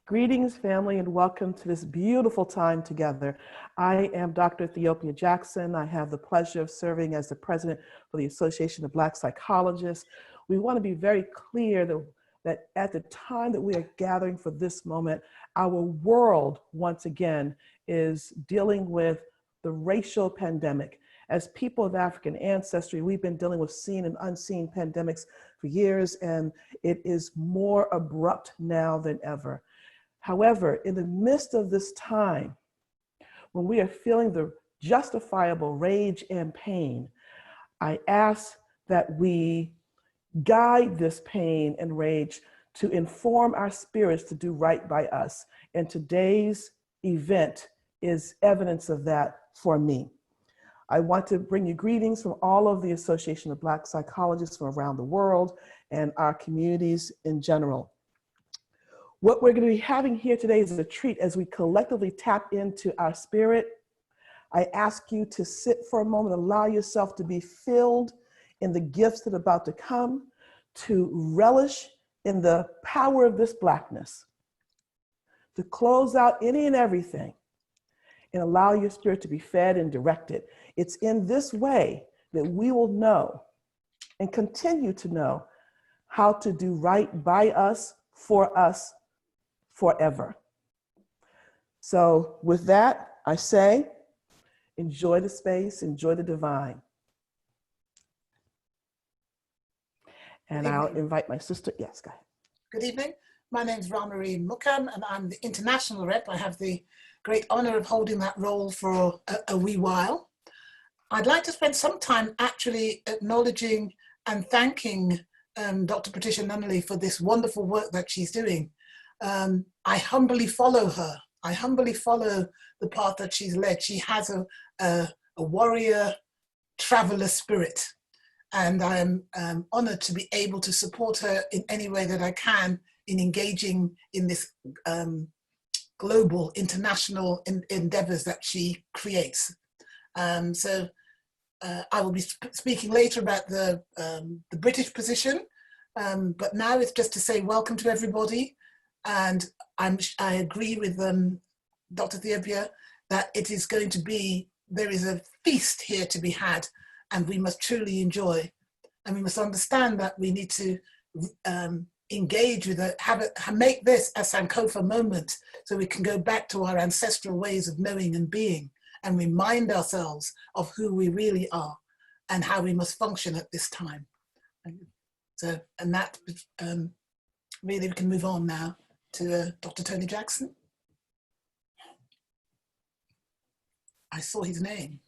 Greetings, family, and welcome to this beautiful time together. I am Dr. Ethiopia Jackson. I have the pleasure of serving as the president for the Association of Black Psychologists. We want to be very clear that at the time that we are gathering for this moment, our world, once again, is dealing with the racial pandemic. As people of African ancestry, we've been dealing with seen and unseen pandemics for years, and it is more abrupt now than ever. However, in the midst of this time, when we are feeling the justifiable rage and pain, I ask that we guide this pain and rage to inform our spirits to do right by us. And today's event is evidence of that for me. I want to bring you greetings from all of the Association of Black Psychologists from around the world and our communities in general. What we're going to be having here today is a treat as we collectively tap into our spirit. I ask you to sit for a moment, allow yourself to be filled in the gifts that are about to come, to relish in the power of this Blackness, to close out any and everything, and allow your spirit to be fed and directed. It's in this way that we will know and continue to know how to do right by us, for us, forever. So with that, I say, enjoy the space, enjoy the divine. And I'll invite my sister. Yes, go ahead. Good evening. My name is Ramarie Mukam, and I'm the international rep. I have the great honor of holding that role for a wee while. I'd like to spend some time actually acknowledging and thanking Dr. Patricia Nunley for this wonderful work that she's doing. I humbly follow her. I humbly follow the path that she's led. She has a warrior traveler spirit, and I am honored to be able to support her in any way that I can in engaging in this global, international endeavors that she creates. So I will be speaking later about the British position, but now it's just to say welcome to everybody. And I agree with Dr. Ethiopia that it is going to be, there is a feast here to be had, and we must truly enjoy. And we must understand that we need to engage with it, make this a Sankofa moment so we can go back to our ancestral ways of knowing and being and remind ourselves of who we really are and how we must function at this time. So, and that really we can move on now to Dr. Tony Jackson. I saw his name.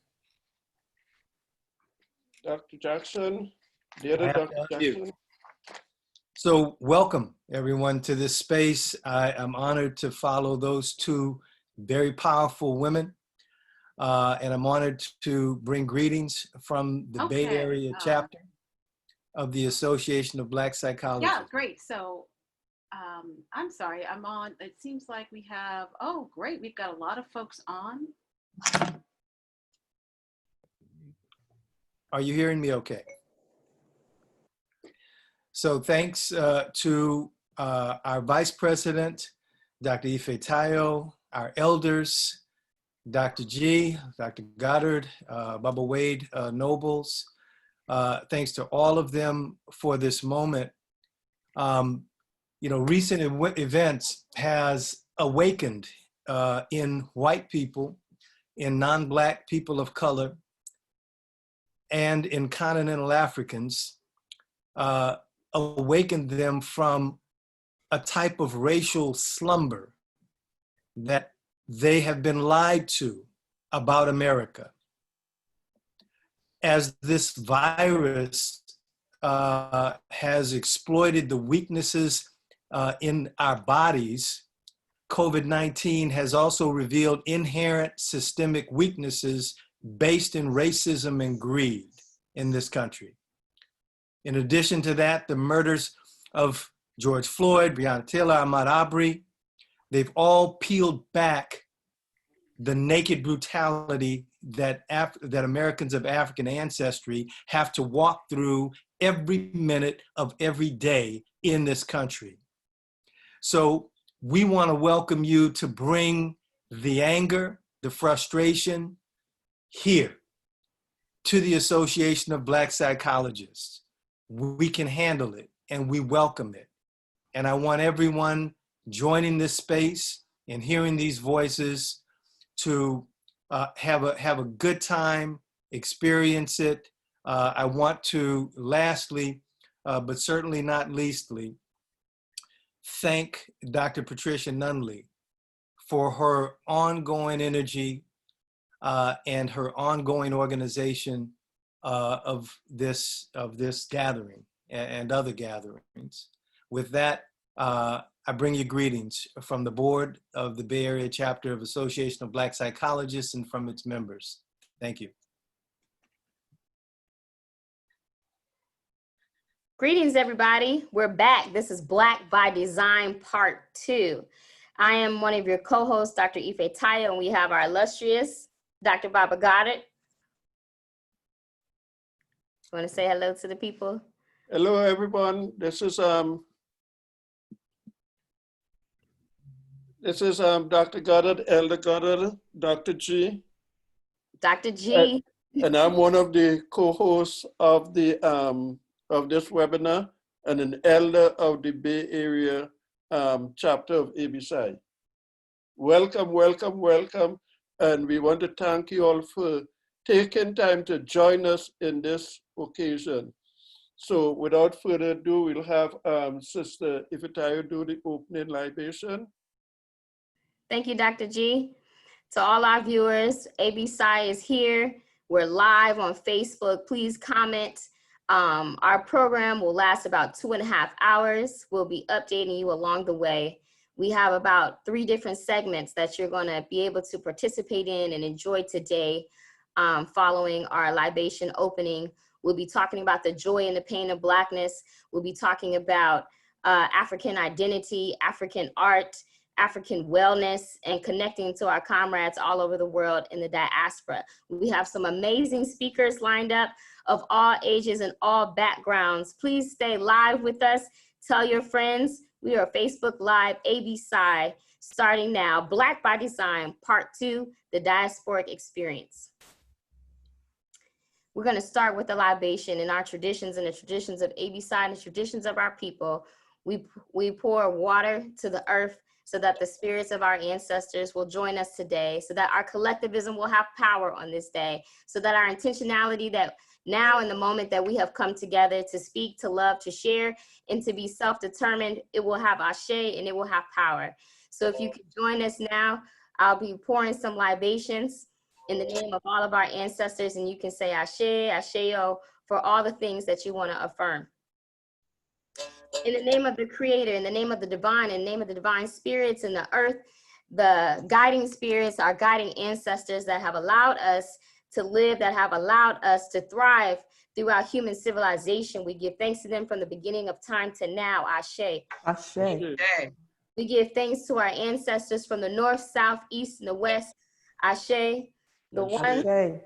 Dr. Jackson, dear Dr. Jackson. So welcome everyone to this space. I am honored to follow those two very powerful women. And I'm honored to bring greetings from the Bay Area chapter of the Association of Black Psychologists. Yeah, great. So I'm sorry, I'm on, it seems like we have, oh great, we've got a lot of folks on. Are you hearing me okay? So thanks to our Vice President, Dr. Ife Tayo, our elders, Dr. G, Dr. Goddard, Bubba Wade Nobles. Thanks to all of them for this moment. You know, recent events has awakened in white people, in non-Black people of color, and in continental Africans, awakened them from a type of racial slumber that they have been lied to about America. As this virus has exploited the weaknesses in our bodies, COVID-19 has also revealed inherent systemic weaknesses based in racism and greed in this country. In addition to that, the murders of George Floyd, Breonna Taylor, Ahmaud Arbery, they've all peeled back the naked brutality that Americans of African ancestry have to walk through every minute of every day in this country. So we want to welcome you to bring the anger, the frustration here to the Association of Black Psychologists. We can handle it and we welcome it. And I want everyone joining this space and hearing these voices to have a good time, experience it. I want to lastly, but certainly not leastly, thank Dr. Patricia Nunley for her ongoing energy and her ongoing organization of this gathering and other gatherings. With that, I bring you greetings from the board of the Bay Area chapter of Association of Black Psychologists and from its members. Thank you. Greetings, everybody. We're back. This is Black by Design Part 2. I am one of your co-hosts, Dr. Ife Tayo, and we have our illustrious Dr. Baba Goddard. Want to say hello to the people? Hello, everyone. This is Dr. Goddard, Elder Goddard, Dr. G. Dr. G. And I'm one of the co-hosts of the of this webinar and an elder of the Bay Area chapter of ABSI. Welcome, welcome, welcome. And we want to thank you all for taking time to join us in this occasion. So without further ado, we'll have Sister Ifitayo do the opening libation. Thank you, Dr. G. To all our viewers, ABSI is here. We're live on Facebook. Please comment. Our program will last about 2.5 hours. We'll be updating you along the way. We have about 3 different segments that you're going to be able to participate in and enjoy today following our libation opening. We'll be talking about the joy and the pain of Blackness. We'll be talking about African identity, African art, African wellness, and connecting to our comrades all over the world in the diaspora. We have some amazing speakers lined up of all ages and all backgrounds. Please stay live with us. Tell your friends. We are Facebook Live ABSI starting now. Black by Design, Part 2, the Diasporic Experience. We're going to start with the libation in our traditions and the traditions of ABSI and the traditions of our people. We pour water to the earth so that the spirits of our ancestors will join us today, so that our collectivism will have power on this day, so that our intentionality that now in the moment that we have come together to speak, to love, to share, and to be self-determined, it will have ashe and it will have power. So if you could join us now, I'll be pouring some libations in the name of all of our ancestors, and you can say ashe, asheo for all the things that you want to affirm. In the name of the Creator, in the name of the divine, in the name of the divine spirits in the earth, the guiding spirits, our guiding ancestors that have allowed us to live, that have allowed us to thrive throughout human civilization. We give thanks to them from the beginning of time to now, ashe. Ashe. We give thanks to our ancestors from the north, south, east, and the west, ashe. The ones Ashe.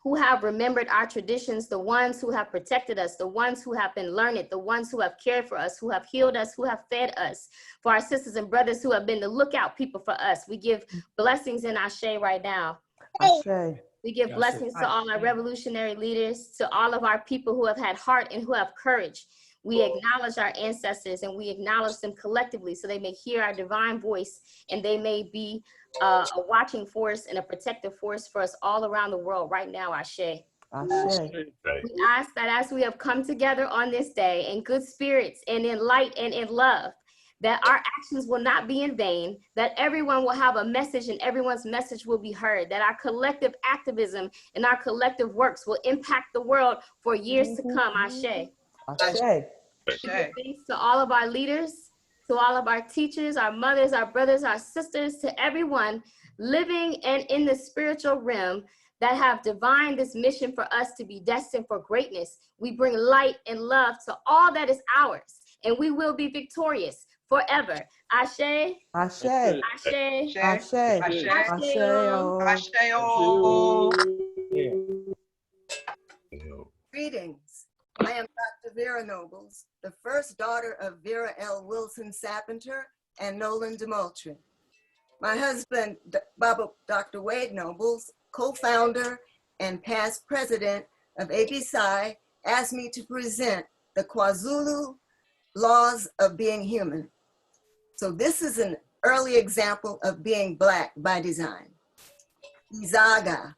who have remembered our traditions, the ones who have protected us, the ones who have been learned, the ones who have cared for us, who have healed us, who have fed us, for our sisters and brothers who have been the lookout people for us. We give blessings in ashe right now. Ashe. We give blessings to all our revolutionary leaders, to all of our people who have had heart and who have courage. We acknowledge our ancestors and we acknowledge them collectively so they may hear our divine voice and they may be a watching force and a protective force for us all around the world right now, ashe. Ashe. We ask that as we have come together on this day in good spirits and in light and in love, that our actions will not be in vain, that everyone will have a message and everyone's message will be heard, that our collective activism and our collective works will impact the world for years to come, ashe. Ashe. We give thanks to all of our leaders, to all of our teachers, our mothers, our brothers, our sisters, to everyone living and in the spiritual realm that have divined this mission for us to be destined for greatness. We bring light and love to all that is ours, and we will be victorious forever. Ashe. Ashe. Ashe. Ashe. Ashe. Ashe. Greetings. I am Dr. Vera Nobles, the first daughter of Vera L. Wilson Sapenter and Nolan DeMoultrie. My husband, Dr. Wade Nobles, co-founder and past president of ABSI, asked me to present the KwaZulu Laws of Being Human. So this is an early example of being Black by design. Izaga,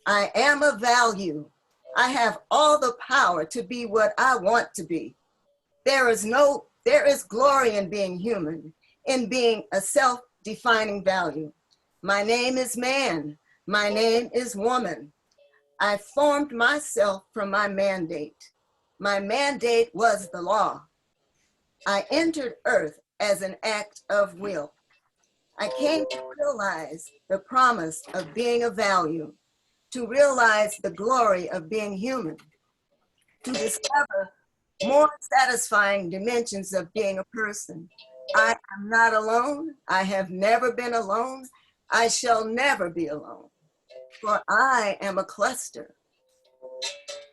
I am of value. I have all the power to be what I want to be. There is glory in being human, in being a self-defining value. My name is man. My name is woman. I formed myself from my mandate. My mandate was the law. I entered earth as an act of will. I came to realize the promise of being of value, to realize the glory of being human, to discover more satisfying dimensions of being a person. I am not alone. I have never been alone. I shall never be alone, for I am a cluster.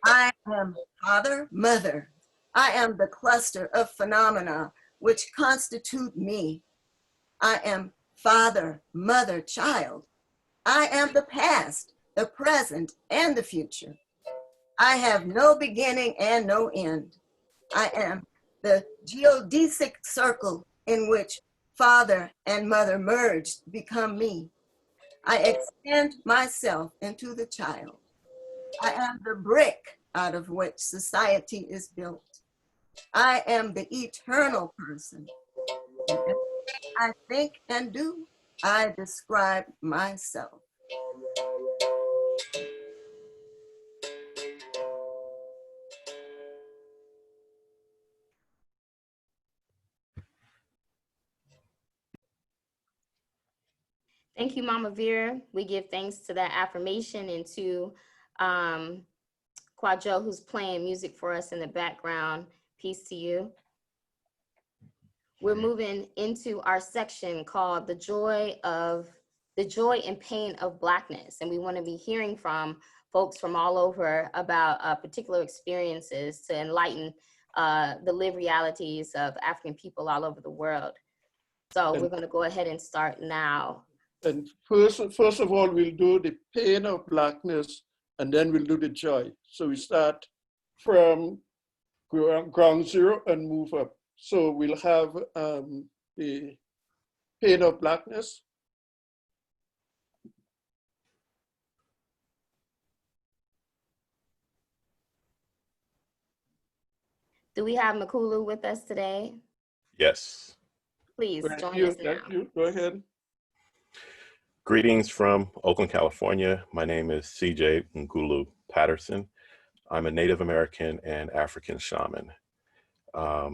I am father, mother. I am the cluster of phenomena which constitute me. I am father, mother, child. I am the past, the present, and the future. I have no beginning and no end. I am the geodesic circle in which father and mother merged to become me. I extend myself into the child. I am the brick out of which society is built. I am the eternal person. I think and do, I describe myself. Thank you, Mama Vera. We give thanks to that affirmation and to Kwajo, who's playing music for us in the background. Peace to you. We're moving into our section called the joy and pain of Blackness. And we want to be hearing from folks from all over about particular experiences to enlighten the lived realities of African people all over the world. So we're going to go ahead and start now. And first of all, we'll do the pain of Blackness, and then we'll do the joy. So we start from ground zero and move up. So we'll have the pain of Blackness. Do we have Makulu with us today? Yes. Please join us now. Go ahead. Greetings from Oakland, California. My name is CJ Ngulu Patterson. I'm a Native American and African shaman. A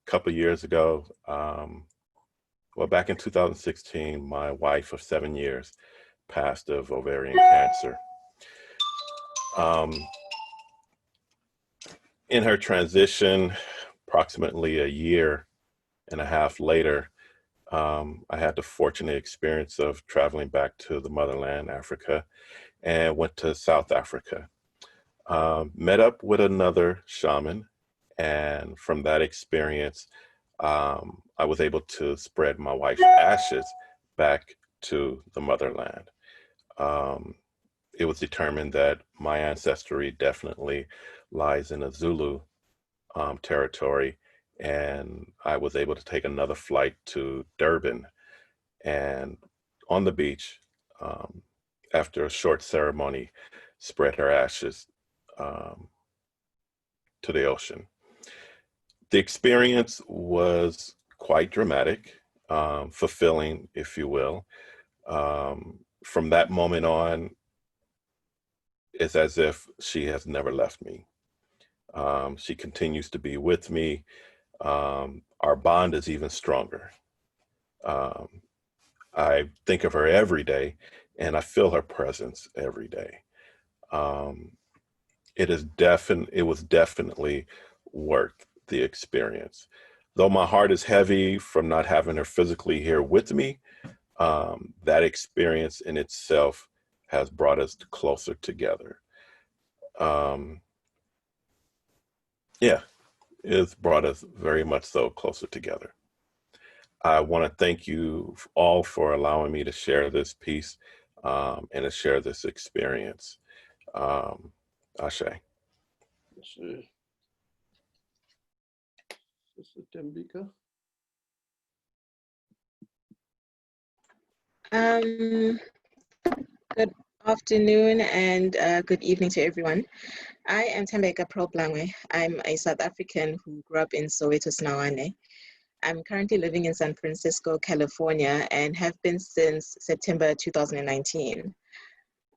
couple of years ago, well, back in 2016, my wife of 7 years passed of ovarian cancer. In her transition, approximately a year and a half later, I had the fortunate experience of traveling back to the motherland, Africa, and went to South Africa. Met up with another shaman, and from that experience, I was able to spread my wife's ashes back to the motherland. It was determined that my ancestry definitely lies in a Zulu territory, and I was able to take another flight to Durban, and on the beach, after a short ceremony, spread her ashes to the ocean. The experience was quite dramatic, fulfilling, if you will. From that moment on, it's as if she has never left me. She continues to be with me. Our bond is even stronger. I think of her every day, and I feel her presence every day. It was definitely worth the experience. Though my heart is heavy from not having her physically here with me, that experience in itself has brought us closer together. Yeah, it's brought us very much so closer together. I want to thank you all for allowing me to share this piece and to share this experience. Ashe. Sister Tembika. Good afternoon and good evening to everyone. I am Tembeka Problangwe. I'm a South African who grew up in Soweto, Snawane. I'm currently living in San Francisco, California, and have been since September 2019.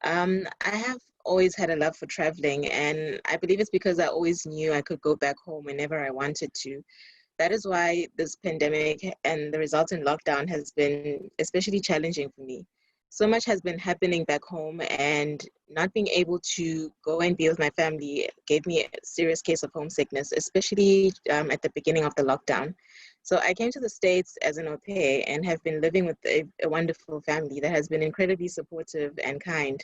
I have always had a love for traveling, and I believe it's because I always knew I could go back home whenever I wanted to. That is why this pandemic and the resultant lockdown has been especially challenging for me. So much has been happening back home, and not being able to go and be with my family gave me a serious case of homesickness, especially at the beginning of the lockdown. So I came to the States as an au pair and have been living with a wonderful family that has been incredibly supportive and kind.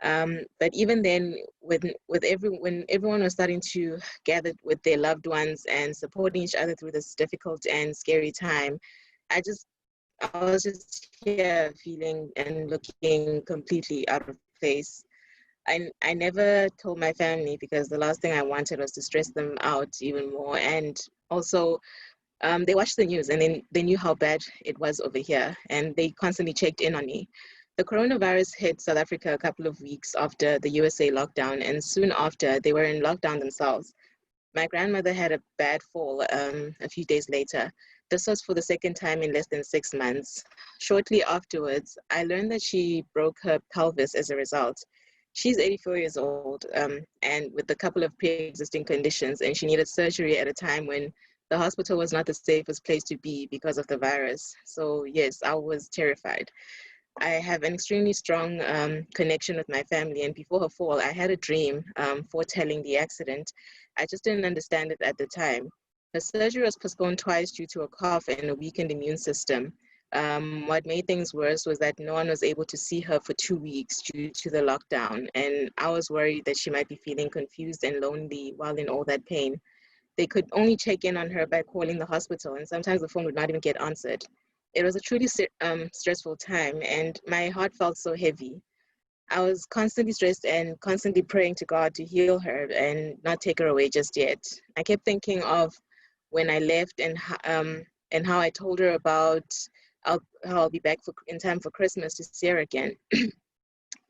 But even then, when everyone was starting to gather with their loved ones and supporting each other through this difficult and scary time, I was just here feeling and looking completely out of place. I never told my family because the last thing I wanted was to stress them out even more. And also, they watched the news and they knew how bad it was over here, and they constantly checked in on me. The coronavirus hit South Africa a couple of weeks after the USA lockdown, and soon after, they were in lockdown themselves. My grandmother had a bad fall a few days later. This was for the second time in less than 6 months. Shortly afterwards, I learned that she broke her pelvis as a result. She's 84 years old and with a couple of pre-existing conditions, and she needed surgery at a time when the hospital was not the safest place to be because of the virus. So yes, I was terrified. I have an extremely strong connection with my family, and before her fall, I had a dream foretelling the accident. I just didn't understand it at the time. Her surgery was postponed twice due to a cough and a weakened immune system. What made things worse was that no one was able to see her for 2 weeks due to the lockdown, and I was worried that she might be feeling confused and lonely while in all that pain. They could only check in on her by calling the hospital, and sometimes the phone would not even get answered. It was a truly stressful time, and my heart felt so heavy. I was constantly stressed and constantly praying to God to heal her and not take her away just yet. I kept thinking of when I left and how I told her about how I'll be back in time for Christmas to see her again.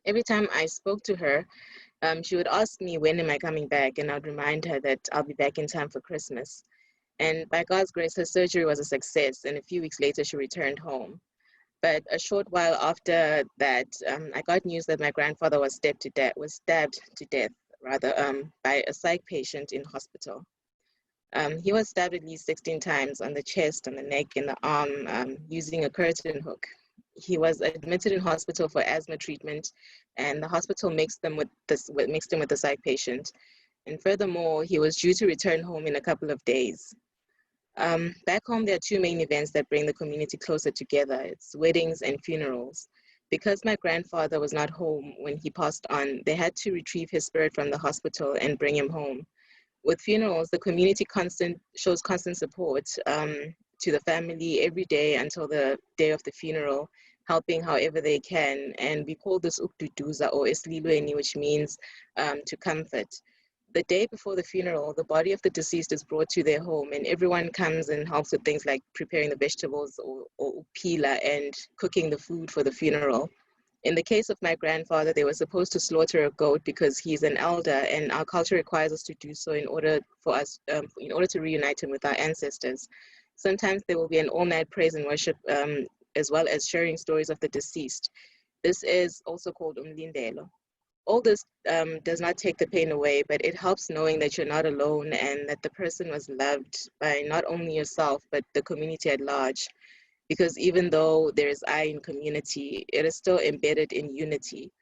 Every time I spoke to her, she would ask me, when am I coming back? And I'd remind her that I'll be back in time for Christmas. And by God's grace, her surgery was a success. And a few weeks later, she returned home. But a short while after that, I got news that my grandfather was stabbed to death, by a psych patient in hospital. He was stabbed at least 16 times on the chest, on the neck, and the arm using a curtain hook. He was admitted in hospital for asthma treatment, and the hospital mixed him with the psych patient. And furthermore, he was due to return home in a couple of days. Back home, there are two main events that bring the community closer together. It's weddings and funerals. Because my grandfather was not home when he passed on, they had to retrieve his spirit from the hospital and bring him home. With funerals, the community shows constant support to the family every day until the day of the funeral, helping however they can. And we call this ukduduza or esililweni, which means to comfort. The day before the funeral, the body of the deceased is brought to their home, and everyone comes and helps with things like preparing the vegetables or pila and cooking the food for the funeral. In the case of my grandfather, they were supposed to slaughter a goat because he's an elder, and our culture requires us to do so in order to reunite him with our ancestors. Sometimes there will be an all-night praise and worship, as well as sharing stories of the deceased. This is also called umlindelo. All this does not take the pain away, but it helps knowing that you're not alone and that the person was loved by not only yourself, but the community at large. Because even though there is I in community, it is still embedded in unity.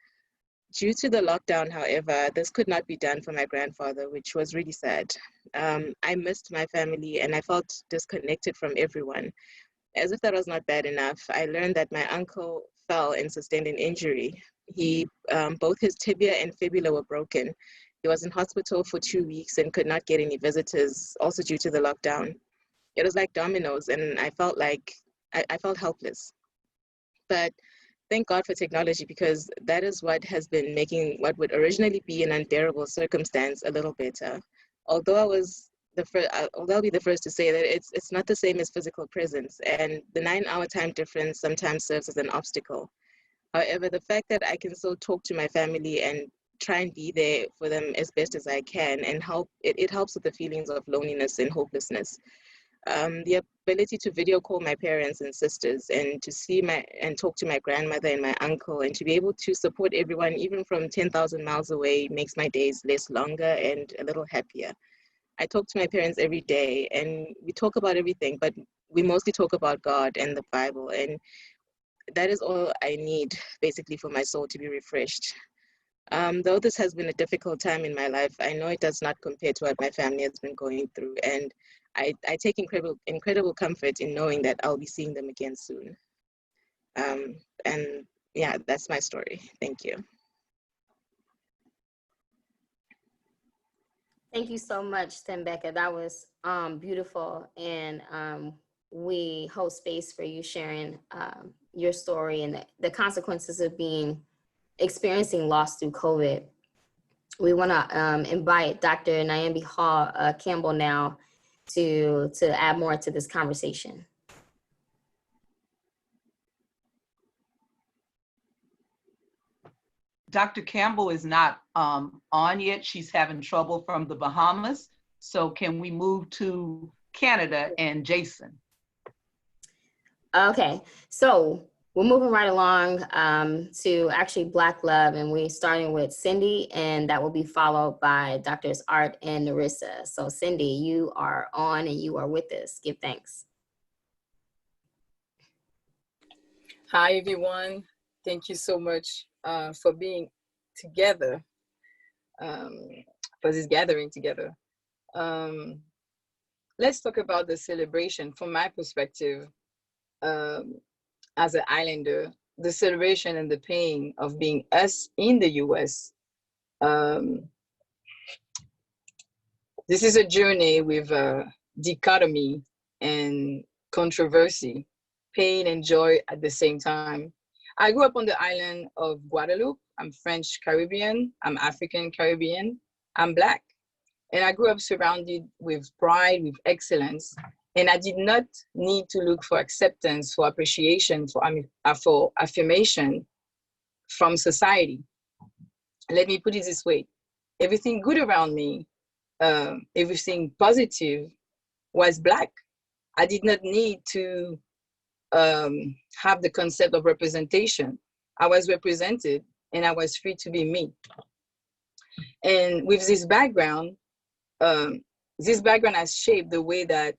Due to the lockdown, however, this could not be done for my grandfather, which was really sad. I missed my family and I felt disconnected from everyone. As if that was not bad enough, I learned that my uncle fell and sustained an injury. Both his tibia and fibula were broken. He was in hospital for 2 weeks and could not get any visitors, also due to the lockdown. It was like dominoes, and I felt like I felt helpless. But thank God for technology, because that is what has been making what would originally be an unbearable circumstance a little better. Although I'll be the first to say that it's not the same as physical presence, and the 9-hour time difference sometimes serves as an obstacle. However, the fact that I can still talk to my family and try and be there for them as best as I can and help, it helps with the feelings of loneliness and hopelessness. The ability to video call my parents and sisters and to see and talk to my grandmother and my uncle and to be able to support everyone even from 10,000 miles away makes my days less longer and a little happier. I talk to my parents every day and we talk about everything, but we mostly talk about God and the Bible, and that is all I need basically for my soul to be refreshed. Though this has been a difficult time in my life, I know it does not compare to what my family has been going through, and I take incredible comfort in knowing that I'll be seeing them again soon. And yeah, that's my story. Thank you. Thank you so much, Tembeka. That was beautiful, and we hold space for you sharing your story and the consequences of experiencing loss through COVID. We want to invite Dr. Nyambi Hall Campbell now to add more to this conversation. Dr. Campbell is not on yet. She's having trouble from the Bahamas. So can we move to Canada and Jason? Okay, so we're moving right along to actually Black Love, and we're starting with Cindy, and that will be followed by Drs. Art and Narissa. So Cindy, you are on and you are with us. Give thanks. Hi, everyone. Thank you so much for being together, for this gathering together. Let's talk about the celebration. From my perspective, as an islander, the celebration and the pain of being us in the US. This is a journey with dichotomy and controversy, pain and joy at the same time. I grew up on the island of Guadeloupe. I'm French Caribbean, I'm African Caribbean, I'm Black. And I grew up surrounded with pride, with excellence. And I did not need to look for acceptance, for appreciation, for affirmation from society. Let me put it this way. Everything good around me, everything positive was Black. I did not need to have the concept of representation. I was represented and I was free to be me. And with this background has shaped the way that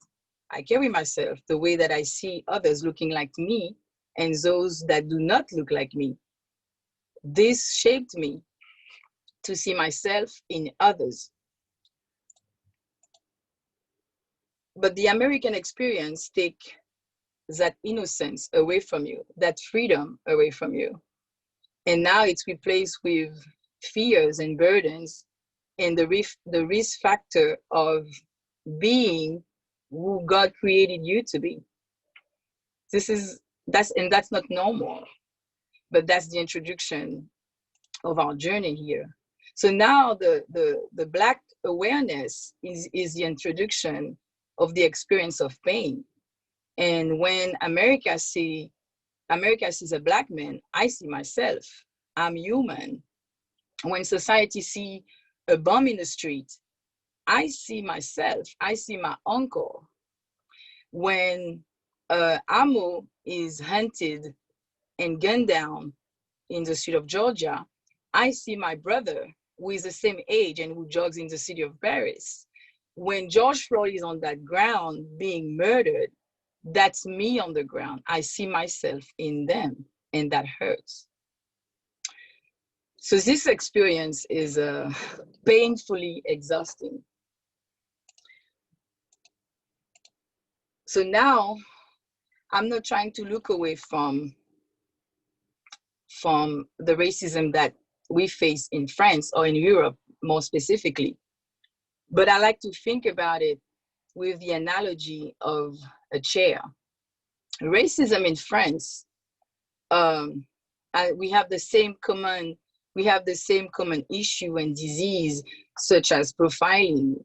I carry myself, the way that I see others looking like me and those that do not look like me. This shaped me to see myself in others. But the American experience takes that innocence away from you, that freedom away from you. And now it's replaced with fears and burdens and the risk factor of being who God created you to be. That's not normal, but that's the introduction of our journey here. So now the Black awareness is the introduction of the experience of pain. And when America sees a Black man, I see myself, I'm human. When society see a bomb in the street, I see myself, I see my uncle. When Amo is hunted and gunned down in the state of Georgia, I see my brother who is the same age and who jogs in the city of Paris. When George Floyd is on that ground being murdered, that's me on the ground. I see myself in them, and that hurts. So this experience is painfully exhausting. So now I'm not trying to look away from the racism that we face in France or in Europe more specifically. But I like to think about it with the analogy of a chair. racism in France, we have the same common issue and disease, such as profiling,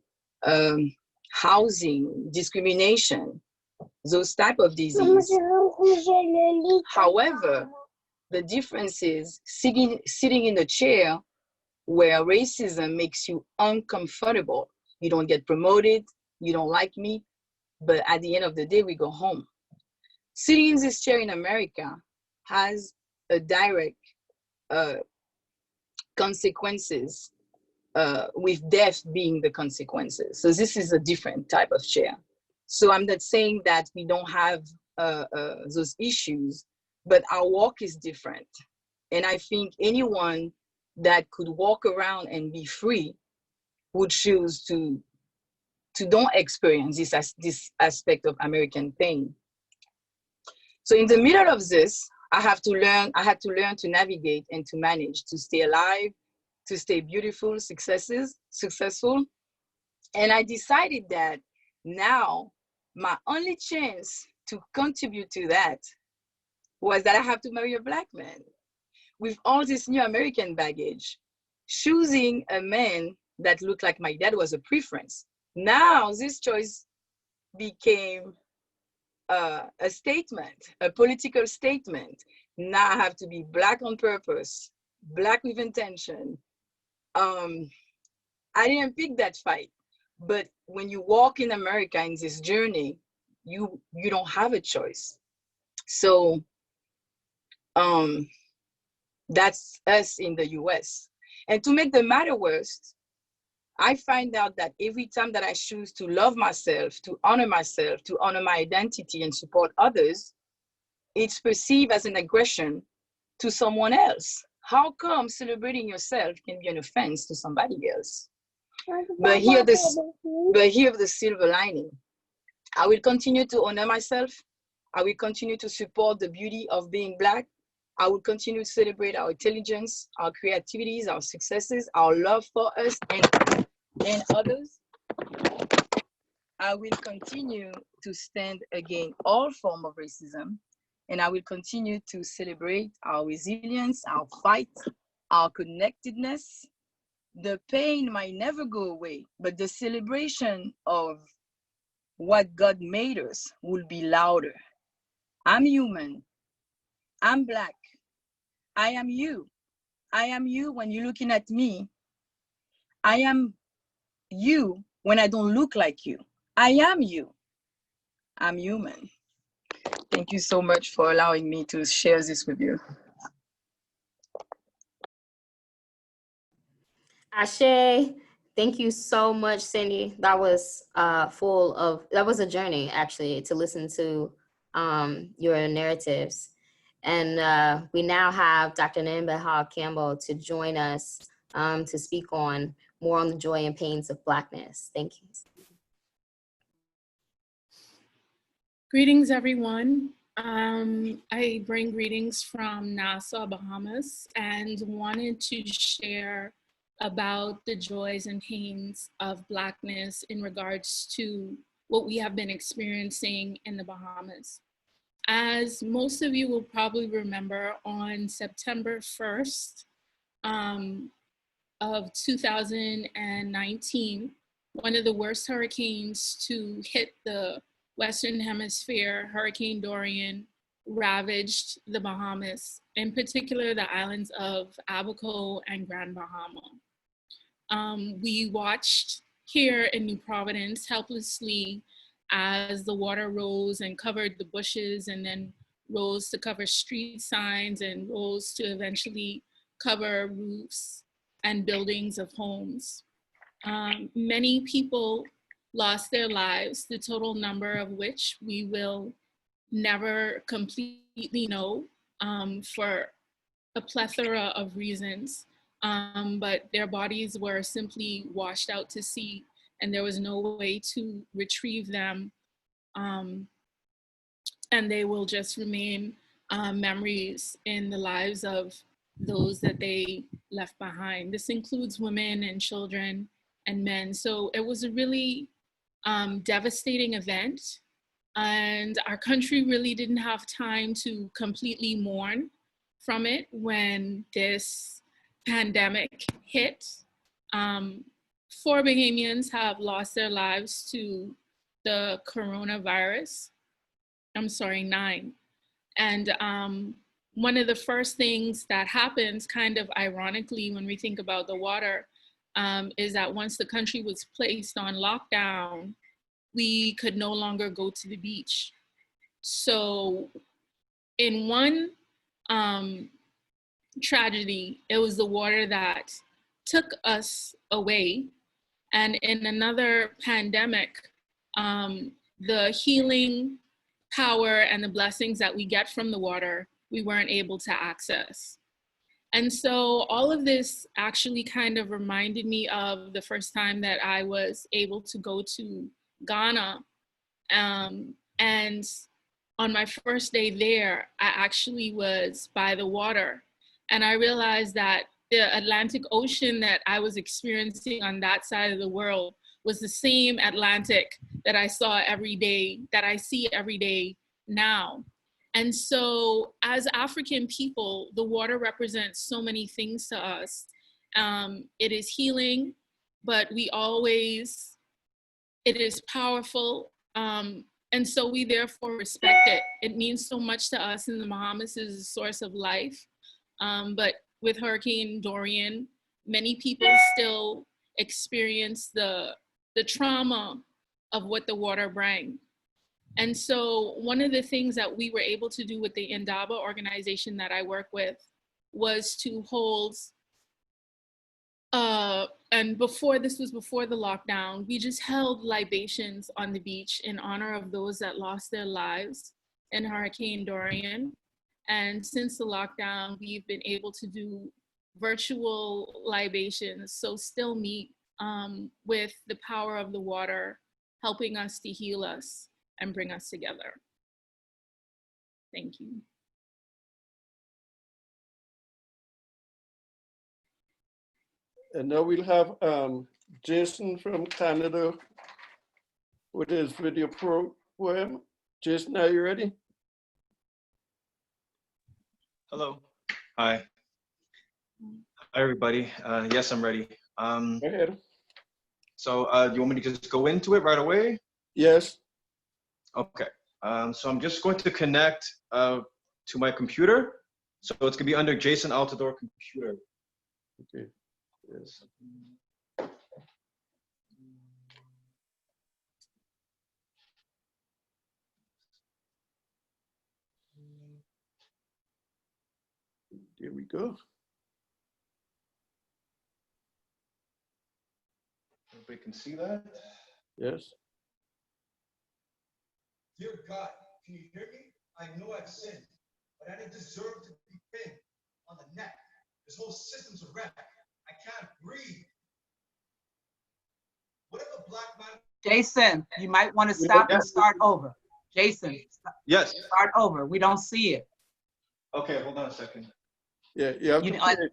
housing, discrimination, those type of disease. However, the difference is sitting in a chair where racism makes you uncomfortable. You don't get promoted, you don't like me, but at the end of the day, we go home. Sitting in this chair in America has a direct consequences, with death being the consequences. So this is a different type of chair. So I'm not saying that we don't have those issues, but our walk is different. And I think anyone that could walk around and be free would choose to don't experience this aspect of American pain. So in the middle of this, I had to learn to navigate and to manage, to stay alive, to stay beautiful, successful. And I decided that now my only chance to contribute to that was that I have to marry a Black man. With all this new American baggage, choosing a man that looked like my dad was a preference. Now this choice became a statement, a political statement. Now I have to be Black on purpose, Black with intention. I didn't pick that fight, but when you walk in America in this journey, you don't have a choice. So that's us in the US. And to make the matter worse, I find out that every time that I choose to love myself, to honor my identity and support others, it's perceived as an aggression to someone else. How come celebrating yourself can be an offense to somebody else? But here the silver lining. I will continue to honor myself. I will continue to support the beauty of being Black. I will continue to celebrate our intelligence, our creativities, our successes, our love for us and others. I will continue to stand against all forms of racism, and I will continue to celebrate our resilience, our fight, our connectedness. The pain might never go away, but the celebration of what God made us will be louder. I'm human. I'm Black. I am you. I am you when you're looking at me. I am you when I don't look like you. I am you. I'm human. Thank you so much for allowing me to share this with you. Ashe, thank you so much, Cindy. That was that was a journey, actually, to listen to your narratives. And we now have Dr. Nimbeha Campbell to join us to speak more on the joy and pains of Blackness. Thank you. Greetings, everyone. I bring greetings from Nassau, Bahamas, and wanted to share about the joys and pains of Blackness in regards to what we have been experiencing in the Bahamas. As most of you will probably remember, on September 1st of 2019, one of the worst hurricanes to hit the Western Hemisphere, Hurricane Dorian, ravaged the Bahamas, in particular the islands of Abaco and Grand Bahama. We watched here in New Providence helplessly as the water rose and covered the bushes, and then rose to cover street signs, and rose to eventually cover roofs and buildings of homes. Many people lost their lives, the total number of which we will never completely know for a plethora of reasons. But their bodies were simply washed out to sea, and there was no way to retrieve them. And they will just remain memories in the lives of those that they left behind. This includes women and children and men. So it was a really devastating event. And our country really didn't have time to completely mourn from it when this pandemic hit. 4 Bahamians have lost their lives to the coronavirus. I'm sorry, 9. And one of the first things that happens, kind of ironically, when we think about the water, is that once the country was placed on lockdown, we could no longer go to the beach. So in one tragedy, it was the water that took us away. And in another pandemic, the healing power and the blessings that we get from the water, we weren't able to access. And so all of this actually kind of reminded me of the first time that I was able to go to Ghana. And on my first day there, I actually was by the water. And I realized that the Atlantic Ocean that I was experiencing on that side of the world was the same Atlantic that I saw every day, that I see every day now. And so as African people, the water represents so many things to us. It is healing, but it is powerful. And so we therefore respect it. It means so much to us in the Bahamas as a source of life. But with Hurricane Dorian, many people still experience the trauma of what the water brought. And so one of the things that we were able to do with the Indaba organization that I work with was to hold, and before the lockdown, we just held libations on the beach in honor of those that lost their lives in Hurricane Dorian. And since the lockdown, we've been able to do virtual libations, so still meet with the power of the water, helping us to heal us and bring us together. Thank you. And now we'll have Jason from Canada with his video poem. Jason, are you ready? Hello. Hi. Hi, everybody. Yes, I'm ready. Go ahead. So you want me to just go into it right away? Yes. Okay. So I'm just going to connect to my computer. So it's going to be under Jason Altador computer. Okay. Yes. Here we go. Everybody can see that? Yes. Dear God, can you hear me? I know I've sinned, but I didn't deserve to be pinned on the neck. This whole system's a wreck. I can't breathe. What if a black man... Jason, you might want to stop and start over. Jason, yes. Start over. We don't see it. Okay, hold on a second. Yeah, you have to play it.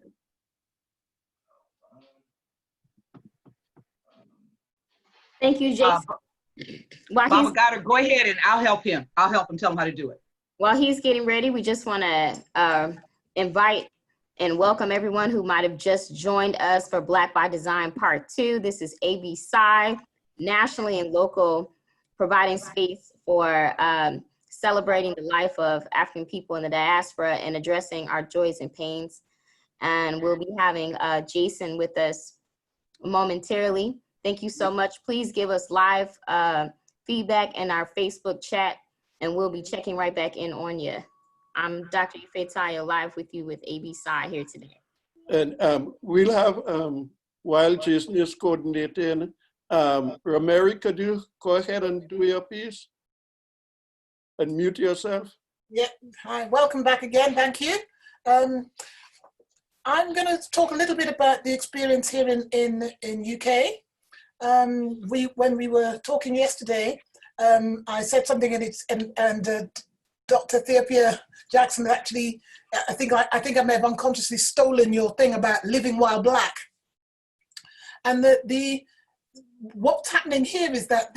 Thank you, Jason. Mama Goddard, go ahead and I'll help him. I'll help him tell him how to do it. While he's getting ready, we just want to invite and welcome everyone who might have just joined us for Black by Design Part 2. This is ABSI, nationally and local, providing space for celebrating the life of African people in the diaspora and addressing our joys and pains. And we'll be having Jason with us momentarily. Thank you so much. Please give us live feedback in our Facebook chat, and we'll be checking right back in on you. I'm Dr. Ife Tayo, live with you with ABSI here today. And we'll have, while Jason is coordinating, Romary, could you go ahead and do your piece? And mute yourself. Yeah, hi, welcome back again, thank you. I'm gonna talk a little bit about the experience here in UK. When we were talking yesterday, I said something and Dr. Theopia Jackson actually, I think I may have unconsciously stolen your thing about living while black. And the what's happening here is that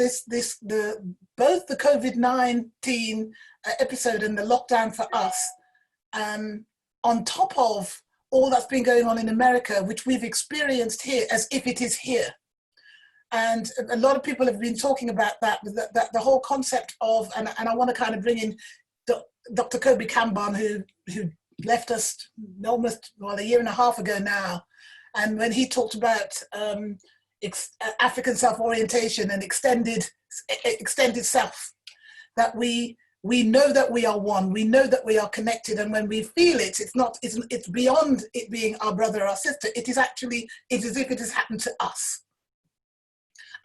both the COVID-19 episode and the lockdown for us, on top of all that's been going on in America, which we've experienced here as if it is here. And a lot of people have been talking about that the whole concept of, and I want to kind of bring in Dr. Kobi Kambon, who left us almost, well, a year and a half ago now. And when he talked about African self-orientation and extended self, that we know that we are one, we know that we are connected, and when we feel it, it's beyond it being our brother or our sister. It is as if it has happened to us.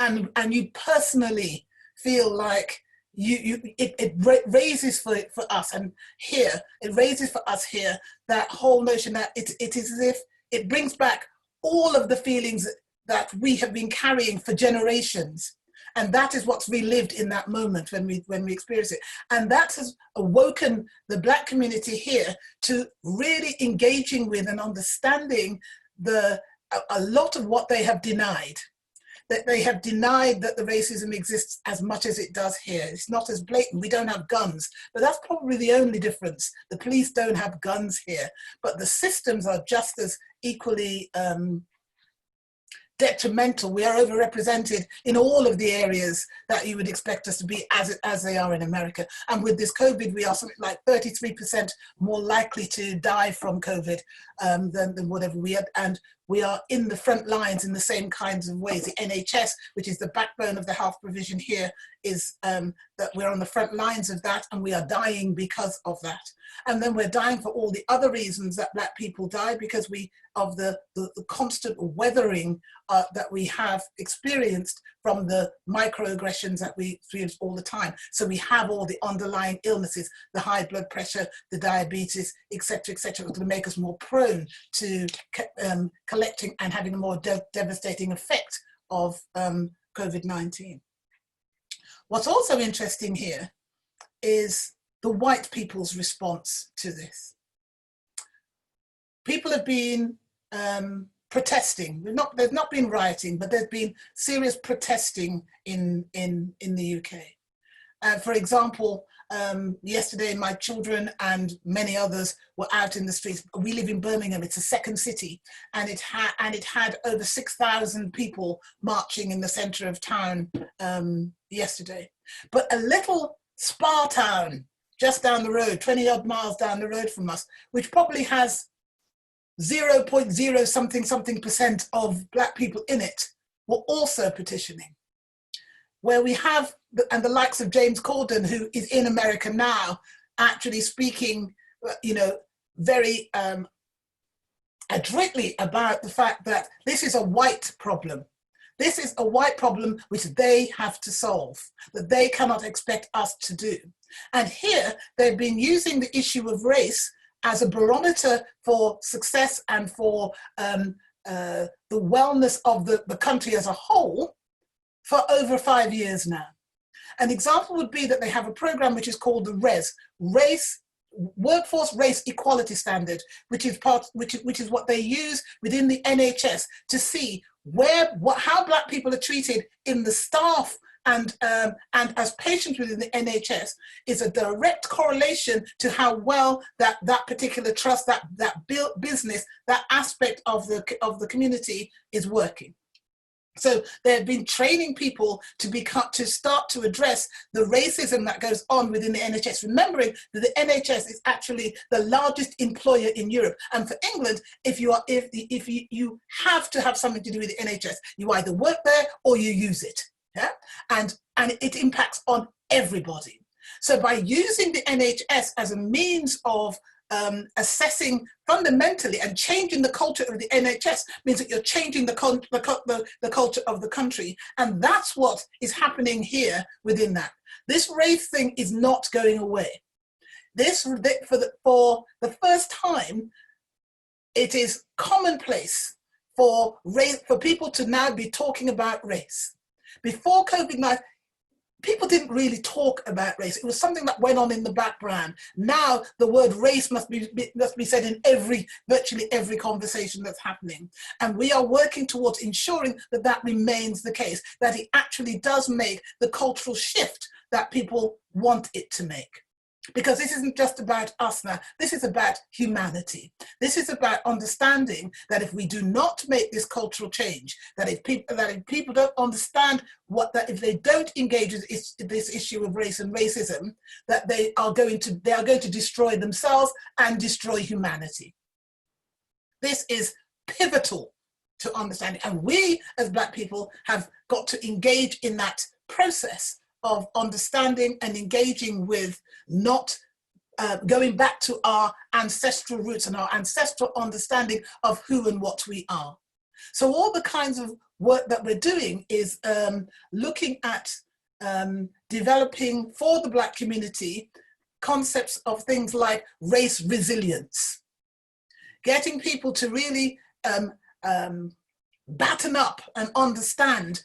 And you personally feel like it raises for us, and here, it raises for us here that whole notion that it is as if it brings back all of the feelings that we have been carrying for generations. And that is what's relived in that moment when we experience it. And that has awoken the Black community here to really engaging with and understanding a lot of what they have denied. That they have denied that the racism exists as much as it does here. It's not as blatant. We don't have guns, but that's probably the only difference. The police don't have guns here, but the systems are just as equally detrimental. We are overrepresented in all of the areas that you would expect us to be as they are in America. And with this COVID, we are something like 33% more likely to die from COVID than whatever we had. And we are in the front lines in the same kinds of ways. The NHS, which is the backbone of the health provision here, is that we're on the front lines of that, and we are dying because of that. And then we're dying for all the other reasons that Black people die, because of the constant weathering that we have experienced from the microaggressions that we experience all the time. So we have all the underlying illnesses, the high blood pressure, the diabetes, etc., etc., to make us more prone to collecting and having a more devastating effect of COVID-19. What's also interesting here is the white people's response to this. People have been protesting. There's not been rioting, but there's been serious protesting in the UK. For example, yesterday my children and many others were out in the streets. We live in Birmingham, it's a second city, and it had over 6,000 people marching in the centre of town yesterday. But a little spa town just down the road, 20 odd miles down the road from us, which probably has 0.0 something percent of Black people in it, were also petitioning. Where we have, and the likes of James Corden, who is in America now, actually speaking, very adroitly about the fact that this is a white problem. This is a white problem which they have to solve, that they cannot expect us to do. And here, they've been using the issue of race as a barometer for success and for the wellness of the country as a whole for over 5 years now. An example would be that they have a program which is called the Workforce Race Equality Standard, which is what they use within the NHS to see how Black people are treated in the staff and as patients within the NHS is a direct correlation to how well that particular trust, that business, that aspect of the community is working. So they've been training people to start to address the racism that goes on within the NHS, remembering that the NHS is actually the largest employer in Europe. And for England, if you have to have something to do with the NHS, you either work there or you use it. Yeah? And it impacts on everybody. So by using the NHS as a means of assessing fundamentally and changing the culture of the NHS means that you're changing the culture of the country. And that's what is happening here within that. This race thing is not going away. For the first time, it is commonplace for people to now be talking about race. Before COVID-19, people didn't really talk about race. It was something that went on in the background. Now the word race must be said in virtually every conversation that's happening. And we are working towards ensuring that that remains the case, that it actually does make the cultural shift that people want it to make. Because this isn't just about us now, this is about humanity. This is about understanding that if we do not make this cultural change, that if people don't understand if they don't engage with this issue of race and racism, that they are going to destroy themselves and destroy humanity. This is pivotal to understanding. And we as Black people have got to engage in that process of understanding and engaging with, not going back to our ancestral roots and our ancestral understanding of who and what we are. So all the kinds of work that we're doing is looking at developing for the Black community concepts of things like race resilience, getting people to really batten up and understand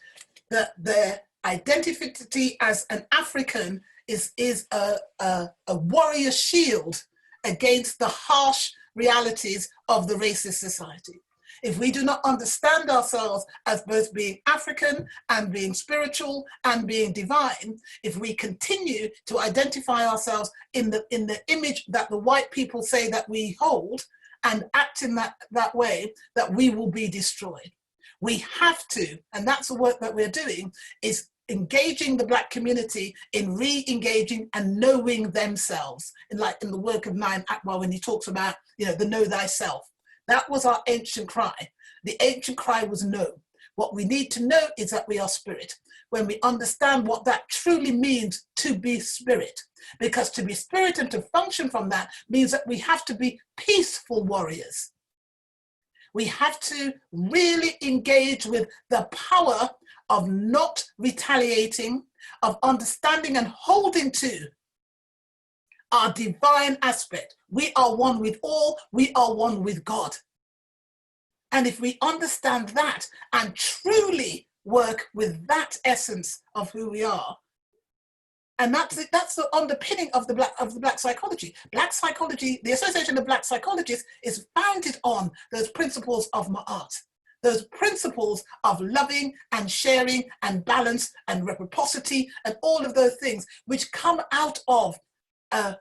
that their identity as an African is a warrior shield against the harsh realities of the racist society. If we do not understand ourselves as both being African and being spiritual and being divine, if we continue to identify ourselves in the image that the white people say that we hold and act in that way, that we will be destroyed. We have to, and that's the work that we're doing, is engaging the Black community in re-engaging and knowing themselves. In the work of Nine Akbar, when he talks about, the know thyself. That was our ancient cry. The ancient cry was know. What we need to know is that we are spirit. When we understand what that truly means to be spirit, because to be spirit and to function from that means that we have to be peaceful warriors. We have to really engage with the power of not retaliating, of understanding and holding to our divine aspect. We are one with all, we are one with God. And if we understand that and truly work with that essence of who we are, and that's the underpinning of the Black psychology. Black psychology, the Association of Black Psychologists, is founded on those principles of Ma'at, those principles of loving and sharing and balance and reciprocity and all of those things which come out of a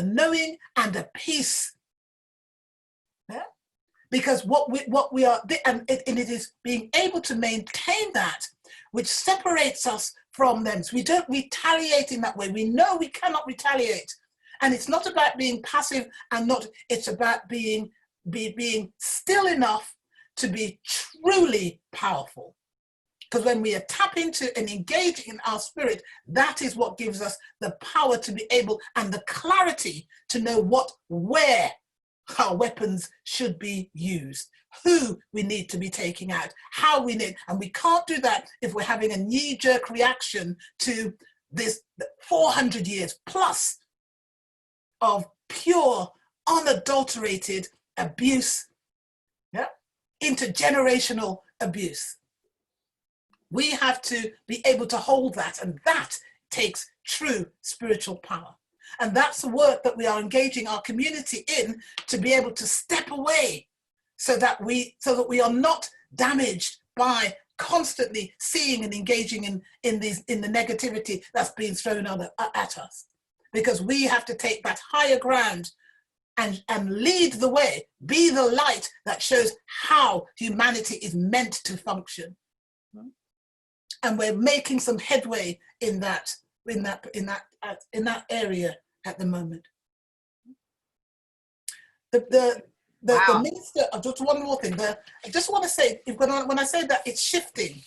knowing and a peace. Yeah? Because what we are, and it is being able to maintain that which separates us from them. So we don't retaliate in that way. We know we cannot retaliate. And it's not about being passive and not, it's about being still enough to be truly powerful. Because when we tap into and engage in our spirit, that is what gives us the power to be able and the clarity to know where our weapons should be used, who we need to be taking out, how we need, and we can't do that if we're having a knee-jerk reaction to this 400 years plus of pure, unadulterated abuse, yeah? Intergenerational abuse. We have to be able to hold that, and that takes true spiritual power. And that's the work that we are engaging our community in, to be able to step away so that we are not damaged by constantly seeing and engaging in the negativity that's being thrown at us. Because we have to take that higher ground and lead the way, be the light that shows how humanity is meant to function. And we're making some headway in that area at the moment. The minister, just one more thing. I just want to say, when I say that it's shifting,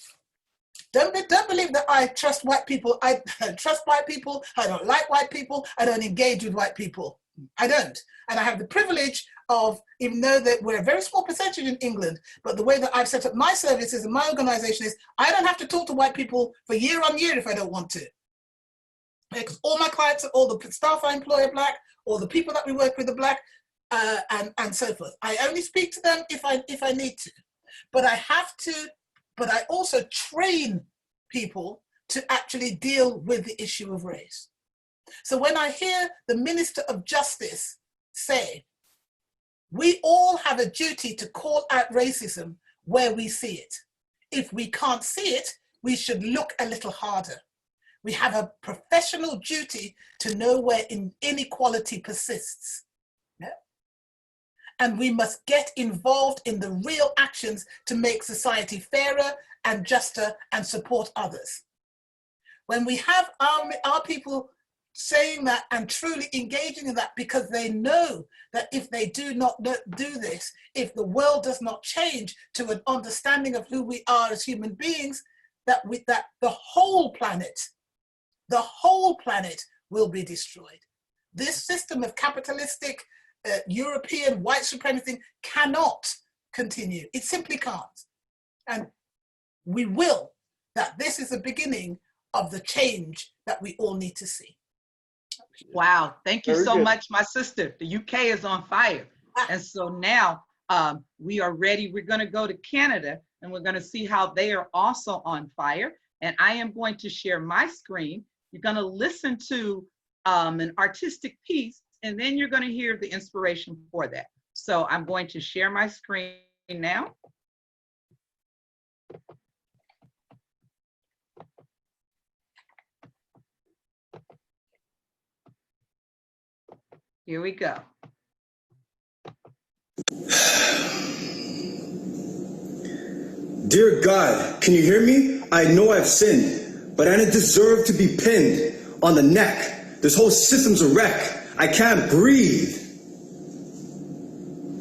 don't believe that I trust white people. I trust white people. I don't like white people. I don't engage with white people. I don't. And I have the privilege of, even though that we're a very small percentage in England, but the way that I've set up my services and my organization is, I don't have to talk to white people for year on year if I don't want to. Because all my clients, all the staff I employ are Black, all the people that we work with are Black, and so forth. I only speak to them if I need to. But I have to, but I also train people to actually deal with the issue of race. So when I hear the Minister of Justice say, we all have a duty to call out racism where we see it. If we can't see it, we should look a little harder. We have a professional duty to know where inequality persists. Yeah? And we must get involved in the real actions to make society fairer and juster and support others. When we have our people saying that and truly engaging in that, because they know that if they do not do this, if the world does not change to an understanding of who we are as human beings, that the whole planet will be destroyed. This system of capitalistic European white supremacy cannot continue. It simply can't. And we will, that this is the beginning of the change that we all need to see. Wow, thank you Very so good. much, my sister. The UK is on fire. And so now we are ready. We're going to go to Canada and we're going to see how they are also on fire. And I am going to share my screen. You're going to listen to an artistic piece, and then you're going to hear the inspiration for that. So I'm going to share my screen now. Here we go. Dear God, can you hear me? I know I've sinned, but I didn't deserve to be pinned on the neck. This whole system's a wreck. I can't breathe.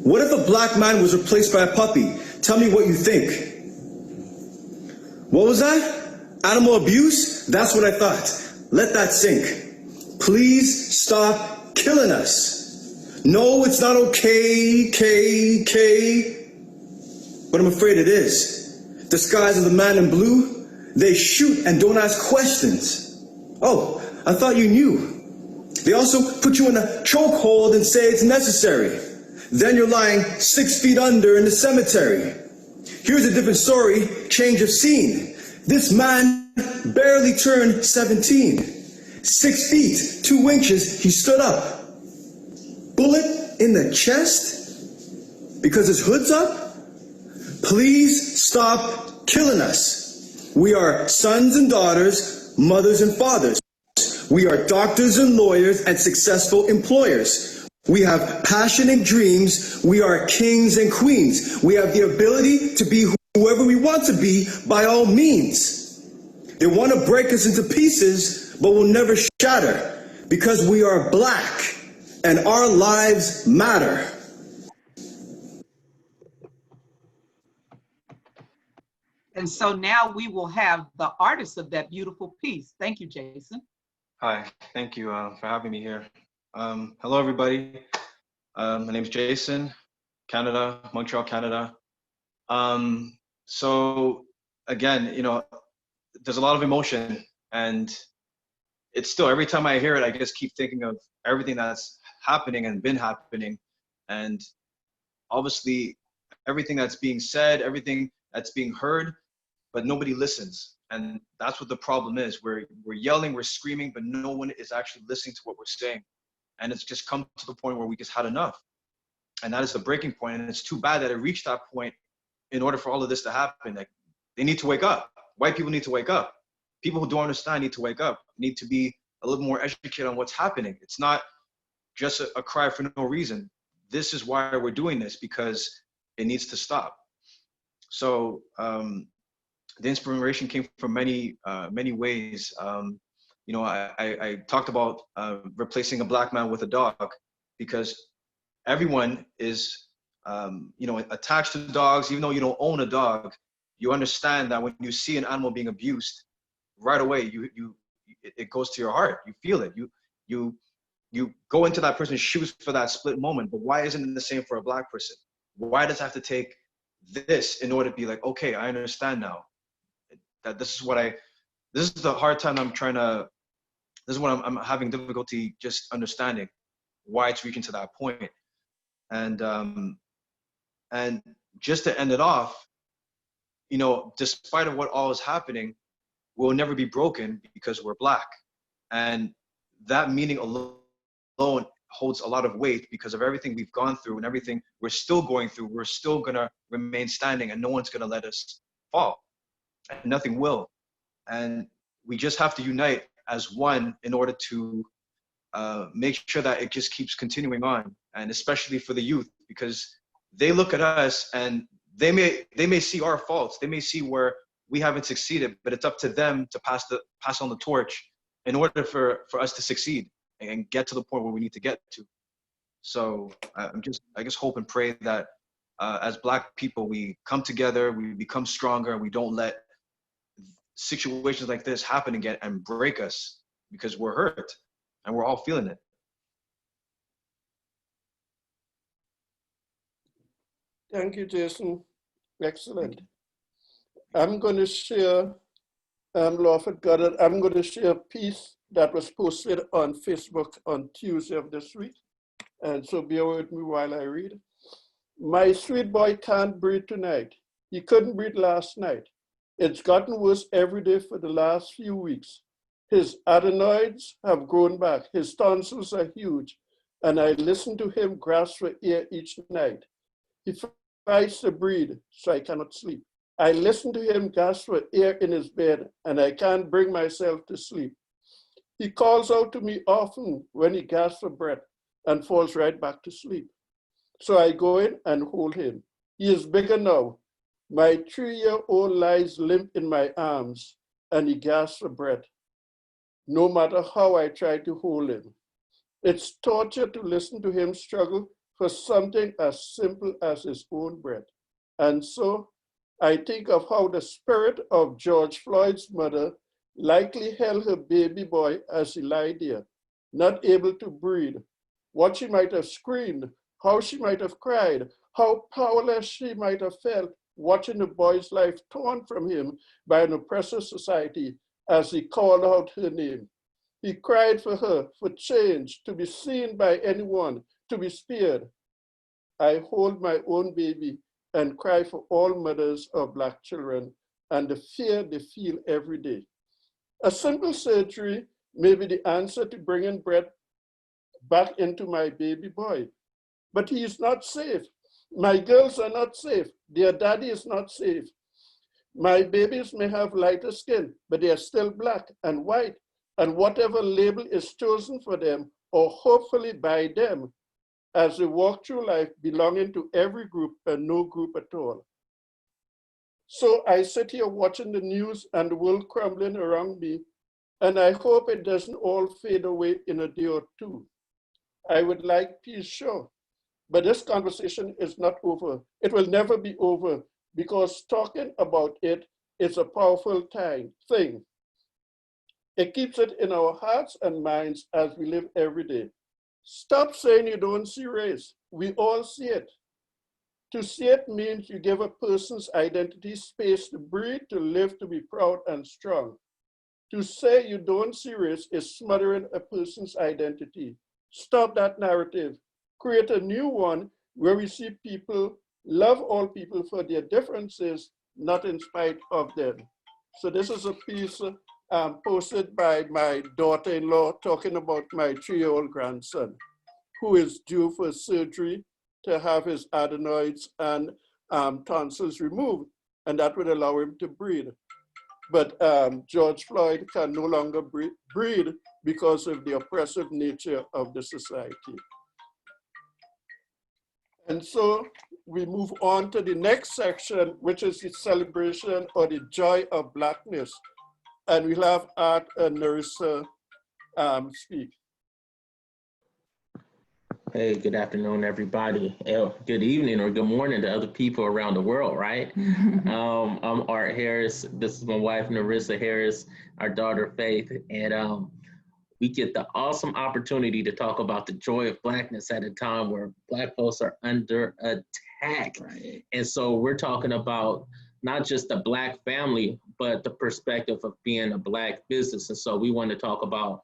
What if a black man was replaced by a puppy? Tell me what you think. What was that? Animal abuse? That's what I thought. Let that sink. Please stop killing us. No, it's not okay, but I'm afraid it is. Disguise of the man in blue, they shoot and don't ask questions. Oh, I thought you knew. They also put you in a chokehold and say it's necessary. Then you're lying 6 feet under in the cemetery. Here's a different story, change of scene. This man barely turned 17. 6 feet, 2 inches, he stood up. Bullet in the chest? Because his hood's up? Please stop killing us. We are sons and daughters, mothers and fathers. We are doctors and lawyers and successful employers. We have passionate dreams. We are kings and queens. We have the ability to be whoever we want to be by all means. They want to break us into pieces, but we'll never shatter because we are black and our lives matter. And so now we will have the artist of that beautiful piece. Thank you, Jason. Hi, thank you for having me here. Hello, everybody. My name is Jason, Canada, Montreal, Canada. So again, you know, there's a lot of emotion, and it's still, every time I hear it, I just keep thinking of everything that's happening and been happening. And obviously everything that's being said, everything that's being heard, but nobody listens. And that's what the problem is. We're yelling, we're screaming, but no one is actually listening to what we're saying. And it's just come to the point where we just had enough. And that is the breaking point. And it's too bad that it reached that point in order for all of this to happen. Like, they need to wake up. White people need to wake up. People who don't understand need to wake up, need to be a little more educated on what's happening. It's not just a cry for no reason. This is why we're doing this, because it needs to stop. So the inspiration came from many ways. You know, I talked about replacing a black man with a dog, because everyone is, you know, attached to dogs. Even though you don't own a dog, you understand that when you see an animal being abused, right away it goes to your heart. You feel it. You go into that person's shoes for that split moment. But why isn't it the same for a black person? Why does it have to take this in order to be like, okay, I understand now. That this is the hard time this is what I'm having difficulty just understanding why it's reaching to that point. And just to end it off, you know, despite of what all is happening, we'll never be broken because we're Black. And that meaning alone holds a lot of weight because of everything we've gone through and everything we're still going through. We're still gonna remain standing, and no one's gonna let us fall, and nothing will. And we just have to unite as one in order to make sure that it just keeps continuing on, and especially for the youth, because they look at us and they may see our faults, they may see where we haven't succeeded, but it's up to them to pass on the torch in order for us to succeed and get to the point where we need to get to. So I just hope and pray that as Black people, we come together, we become stronger, and we don't let situations like this happen again and break us, because we're hurt and we're all feeling it. Thank you, Jason. Excellent. I'm going to share, Lawford Goddard, I'm going to share a piece that was posted on Facebook on Tuesday of this week. And so bear with me while I read. My sweet boy can't breathe tonight. He couldn't breathe last night. It's gotten worse every day for the last few weeks. His adenoids have grown back. His tonsils are huge. And I listen to him grasp for air each night. He tries to breathe, so I cannot sleep. I listen to him gasp for air in his bed, and I can't bring myself to sleep. He calls out to me often when he gasps for breath and falls right back to sleep. So I go in and hold him. He is bigger now. My 3-year-old lies limp in my arms, and he gasps for breath, no matter how I try to hold him. It's torture to listen to him struggle for something as simple as his own breath. And so I think of how the spirit of George Floyd's mother likely held her baby boy as he lay there, not able to breathe. What she might have screamed, how she might have cried, how powerless she might have felt watching the boy's life torn from him by an oppressive society as he called out her name. He cried for her, for change, to be seen by anyone, to be spared. I hold my own baby and cry for all mothers of Black children and the fear they feel every day. A simple surgery may be the answer to bringing breath back into my baby boy, but he is not safe. My girls are not safe. Their daddy is not safe. My babies may have lighter skin, but they are still Black and white, and whatever label is chosen for them, or hopefully by them, as they walk through life belonging to every group and no group at all. So I sit here watching the news and the world crumbling around me, and I hope it doesn't all fade away in a day or two. I would like peace, sure, but this conversation is not over. It will never be over, because talking about it is a powerful thing. It keeps it in our hearts and minds as we live every day. Stop saying you don't see race. We all see it. To see it means you give a person's identity space to breathe, to live, to be proud and strong. To say you don't see race is smothering a person's identity. Stop that narrative. Create a new one where we see people, love all people for their differences, not in spite of them. So this is a piece posted by my daughter-in-law talking about my 3-year-old grandson, who is due for surgery to have his adenoids and tonsils removed, and that would allow him to breathe. But George Floyd can no longer breathe because of the oppressive nature of the society. And so we move on to the next section, which is the celebration or the joy of Blackness. And we'll have Art and Narissa speak. Hey, good afternoon, everybody. Good evening or good morning to other people around the world, right? I'm Art Harris. This is my wife, Narissa Harris, our daughter, Faith. And we get the awesome opportunity to talk about the joy of Blackness at a time where Black folks are under attack. Right. And so we're talking about not just the Black family, but the perspective of being a Black business. And so we want to talk about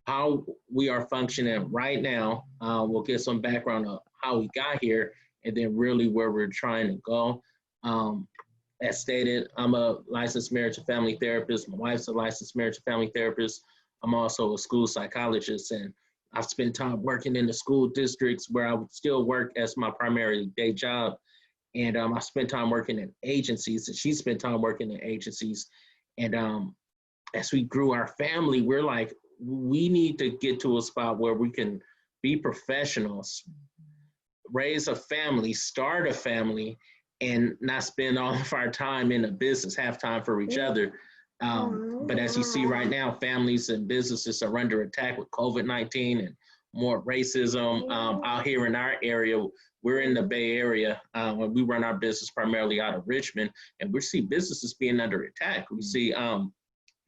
how we are functioning right now. We'll get some background of how we got here and then really where we're trying to go. as stated, I'm a licensed marriage and family therapist. My wife's a licensed marriage and family therapist. I'm also a school psychologist, and I've spent time working in the school districts where I would still work as my primary day job. And I spent time working in agencies, and she spent time working in agencies. And as we grew our family, we're like, we need to get to a spot where we can be professionals, raise a family, start a family, and not spend all of our time in a business, have time for each other. But as you see right now, families and businesses are under attack with COVID-19 and more racism out here in our area. We're in the Bay Area, when we run our business primarily out of Richmond, and we see businesses being under attack. We see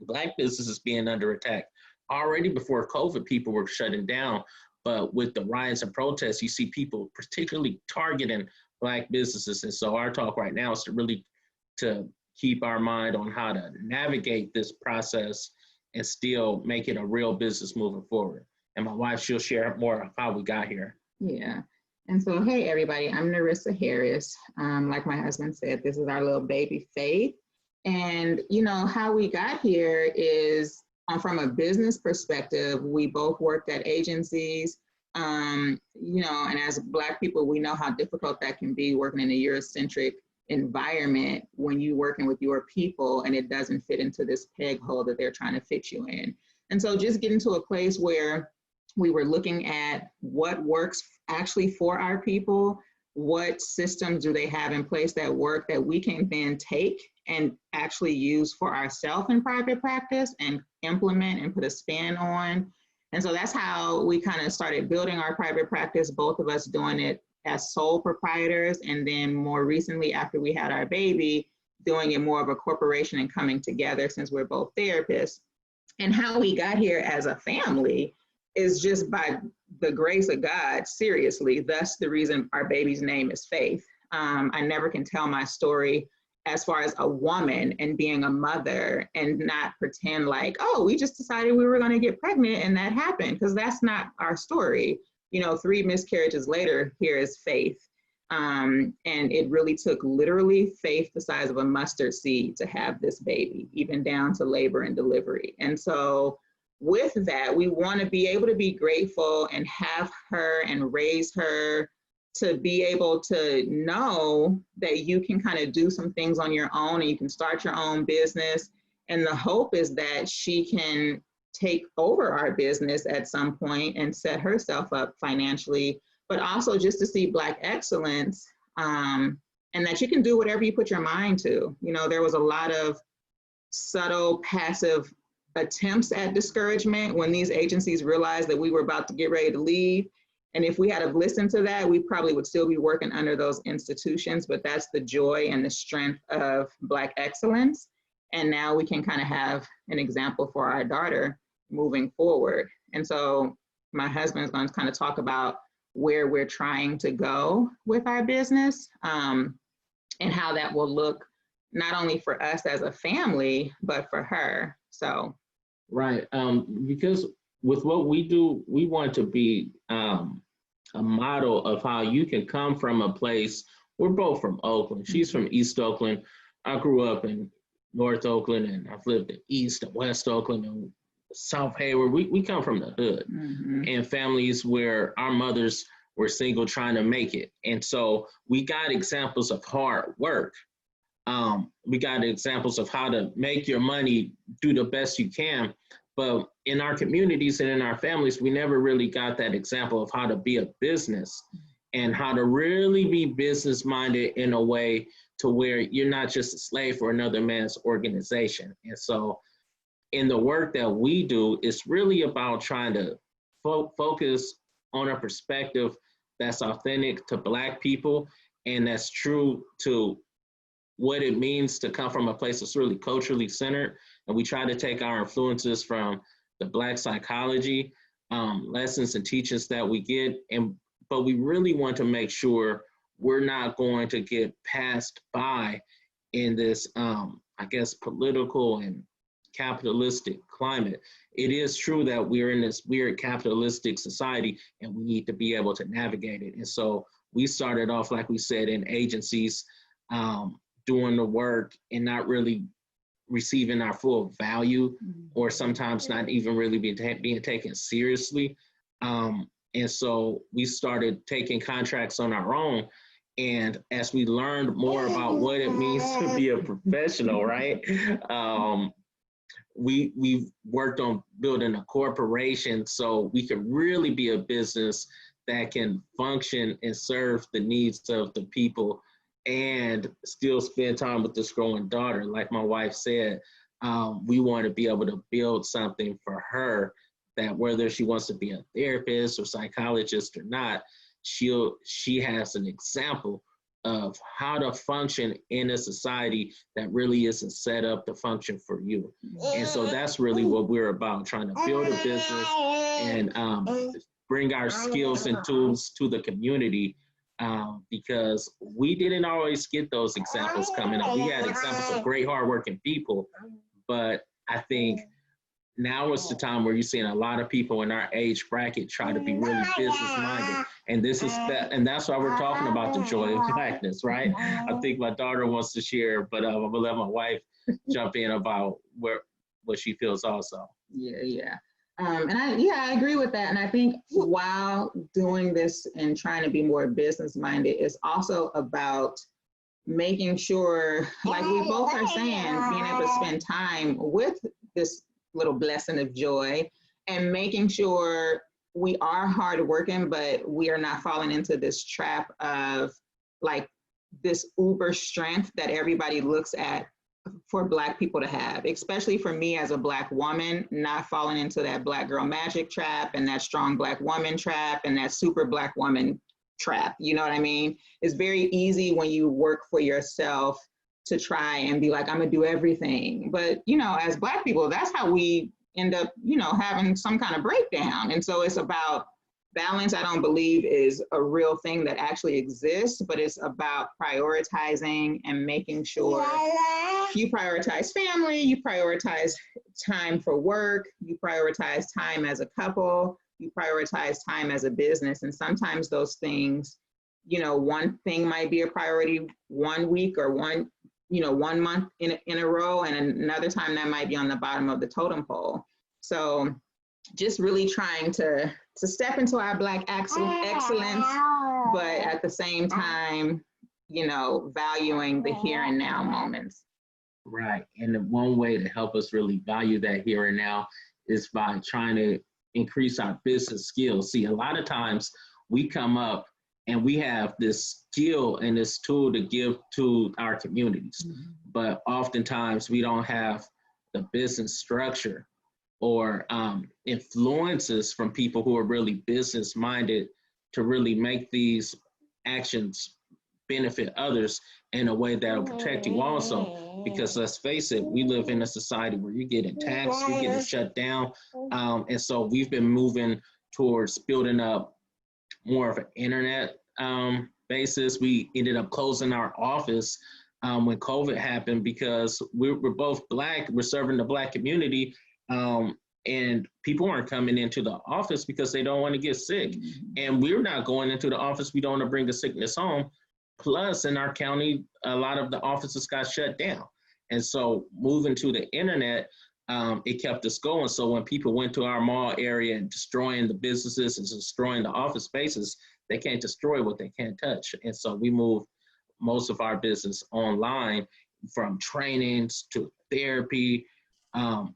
Black businesses being under attack. Already before COVID, people were shutting down, but with the riots and protests, you see people particularly targeting Black businesses. And so our talk right now is to keep our mind on how to navigate this process and still make it a real business moving forward. And my wife, she'll share more of how we got here. Yeah. And so, hey, everybody, I'm Narissa Harris. Like my husband said, this is our little baby Faith. And, you know, how we got here is from a business perspective, we both worked at agencies, you know, and as Black people, we know how difficult that can be working in a Eurocentric environment when you're working with your people and it doesn't fit into this peg hole that they're trying to fit you in. And so just getting to a place where we were looking at what works actually for our people, what systems do they have in place that work that we can then take and actually use for ourselves in private practice and implement and put a spin on. And so that's how we kind of started building our private practice, both of us doing it as sole proprietors, and then more recently after we had our baby, doing it more of a corporation and coming together since we're both therapists. And how we got here as a family is just by the grace of God, seriously. That's the reason our baby's name is Faith. I never can tell my story as far as a woman and being a mother and not pretend like, oh, we just decided we were going to get pregnant and that happened, because that's not our story. You know, 3 miscarriages later, here is Faith. And it really took literally faith the size of a mustard seed to have this baby, even down to labor and delivery. And so with that, we want to be able to be grateful and have her and raise her to be able to know that you can kind of do some things on your own and you can start your own business. And the hope is that she can take over our business at some point and set herself up financially, but also just to see Black excellence, and that you can do whatever you put your mind to. You know, there was a lot of subtle, passive attempts at discouragement when these agencies realized that we were about to get ready to leave. And if we had have listened to that, we probably would still be working under those institutions, but that's the joy and the strength of Black excellence. And now we can kind of have an example for our daughter moving forward. And so my husband is going to kind of talk about where we're trying to go with our business, and how that will look not only for us as a family, but for her. So. Right, because with what we do, we want to be a model of how you can come from a place. We're both from Oakland. She's from East Oakland. I grew up in North Oakland, and I've lived in East and West Oakland and South Hayward. We come from the hood, and families where our mothers were single trying to make it. And so we got examples of hard work. We got examples of how to make your money, do the best you can. But in our communities and in our families, we never really got that example of how to be a business and how to really be business minded in a way to where you're not just a slave for another man's organization. And so in the work that we do, it's really about trying to focus on a perspective that's authentic to Black people and that's true to what it means to come from a place that's really culturally centered. And we try to take our influences from the Black psychology lessons and teachings that we get, but we really want to make sure we're not going to get passed by in this, I guess, political and capitalistic climate. It is true that we're in this weird capitalistic society and we need to be able to navigate it. And so we started off, like we said, in agencies, doing the work and not really receiving our full value, or sometimes not even really being taken seriously. And so we started taking contracts on our own. And as we learned more about what it means to be a professional, right? We worked on building a corporation so we could really be a business that can function and serve the needs of the people and still spend time with this growing daughter. Like my wife said, we want to be able to build something for her that whether she wants to be a therapist or psychologist or not, she has an example of how to function in a society that really isn't set up to function for you. And so that's really what we're about, trying to build a business and bring our skills and tools to the community, because we didn't always get those examples coming up. We had examples of great hardworking people, but I think now is the time where you're seeing a lot of people in our age bracket try to be really business minded. And this is that, and that's why we're talking about the joy of Blackness, right? I think my daughter wants to share, but I'm gonna let my wife jump in about what she feels also. Yeah. And I agree with that. And I think while doing this and trying to be more business minded, it's also about making sure, like we both are saying, being able to spend time with this little blessing of joy and making sure we are hardworking, but we are not falling into this trap of like this uber strength that everybody looks at for Black people to have, especially for me as a Black woman, not falling into that Black girl magic trap and that strong Black woman trap and that super Black woman trap. You know what I mean? It's very easy when you work for yourself to try and be like, I'm gonna do everything. But, you know, as Black people, that's how we end up, you know, having some kind of breakdown. And so it's about balance. I don't believe is a real thing that actually exists, but it's about prioritizing and making sure you prioritize family, you prioritize time for work, you prioritize time as a couple, you prioritize time as a business. And sometimes those things, you know, one thing might be a priority 1 week or 1 month in a row, and another time that might be on the bottom of the totem pole. So just really trying to step into our Black excellence, but at the same time, you know, valuing the here and now moments. Right. And the one way to help us really value that here and now is by trying to increase our business skills. See, a lot of times we come up and we have this skill and this tool to give to our communities, but oftentimes we don't have the business structure or influences from people who are really business minded to really make these actions benefit others in a way that'll protect you also. Because let's face it, we live in a society where you're getting taxed, you're getting shut down. And so we've been moving towards building up more of an internet basis. We ended up closing our office when COVID happened because we're both Black, we're serving the Black community, and people aren't coming into the office because they don't want to get sick. And we're not going into the office, we don't want to bring the sickness home. Plus in our county, a lot of the offices got shut down. And so moving to the internet, it kept us going. So when people went to our mall area and destroying the businesses and destroying the office spaces, they can't destroy what they can't touch. And so we moved most of our business online, from trainings to therapy,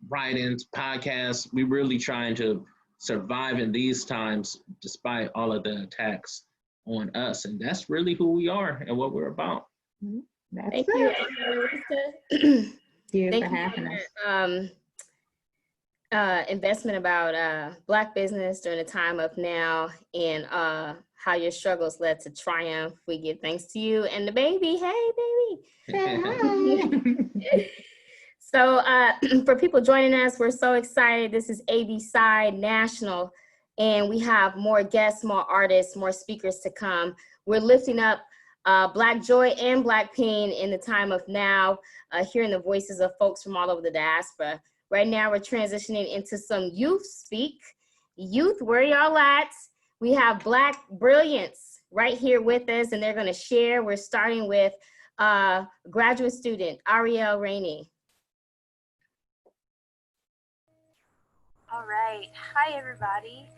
write-ins, podcasts. We're really trying to survive in these times despite all of the attacks on us. And that's really who we are and what we're about. Thank you. Thank you Thank for having us. Investment about Black business during the time of now, and how your struggles led to triumph. We give thanks to you and the baby. Hey, baby. So for people joining us, we're so excited. This is ABSI National, and we have more guests, more artists, more speakers to come. We're lifting up Black joy and Black pain in the time of now, hearing the voices of folks from all over the diaspora. Right now, we're transitioning into some youth speak. Youth, where y'all at? We have Black Brilliance right here with us, and they're gonna share. We're starting with Graduate student, Ariel Rainey. All right. Hi, everybody.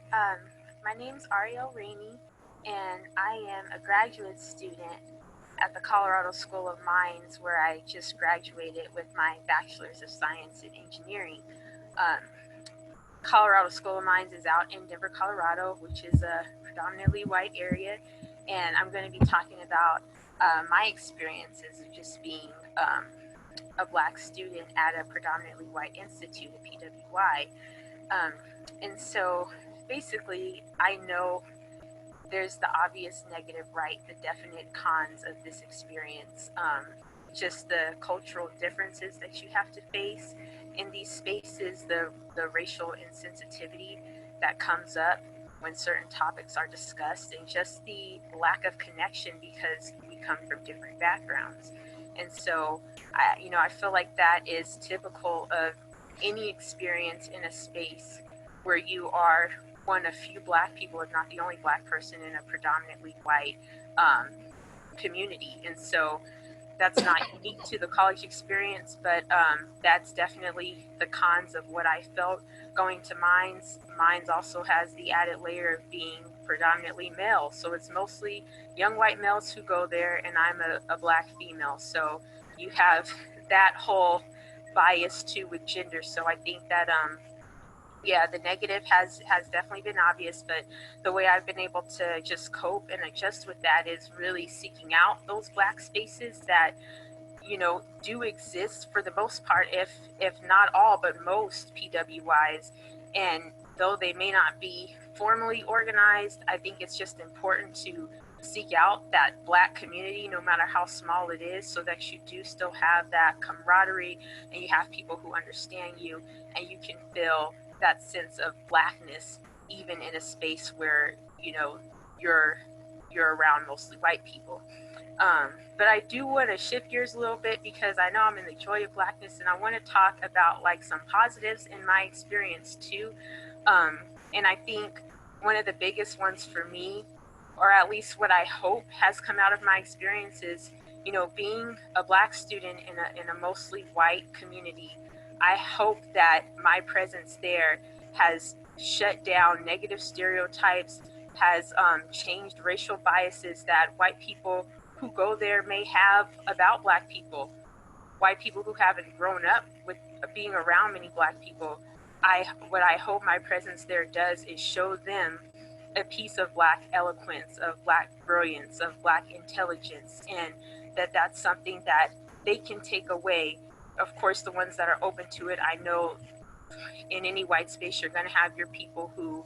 My name's Ariel Rainey, and I am a graduate student at the Colorado School of Mines, where I just graduated with my Bachelor's of Science in Engineering. Colorado School of Mines is out in Denver, Colorado, which is a predominantly white area, and I'm going to be talking about my experiences of just being a Black student at a predominantly white institute at PWI. And so basically, I know there's the obvious negative, right? The definite cons of this experience, just the cultural differences that you have to face in these spaces, the racial insensitivity that comes up when certain topics are discussed, and just the lack of connection because we come from different backgrounds. And so, I feel like that is typical of any experience in a space where you are one of few Black people, if not the only Black person in a predominantly white community. And so that's not unique to the college experience, but that's definitely the cons of what I felt going to Mines. Mines also has the added layer of being predominantly male. So it's mostly young white males who go there, and I'm a Black female. So you have that whole bias too with gender. So I think that the negative has definitely been obvious, but the way I've been able to just cope and adjust with that is really seeking out those Black spaces that do exist for the most part, if not all, but most PWIs. And though they may not be formally organized, I think it's just important to seek out that Black community, no matter how small it is, so that you do still have that camaraderie and you have people who understand you, and you can feel that sense of Blackness even in a space where you're around mostly white people. But I do want to shift gears a little bit, because I know I'm in the joy of Blackness, and I want to talk about some positives in my experience too. And I think one of the biggest ones for me, or at least what I hope has come out of my experience, is being a Black student in a mostly white community. I hope that my presence there has shut down negative stereotypes, has changed racial biases that white people who go there may have about Black people. White people who haven't grown up with being around many Black people. What I hope my presence there does is show them a piece of Black eloquence, of Black brilliance, of Black intelligence, and that's something that they can take away. Of course, the ones that are open to it, I know in any white space you're going to have your people who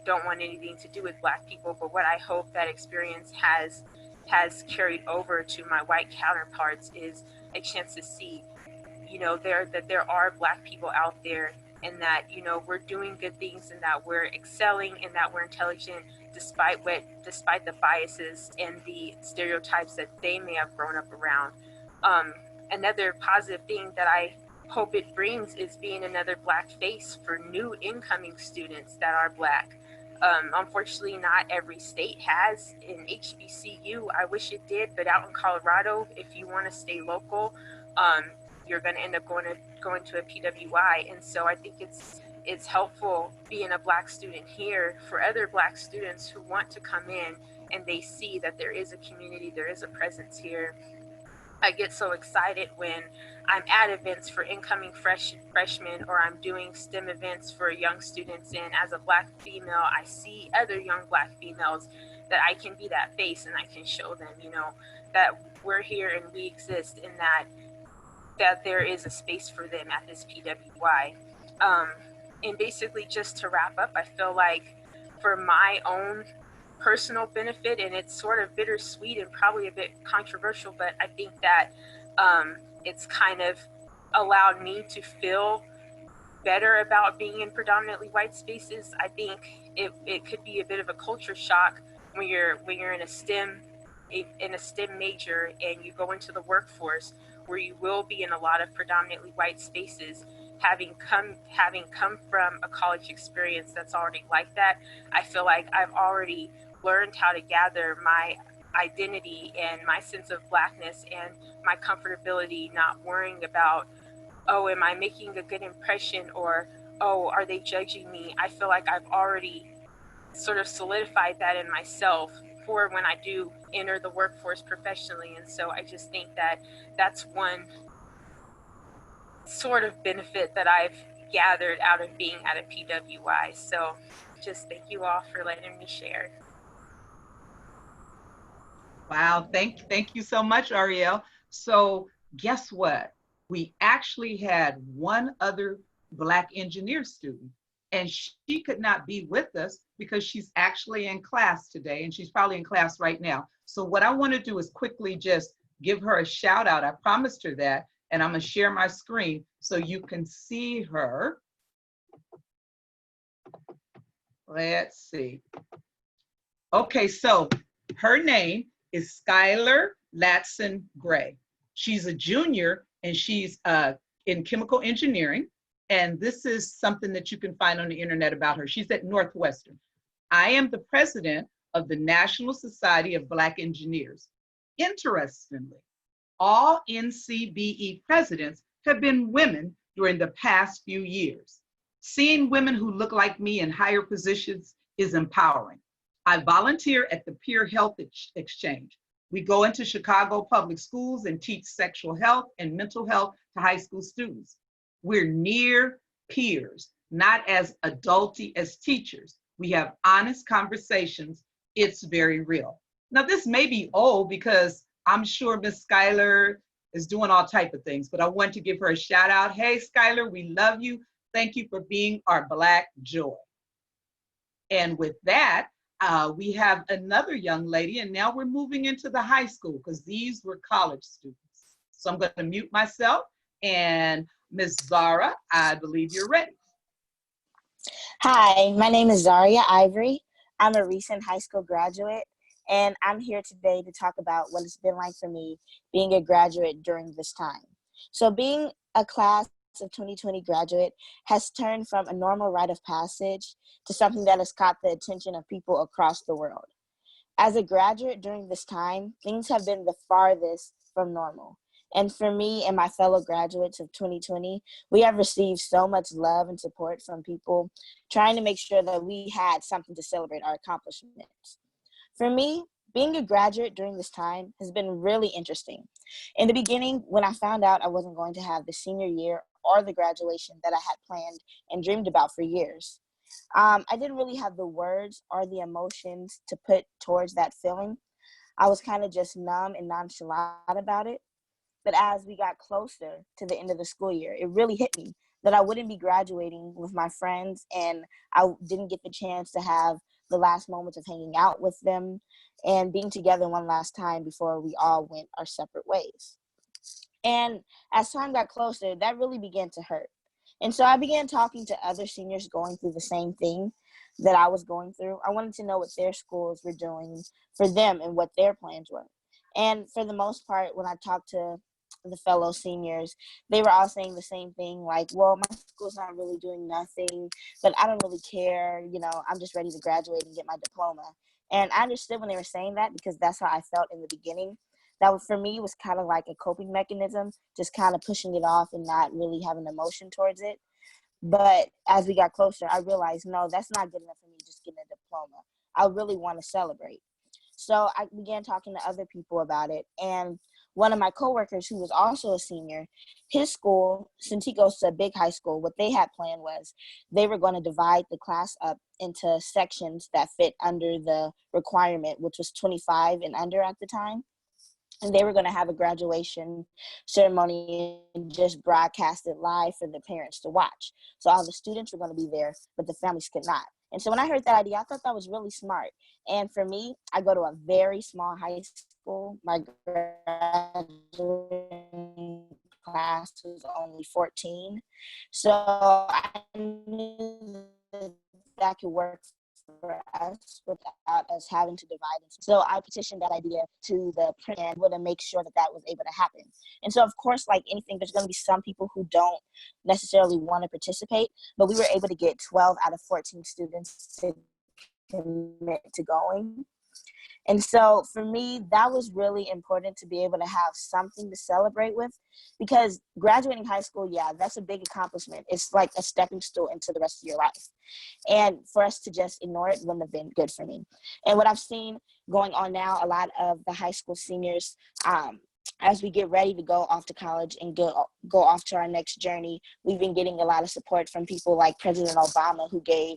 don't want anything to do with Black people. But what I hope that experience has carried over to my white counterparts is a chance to see, that there are Black people out there, and that we're doing good things, and that we're excelling, and that we're intelligent despite the biases and the stereotypes that they may have grown up around. Another positive thing that I hope it brings is being another Black face for new incoming students that are Black. Unfortunately, not every state has an HBCU. I wish it did, but out in Colorado, if you want to stay local, you're going to end up going to a PWI. And so I think it's helpful being a Black student here for other Black students who want to come in and they see that there is a community, there is a presence here. I get so excited when I'm at events for incoming freshmen, or I'm doing STEM events for young students, and as a Black female, I see other young Black females that I can be that face, and I can show them, that we're here and we exist, and that there is a space for them at this PWI. And basically, just to wrap up, I feel like for my own personal benefit, and it's sort of bittersweet and probably a bit controversial, but I think that it's kind of allowed me to feel better about being in predominantly white spaces. I think it could be a bit of a culture shock when you're in a STEM major and you go into the workforce, where you will be in a lot of predominantly white spaces. Having come from a college experience that's already like that, I feel like I've already learned how to gather identity and my sense of Blackness and my comfortability, not worrying about, oh, am I making a good impression, or, oh, are they judging me? I feel like I've already sort of solidified that in myself for when I do enter the workforce professionally. And so I just think that that's one sort of benefit that I've gathered out of being at a PWI. So just thank you all for letting me share. Wow, thank you so much, Ariel. So guess what? We actually had one other Black engineer student, and she could not be with us because she's actually in class today, and she's probably in class right now. So what I want to do is quickly just give her a shout out. I promised her that, and I'm going to share my screen so you can see her. Let's see. Okay, so her name is Skylar Latson Gray. She's a junior, and she's in chemical engineering. And this is something that you can find on the internet about her. She's at Northwestern. I am the president of the National Society of Black Engineers. Interestingly, all NCBE presidents have been women during the past few years. Seeing women who look like me in higher positions is empowering. I volunteer at the Peer Health Exchange. We go into Chicago public schools and teach sexual health and mental health to high school students. We're near peers, not as adulty as teachers. We have honest conversations. It's very real. Now, this may be old because I'm sure Miss Skylar is doing all type of things, but I want to give her a shout out. Hey, Skylar, we love you. Thank you for being our Black joy. And with that, we have another young lady, and now we're moving into the high school because these were college students. So I'm going to mute myself, and Ms. Zara, I believe you're ready. Hi, my name is Zaria Ivory. I'm a recent high school graduate, and I'm here today to talk about what it's been like for me being a graduate during this time. So being a class of 2020 graduate has turned from a normal rite of passage to something that has caught the attention of people across the world. As a graduate during this time, things have been the farthest from normal. And for me and my fellow graduates of 2020, we have received so much love and support from people trying to make sure that we had something to celebrate our accomplishments. For me, being a graduate during this time has been really interesting. In the beginning, when I found out I wasn't going to have the senior year or the graduation that I had planned and dreamed about for years, I didn't really have the words or the emotions to put towards that feeling. I was kind of just numb and nonchalant about it. But as we got closer to the end of the school year, it really hit me that I wouldn't be graduating with my friends, and I didn't get the chance to have the last moments of hanging out with them and being together one last time before we all went our separate ways. And as time got closer, that really began to hurt. And so I began talking to other seniors going through the same thing that I was going through. I wanted to know what their schools were doing for them and what their plans were. And for the most part, when I talked to the fellow seniors, they were all saying the same thing, like, well, my school's not really doing nothing, but I don't really care, you know, I'm just ready to graduate and get my diploma. And I understood when they were saying that because that's how I felt in the beginning. That was, for me, was kind of like a coping mechanism, just kind of pushing it off and not really having emotion towards it. But as we got closer, I realized, no, that's not good enough for me just getting a diploma. I really want to celebrate. So I began talking to other people about it. And one of my coworkers, who was also a senior, his school, since he goes to a big high school, what they had planned was they were going to divide the class up into sections that fit under the requirement, which was 25 and under at the time. And they were going to have a graduation ceremony and just broadcast it live for the parents to watch. So all the students were going to be there, but the families could not. And so when I heard that idea, I thought that was really smart. And for me, I go to a very small high school. My graduating class was only 14. So I knew that could work for us without us having to divide it. So I petitioned that idea to the principal to make sure that that was able to happen. And so, of course, like anything, there's going to be some people who don't necessarily want to participate, but we were able to get 12 out of 14 students to commit to going. And so for me, that was really important to be able to have something to celebrate with, because graduating high school, yeah, that's a big accomplishment. It's like a stepping stool into the rest of your life. And for us to just ignore it wouldn't have been good for me. And what I've seen going on now, a lot of the high school seniors, as we get ready to go off to college and go off to our next journey, we've been getting a lot of support from people like President Obama, who gave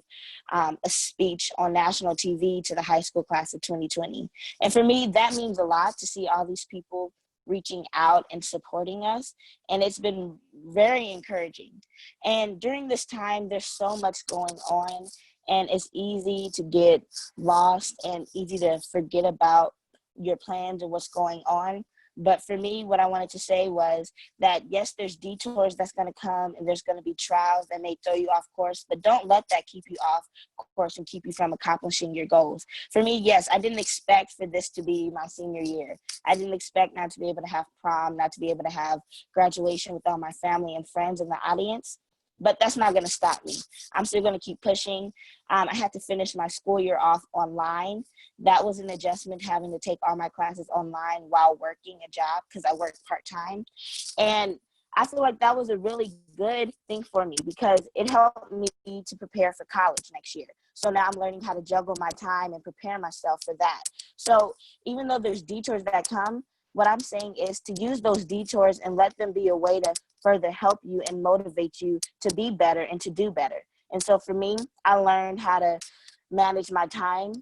a speech on national TV to the high school class of 2020. And for me, that means a lot to see all these people reaching out and supporting us. And it's been very encouraging. And during this time, there's so much going on, and it's easy to get lost and easy to forget about your plans and what's going on. But for me, what I wanted to say was that, yes, there's detours that's going to come, and there's going to be trials that may throw you off course, but don't let that keep you off course and keep you from accomplishing your goals. For me, yes, I didn't expect for this to be my senior year. I didn't expect not to be able to have prom, not to be able to have graduation with all my family and friends in the audience. But that's not going to stop me. I'm still going to keep pushing. I had to finish my school year off online. That was an adjustment, having to take all my classes online while working a job, because I work part-time. And I feel like that was a really good thing for me, because it helped me to prepare for college next year. So now I'm learning how to juggle my time and prepare myself for that. So even though there's detours that come, what I'm saying is to use those detours and let them be a way to further help you and motivate you to be better and to do better. And so for me, I learned how to manage my time.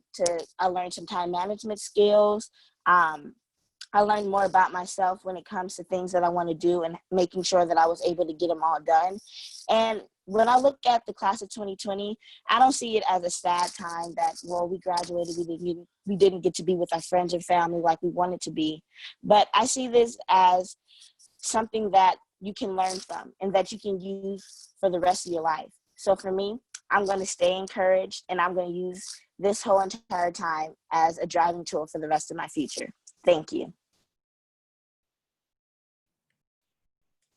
I learned some time management skills. I learned more about myself when it comes to things that I want to do, and making sure that I was able to get them all done. And when I look at the class of 2020, I don't see it as a sad time that, well, we graduated, we didn't get to be with our friends and family like we wanted to be. But I see this as something that you can learn from and that you can use for the rest of your life. So for me, I'm going to stay encouraged, and I'm going to use this whole entire time as a driving tool for the rest of my future. Thank you.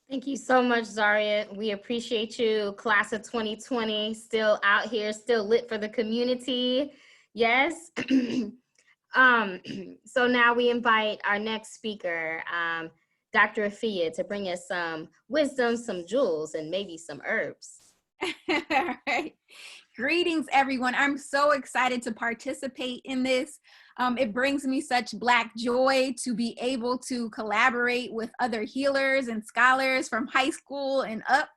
Thank you so much, Zaria. We appreciate you. Class of 2020, still out here, still lit for the community. Yes. So now we invite our next speaker, Dr. Afia, to bring us some wisdom, some jewels, and maybe some herbs. All right. Greetings, everyone. I'm so excited to participate in this. It brings me such Black joy to be able to collaborate with other healers and scholars from high school and up.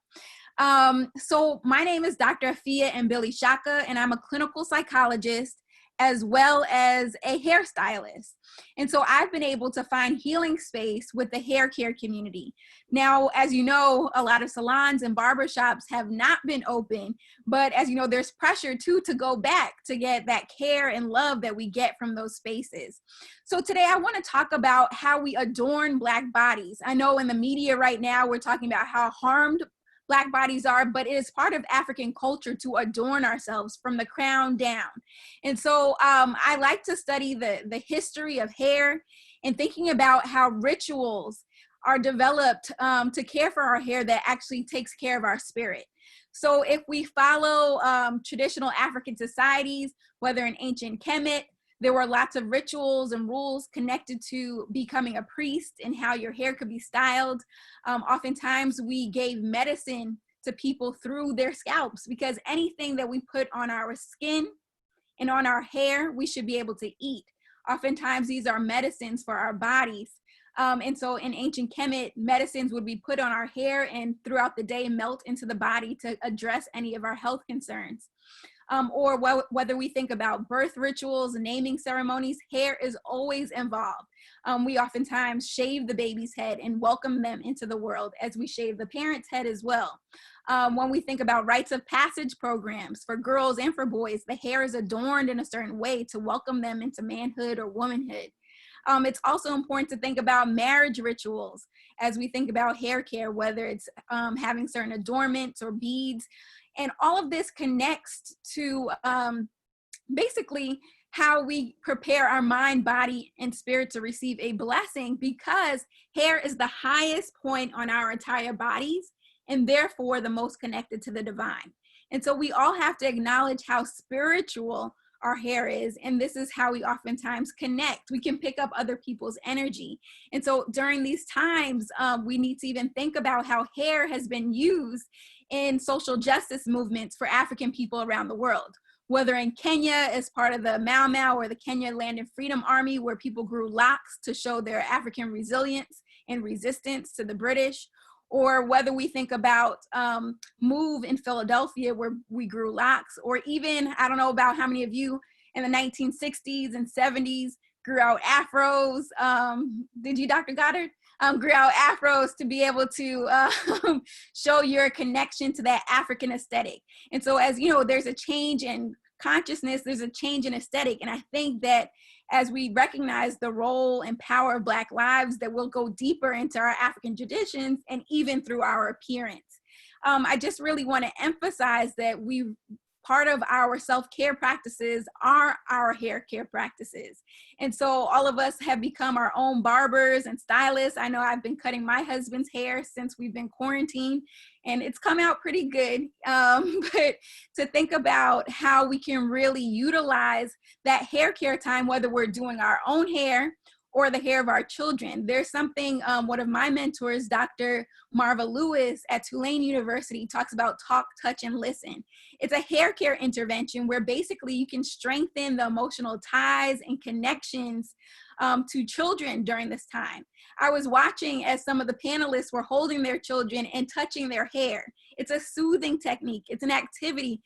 So my name is Dr. Afia Mbili-Shaka, and I'm a clinical psychologist as well as a hairstylist. And so I've been able to find healing space with the hair care community. Now, as you know, a lot of salons and barbershops have not been open, but as you know, there's pressure too to go back to get that care and love that we get from those spaces. So today I want to talk about how we adorn Black bodies. I know in the media right now, we're talking about how harmed Black bodies are, but it is part of African culture to adorn ourselves from the crown down. And so I like to study the history of hair and thinking about how rituals are developed to care for our hair that actually takes care of our spirit. So if we follow traditional African societies, whether in ancient Kemet, there were lots of rituals and rules connected to becoming a priest and how your hair could be styled. Oftentimes we gave medicine to people through their scalps, because anything that we put on our skin and on our hair, we should be able to eat. Oftentimes these are medicines for our bodies. And so in ancient Kemet, medicines would be put on our hair and throughout the day melt into the body to address any of our health concerns. Or whether we think about birth rituals, naming ceremonies, hair is always involved. We oftentimes shave the baby's head and welcome them into the world, as we shave the parent's head as well. When we think about rites of passage programs for girls and for boys, the hair is adorned in a certain way to welcome them into manhood or womanhood. It's also important to think about marriage rituals as we think about hair care, whether it's having certain adornments or beads. And all of this connects to basically how we prepare our mind, body, and spirit to receive a blessing, because hair is the highest point on our entire bodies and therefore the most connected to the divine. And so we all have to acknowledge how spiritual our hair is. And this is how we oftentimes connect. We can pick up other people's energy. And so during these times, we need to even think about how hair has been used in social justice movements for African people around the world. Whether in Kenya as part of the Mau Mau or the Kenya Land and Freedom Army, where people grew locks to show their African resilience and resistance to the British, or whether we think about Move in Philadelphia, where we grew locks, or even, I don't know about how many of you in the 1960s and 70s grew out afros. Did you, Dr. Goddard? Grew out afros to be able to show your connection to that African aesthetic. And so, as you know, there's a change in consciousness, there's a change in aesthetic. And I think that as we recognize the role and power of Black lives, that we'll go deeper into our African traditions and even through our appearance. I just really want to emphasize that part of our self-care practices are our hair care practices. And so all of us have become our own barbers and stylists. I know I've been cutting my husband's hair since we've been quarantined, and it's come out pretty good. But to think about how we can really utilize that hair care time, whether we're doing our own hair or the hair of our children. There's something, one of my mentors, Dr. Marva Lewis at Tulane University, talks about talk, touch, and listen. It's a hair care intervention where basically you can strengthen the emotional ties and connections to children during this time. I was watching as some of the panelists were holding their children and touching their hair. It's a soothing technique. It's an activity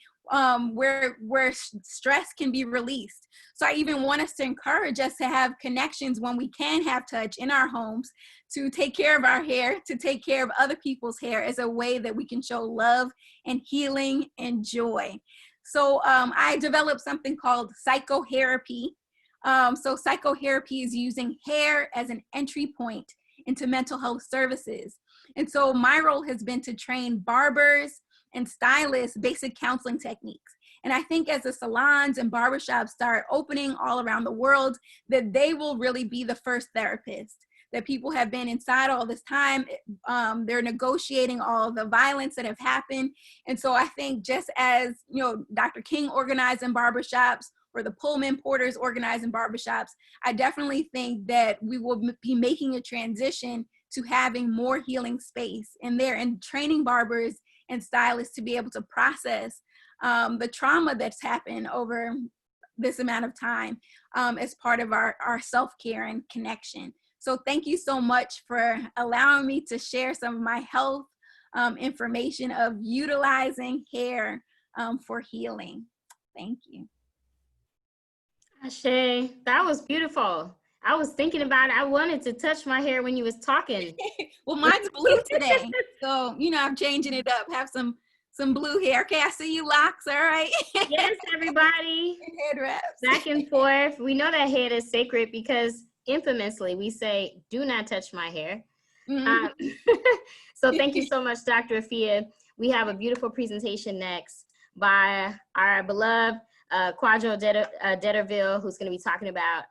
where stress can be released. So I even want us to encourage us to have connections when we can have touch in our homes, to take care of our hair, to take care of other people's hair as a way that we can show love and healing and joy. So I developed something called psychotherapy. So psychotherapy is using hair as an entry point into mental health services. And so my role has been to train barbers and stylists basic counseling techniques. And I think as the salons and barbershops start opening all around the world, that they will really be the first therapist. That people have been inside all this time, they're negotiating all the violence that have happened. And so I think just as, you know, Dr. King organized in barbershops, or the Pullman Porters organized in barbershops, I definitely think that we will be making a transition to having more healing space in there, and training barbers and stylists to be able to process the trauma that's happened over this amount of time as part of our self-care and connection. So thank you so much for allowing me to share some of my health information of utilizing hair for healing. Thank you. Ashe, that was beautiful. I was thinking about it. I wanted to touch my hair when you was talking. Well, mine's blue today. So, you know, I'm changing it up. Have some blue hair. Okay, I see you, locks. All right. Yes, everybody. Head wraps. Back and forth. We know that hair is sacred because infamously we say, do not touch my hair. Mm-hmm. So thank you so much, Dr. Afia. We have a beautiful presentation next by our beloved Kwadwo Detterville, who's going to be talking about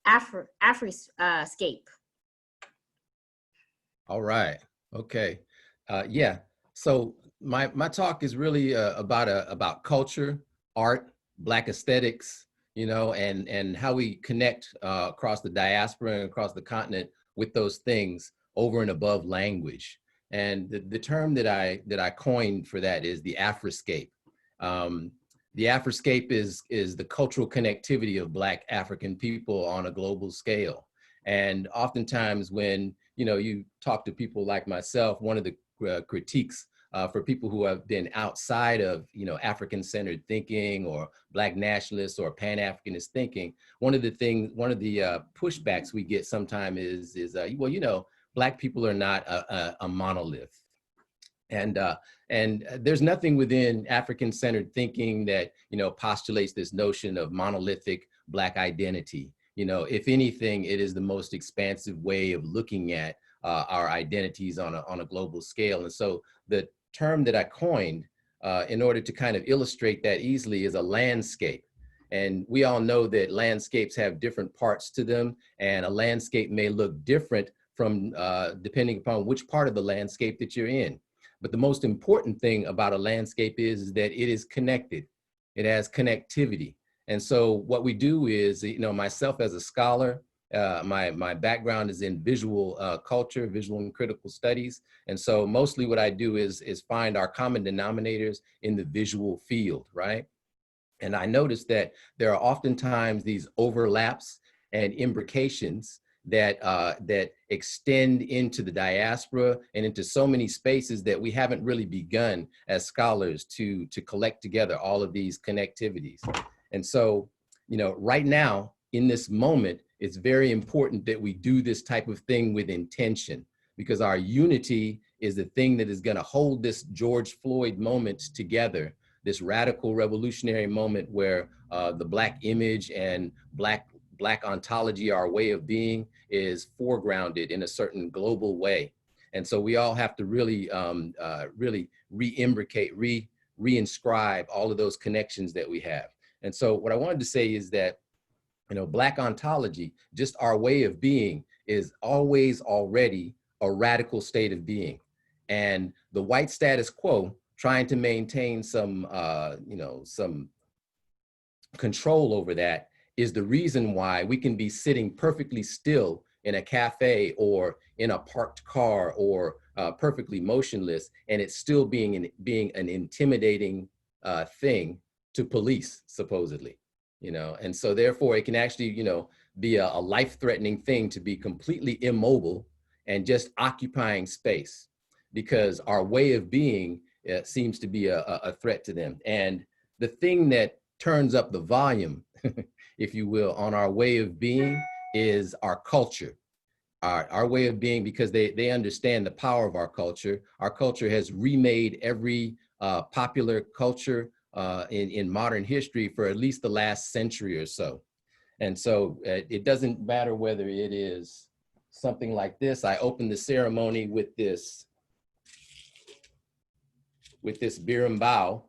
Afriscape. All right. Okay. Yeah. So my talk is really about culture, art, Black aesthetics, you know, and how we connect across the diaspora and across the continent with those things over and above language. And the term that I coined for that is the Afriscape. The Afriscape is the cultural connectivity of Black African people on a global scale. And oftentimes when, you know, you talk to people like myself, one of the critiques for people who have been outside of, you know, African-centered thinking or Black nationalists or Pan-Africanist thinking, one of the pushbacks we get sometimes is well, you know, Black people are not a monolith. And there's nothing within African-centered thinking that, you know, postulates this notion of monolithic Black identity. You know, if anything, it is the most expansive way of looking at our identities on a global scale. And so the term that I coined in order to kind of illustrate that easily is a landscape. And we all know that landscapes have different parts to them, and a landscape may look different from depending upon which part of the landscape that you're in. But the most important thing about a landscape is that it is connected. It has connectivity. And so what we do is, you know, myself as a scholar, my background is in visual culture, visual and critical studies. And so mostly what I do is find our common denominators in the visual field, right? And I noticed that there are oftentimes these overlaps and imbrications that that extend into the diaspora and into so many spaces that we haven't really begun as scholars to collect together all of these connectivities. And so, you know, right now in this moment, it's very important that we do this type of thing with intention, because our unity is the thing that is going to hold this George Floyd moment together, this radical revolutionary moment where the Black image and Black ontology, our way of being, is foregrounded in a certain global way. And so we all have to really, really re-imbricate, re-inscribe all of those connections that we have. And so what I wanted to say is that, you know, Black ontology, just our way of being, is always already a radical state of being. And the white status quo, trying to maintain some, you know, some control over that, is the reason why we can be sitting perfectly still in a cafe or in a parked car or perfectly motionless, and it's still being an intimidating thing to police, supposedly, you know. And so therefore it can actually, you know, be a life-threatening thing to be completely immobile and just occupying space, because our way of being seems to be a threat to them. And the thing that turns up the volume, if you will, on our way of being is our culture. Our way of being, because they understand the power of our culture. Our culture has remade every popular culture in modern history for at least the last century or so. And so it doesn't matter whether it is something like this. I opened the ceremony with this berimbau,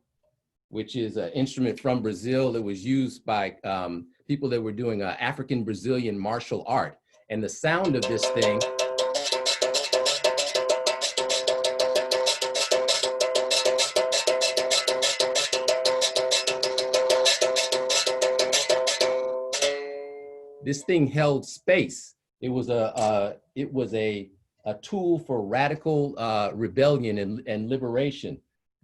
which is an instrument from Brazil that was used by people that were doing African Brazilian martial art. And the sound of this thing held space. It was a tool for radical rebellion and liberation,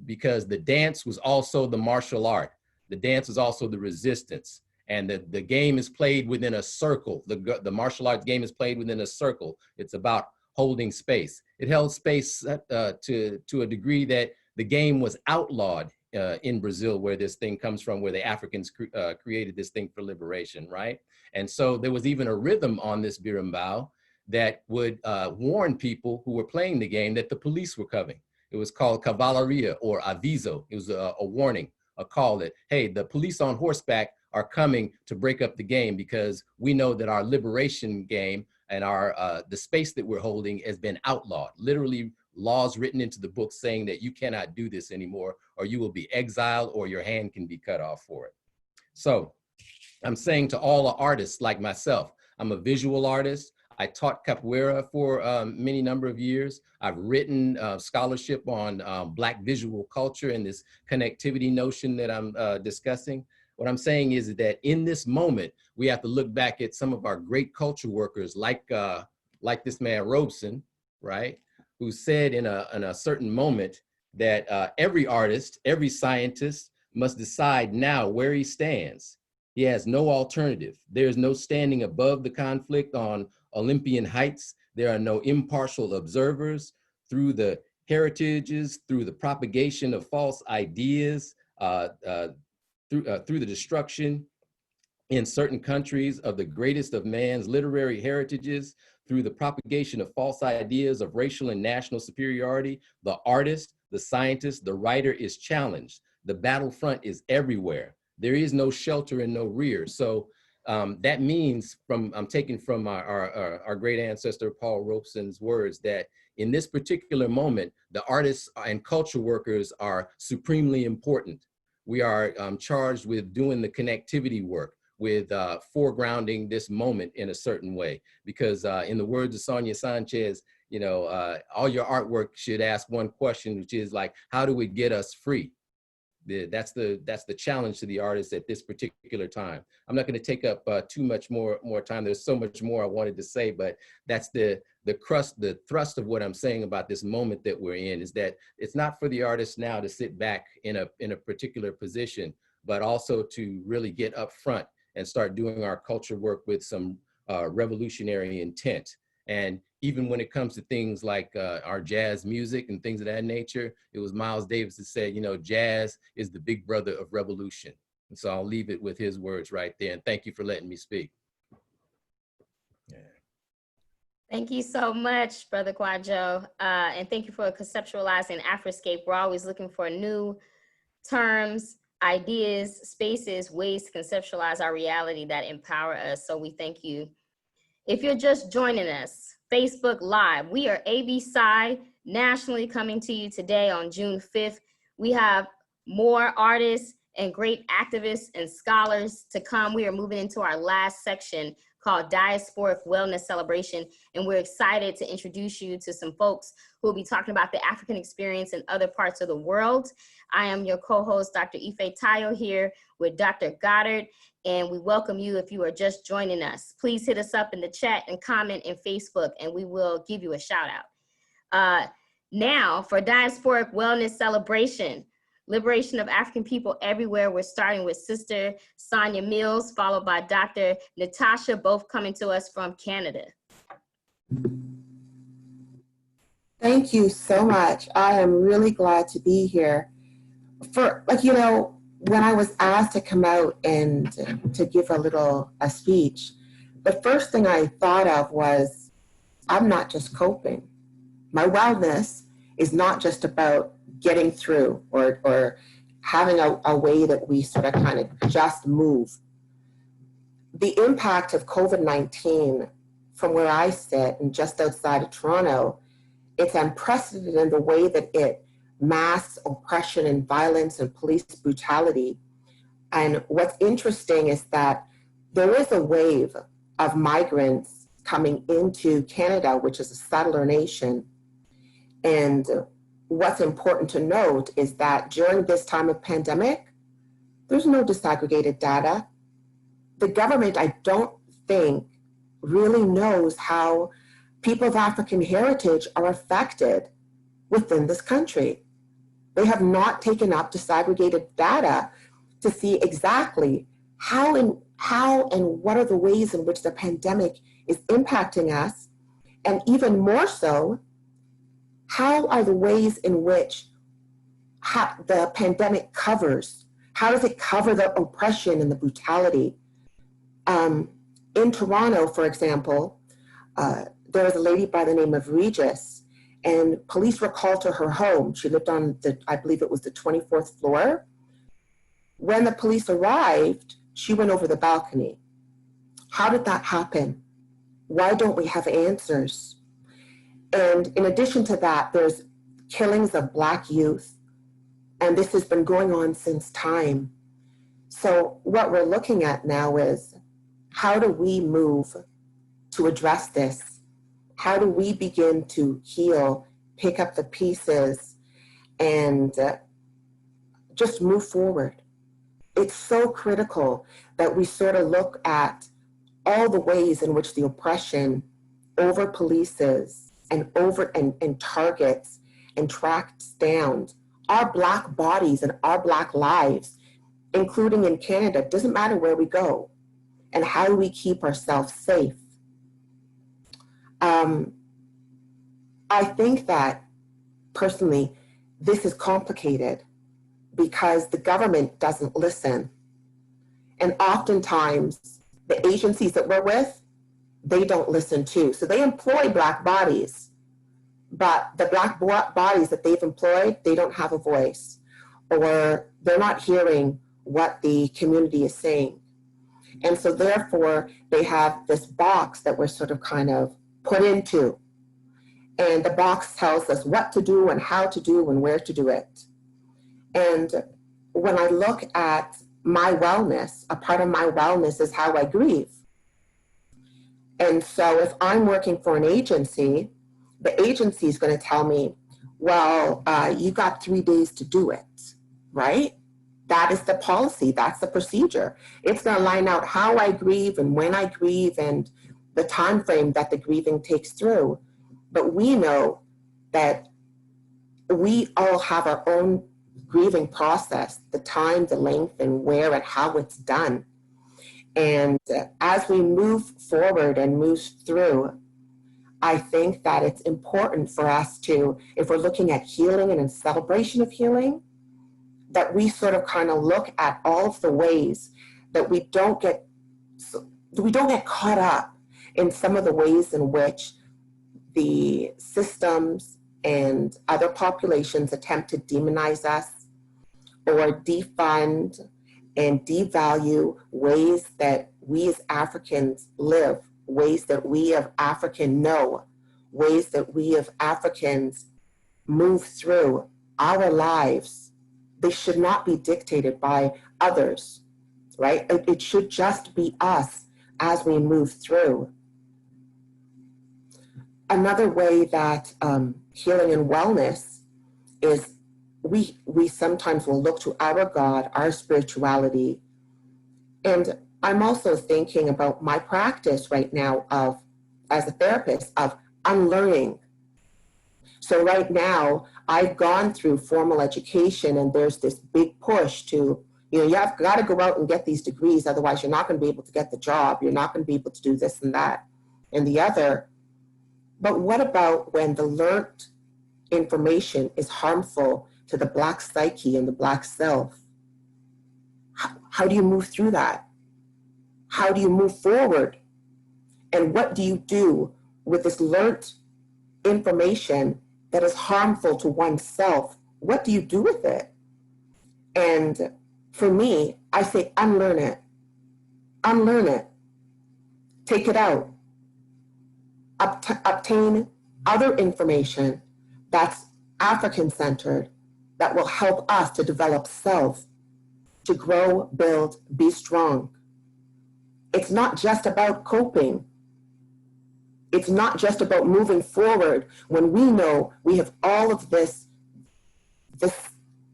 because the dance was also the martial art. The dance is also the resistance. And the game is played within a circle. The martial arts game is played within a circle. It's about holding space. It held space to a degree that the game was outlawed in Brazil, where this thing comes from, where the Africans created this thing for liberation, right? And so there was even a rhythm on this berimbau that would warn people who were playing the game that the police were coming. It was called cavalaria, or aviso. It was a warning, a call that, hey, the police on horseback are coming to break up the game, because we know that our liberation game and our the space that we're holding has been outlawed. Literally laws written into the book saying that you cannot do this anymore, or you will be exiled, or your hand can be cut off for it. So I'm saying to all the artists like myself, I'm a visual artist. I taught capoeira for many number of years. I've written scholarship on Black visual culture and this connectivity notion that I'm discussing. What I'm saying is that in this moment, we have to look back at some of our great culture workers, like this man Robeson, right? Who said in a certain moment that every artist, every scientist must decide now where he stands. He has no alternative. There's no standing above the conflict on Olympian heights. There are no impartial observers. Through the heritages, through the propagation of false ideas, through the destruction in certain countries of the greatest of man's literary heritages, through the propagation of false ideas of racial and national superiority, the artist, the scientist, the writer is challenged. The battlefront is everywhere. There is no shelter and no rear. So that means, I'm taking from our great ancestor Paul Robeson's words, that in this particular moment, the artists and culture workers are supremely important. We are charged with doing the connectivity work, with foregrounding this moment in a certain way. Because in the words of Sonia Sanchez, you know, all your artwork should ask one question, which is like, how do we get us free? That's the challenge to the artist at this particular time. I'm not going to take up too much more time. There's so much more I wanted to say, but that's the thrust of what I'm saying about this moment that we're in, is that it's not for the artist now to sit back in a particular position, but also to really get up front and start doing our culture work with some revolutionary intent. And even when it comes to things like our jazz music and things of that nature, it was Miles Davis that said, you know, jazz is the big brother of revolution. And so I'll leave it with his words right there. And thank you for letting me speak. Thank you so much, Brother Kwadwo. And thank you for conceptualizing Afroscape. We're always looking for new terms, ideas, spaces, ways to conceptualize our reality that empower us. So we thank you. If you're just joining us, Facebook Live, we are ABSci nationally coming to you today on June 5th. We have more artists and great activists and scholars to come. We are moving into our last section called Diasporic Wellness Celebration, and we're excited to introduce you to some folks who will be talking about the African experience in other parts of the world. I am your co-host, Dr. Ife Tayo, here with Dr. Goddard, and we welcome you if you are just joining us. Please hit us up in the chat and comment in Facebook, and we will give you a shout out. Now for Diasporic Wellness Celebration, Liberation of African People Everywhere, we're starting with Sister Sonia Mills, followed by Dr. Natasha, both coming to us from Canada. Thank you so much. I am really glad to be here. When I was asked to come out and to give a speech, the first thing I thought of was, I'm not just coping. My wellness is not just about getting through or having a way that we sort of kind of just move. The impact of COVID-19 from where I sit and just outside of Toronto, it's unprecedented in the way that it masks oppression and violence and police brutality. And what's interesting is that there is a wave of migrants coming into Canada, which is a settler nation. And what's important to note is that during this time of pandemic, there's no disaggregated data. The government, I don't think, really knows how people of African heritage are affected within this country. They have not taken up disaggregated data to see exactly how and what are the ways in which the pandemic is impacting us, and even more so, how are the ways in which the pandemic covers? How does it cover the oppression and the brutality? In Toronto, for example, there was a lady by the name of Regis, and police were called to her home. She lived on I believe it was the 24th floor. When the police arrived, she went over the balcony. How did that happen? Why don't we have answers? And in addition to that, there's killings of Black youth, and this has been going on since time. So what we're looking at now is, how do we move to address this? How do we begin to heal, pick up the pieces, and just move forward? It's so critical that we sort of look at all the ways in which the oppression over polices and targets and tracks down our Black bodies and our Black lives, including in Canada. It doesn't matter where we go. And how do we keep ourselves safe? I think that, personally, this is complicated because the government doesn't listen. And oftentimes, the agencies that we're with, they don't listen too. So they employ Black bodies, but the Black bodies that they've employed, they don't have a voice, or they're not hearing what the community is saying. And so therefore, they have this box that we're sort of kind of put into. And the box tells us what to do and how to do and where to do it. And when I look at my wellness, a part of my wellness is how I grieve. And so if I'm working for an agency, the agency is going to tell me, well, you got 3 days to do it, right? that is the policy, that's the procedure. It's going to line out how I grieve and when I grieve and the time frame that the grieving takes through. But we know that we all have our own grieving process, the time, the length, and where and how it's done. And as we move forward and move through, I think that it's important for us to, if we're looking at healing and in celebration of healing, that we sort of kind of look at all of the ways that we don't get caught up in some of the ways in which the systems and other populations attempt to demonize us or defund and devalue ways that we as Africans live, ways that we as African know, ways that we as Africans move through our lives. They should not be dictated by others, right? It should just be us as we move through. Another way that healing and wellness is we sometimes will look to our God, our spirituality. And I'm also thinking about my practice right now of, as a therapist, of unlearning. So right now, I've gone through formal education and there's this big push to, you have got to go out and get these degrees, otherwise you're not going to be able to get the job, you're not going to be able to do this and that and the other. But what about when the learned information is harmful to the Black psyche and the Black self? How do you move through that? How do you move forward? And what do you do with this learned information that is harmful to oneself? What do you do with it? And for me, I say unlearn it. Unlearn it. Take it out. Obtain other information that's African-centered, that will help us to develop self, to grow, build, be strong. It's not just about coping. It's not just about moving forward when we know we have all of this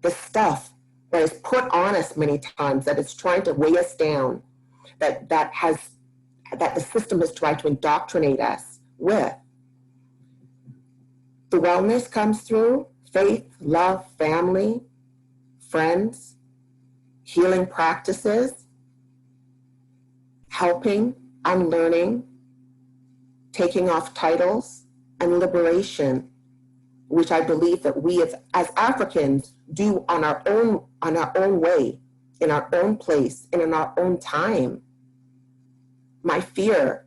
stuff that is put on us many times, that is trying to weigh us down, that the system has tried to indoctrinate us with. The wellness comes through faith, love, family, friends, healing practices, helping, unlearning, taking off titles, and liberation, which I believe that we as Africans do on our own way, in our own place, and in our own time. My fear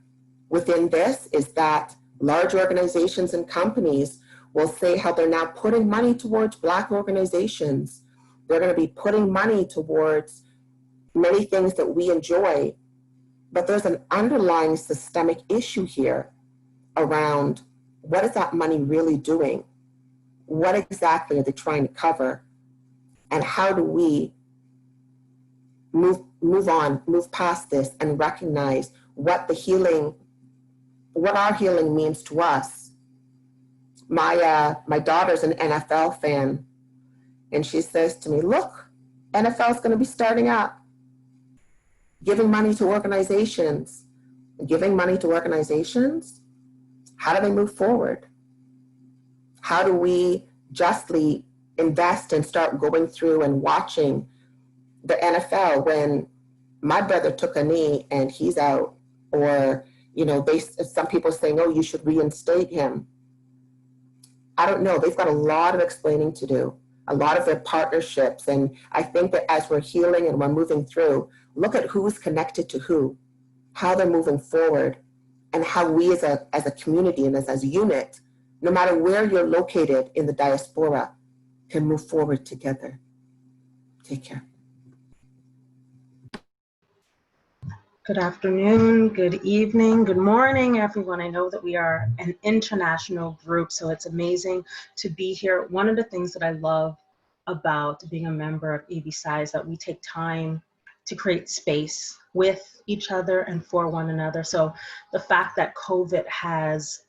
within this is that large organizations and companies will say how they're now putting money towards Black organizations. They're going to be putting money towards many things that we enjoy. But there's an underlying systemic issue here around what is that money really doing? What exactly are they trying to cover? And how do we move on, move past this and recognize what our healing means to us? My daughter's an NFL fan, and she says to me, look, NFL's going to be starting up, giving money to organizations. Giving money to organizations, how do they move forward? How do we justly invest and start going through and watching the NFL when my brother took a knee and he's out? Or, some people saying, oh, you should reinstate him. I don't know. They've got a lot of explaining to do, a lot of their partnerships. And I think that as we're healing and we're moving through, look at who's connected to who, how they're moving forward, and how we as a community and as a unit, no matter where you're located in the diaspora, can move forward together. Take care. Good afternoon, good evening, good morning, everyone. I know that we are an international group, so it's amazing to be here. One of the things that I love about being a member of ABSI is that we take time to create space with each other and for one another. So the fact that COVID has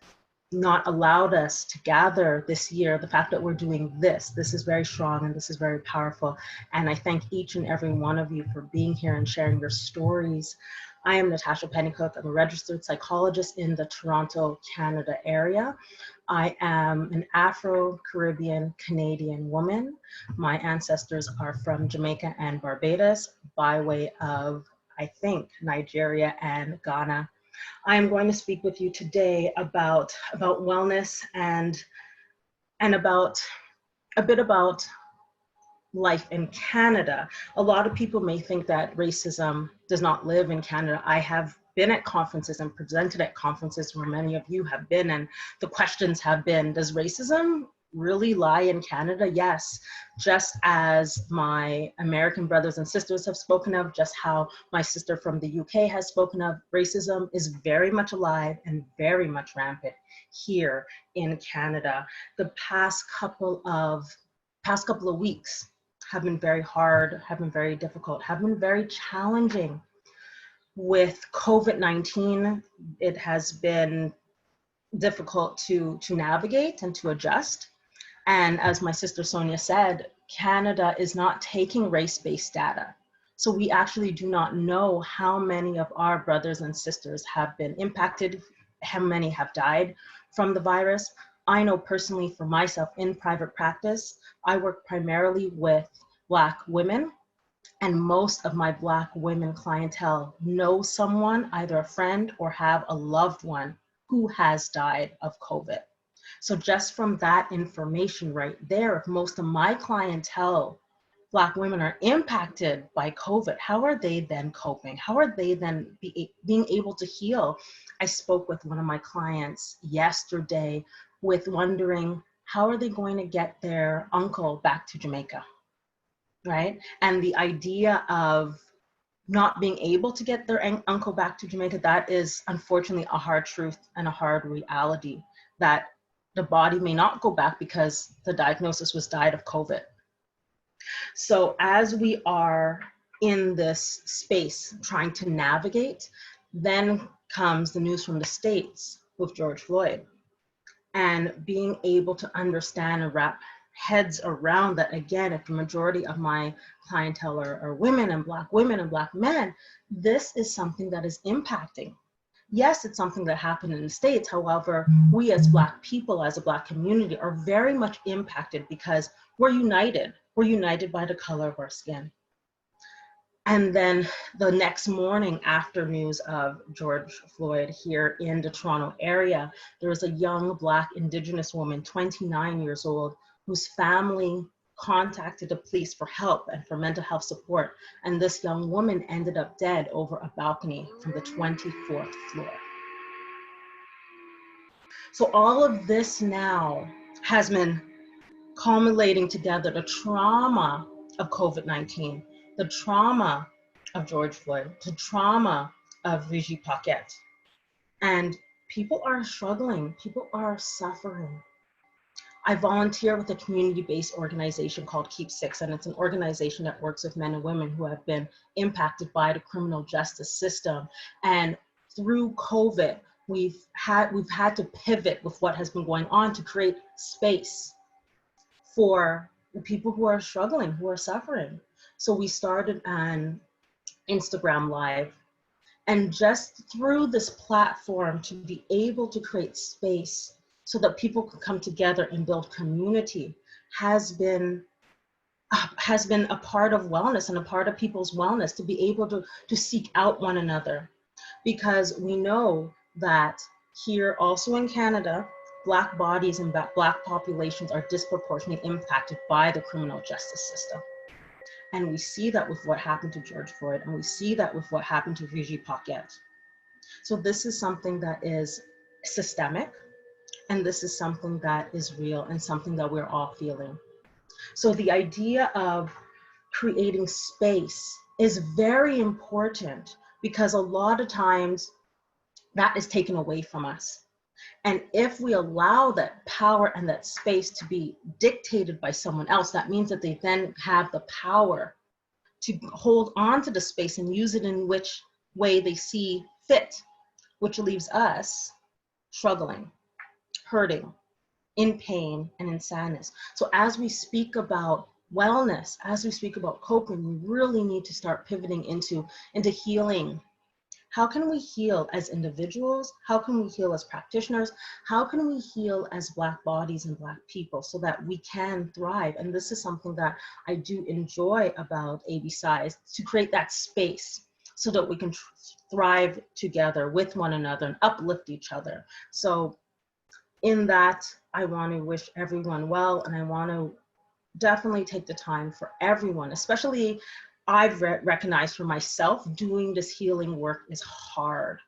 not allowed us to gather this year, the fact that we're doing this is very strong and this is very powerful. And I thank each and every one of you for being here and sharing your stories. I am Natasha Pennycook. I'm a registered psychologist in the Toronto, Canada area. I am an Afro-Caribbean Canadian woman. My ancestors are from Jamaica and Barbados by way of, I think, Nigeria and Ghana. I am going to speak with you today about wellness and about a bit about life in Canada. A lot of people may think that racism does not live in Canada. I have been at conferences and presented at conferences where many of you have been, and the questions have been, does racism really lie in Canada? Yes, just as my American brothers and sisters have spoken of, just how my sister from the UK has spoken of, racism is very much alive and very much rampant here in Canada. The past couple of weeks have been very hard, have been very difficult, have been very challenging. With COVID-19, it has been difficult to navigate and to adjust. And as my sister Sonia said, Canada is not taking race-based data. So we actually do not know how many of our brothers and sisters have been impacted, how many have died from the virus. I know personally for myself in private practice, I work primarily with Black women, and most of my Black women clientele know someone, either a friend or have a loved one who has died of COVID. So just from that information right there, if most of my clientele, Black women, are impacted by COVID, how are they then coping? How are they then being able to heal? I spoke with one of my clients yesterday with wondering, how are they going to get their uncle back to Jamaica, right? And the idea of not being able to get their uncle back to Jamaica, that is unfortunately a hard truth and a hard reality, that the body may not go back because the diagnosis was died of COVID. So as we are in this space trying to navigate, then comes the news from the States with George Floyd. And being able to understand and wrap heads around that, again, if the majority of my clientele are women and Black men, this is something that is impacting. Yes, it's something that happened in the States. However, we as Black people, as a Black community, are very much impacted because we're united. We're united by the color of our skin. And then the next morning after news of George Floyd here in the Toronto area, there was a young Black Indigenous woman, 29 years old, whose family contacted the police for help and for mental health support. And this young woman ended up dead over a balcony from the 24th floor. So all of this now has been culminating together, the trauma of COVID-19, the trauma of George Floyd, the trauma of Virgie Paquette. And people are struggling, people are suffering. I volunteer with a community-based organization called Keep Six, and it's an organization that works with men and women who have been impacted by the criminal justice system. And through COVID, we've had to pivot with what has been going on to create space for the people who are struggling, who are suffering. So we started an Instagram Live, and just through this platform to be able to create space so that people can come together and build community has been a part of wellness and a part of people's wellness, to be able to seek out one another. Because we know that here also in Canada, Black bodies and Black populations are disproportionately impacted by the criminal justice system. And we see that with what happened to George Floyd, and we see that with what happened to Virgie Paquette. So this is something that is systemic, and this is something that is real and something that we're all feeling. So the idea of creating space is very important, because a lot of times that is taken away from us. And if we allow that power and that space to be dictated by someone else, that means that they then have the power to hold on to the space and use it in which way they see fit, which leaves us struggling, hurting, in pain, and in sadness. So as we speak about wellness, as we speak about coping, we really need to start pivoting into healing. How can we heal as individuals? How can we heal as practitioners? How can we heal as Black bodies and Black people so that we can thrive? And this is something that I do enjoy about ABSI, is to create that space so that we can thrive together with one another and uplift each other. So in that, I want to wish everyone well, and I want to definitely take the time for everyone, especially I've recognized for myself, doing this healing work is hard.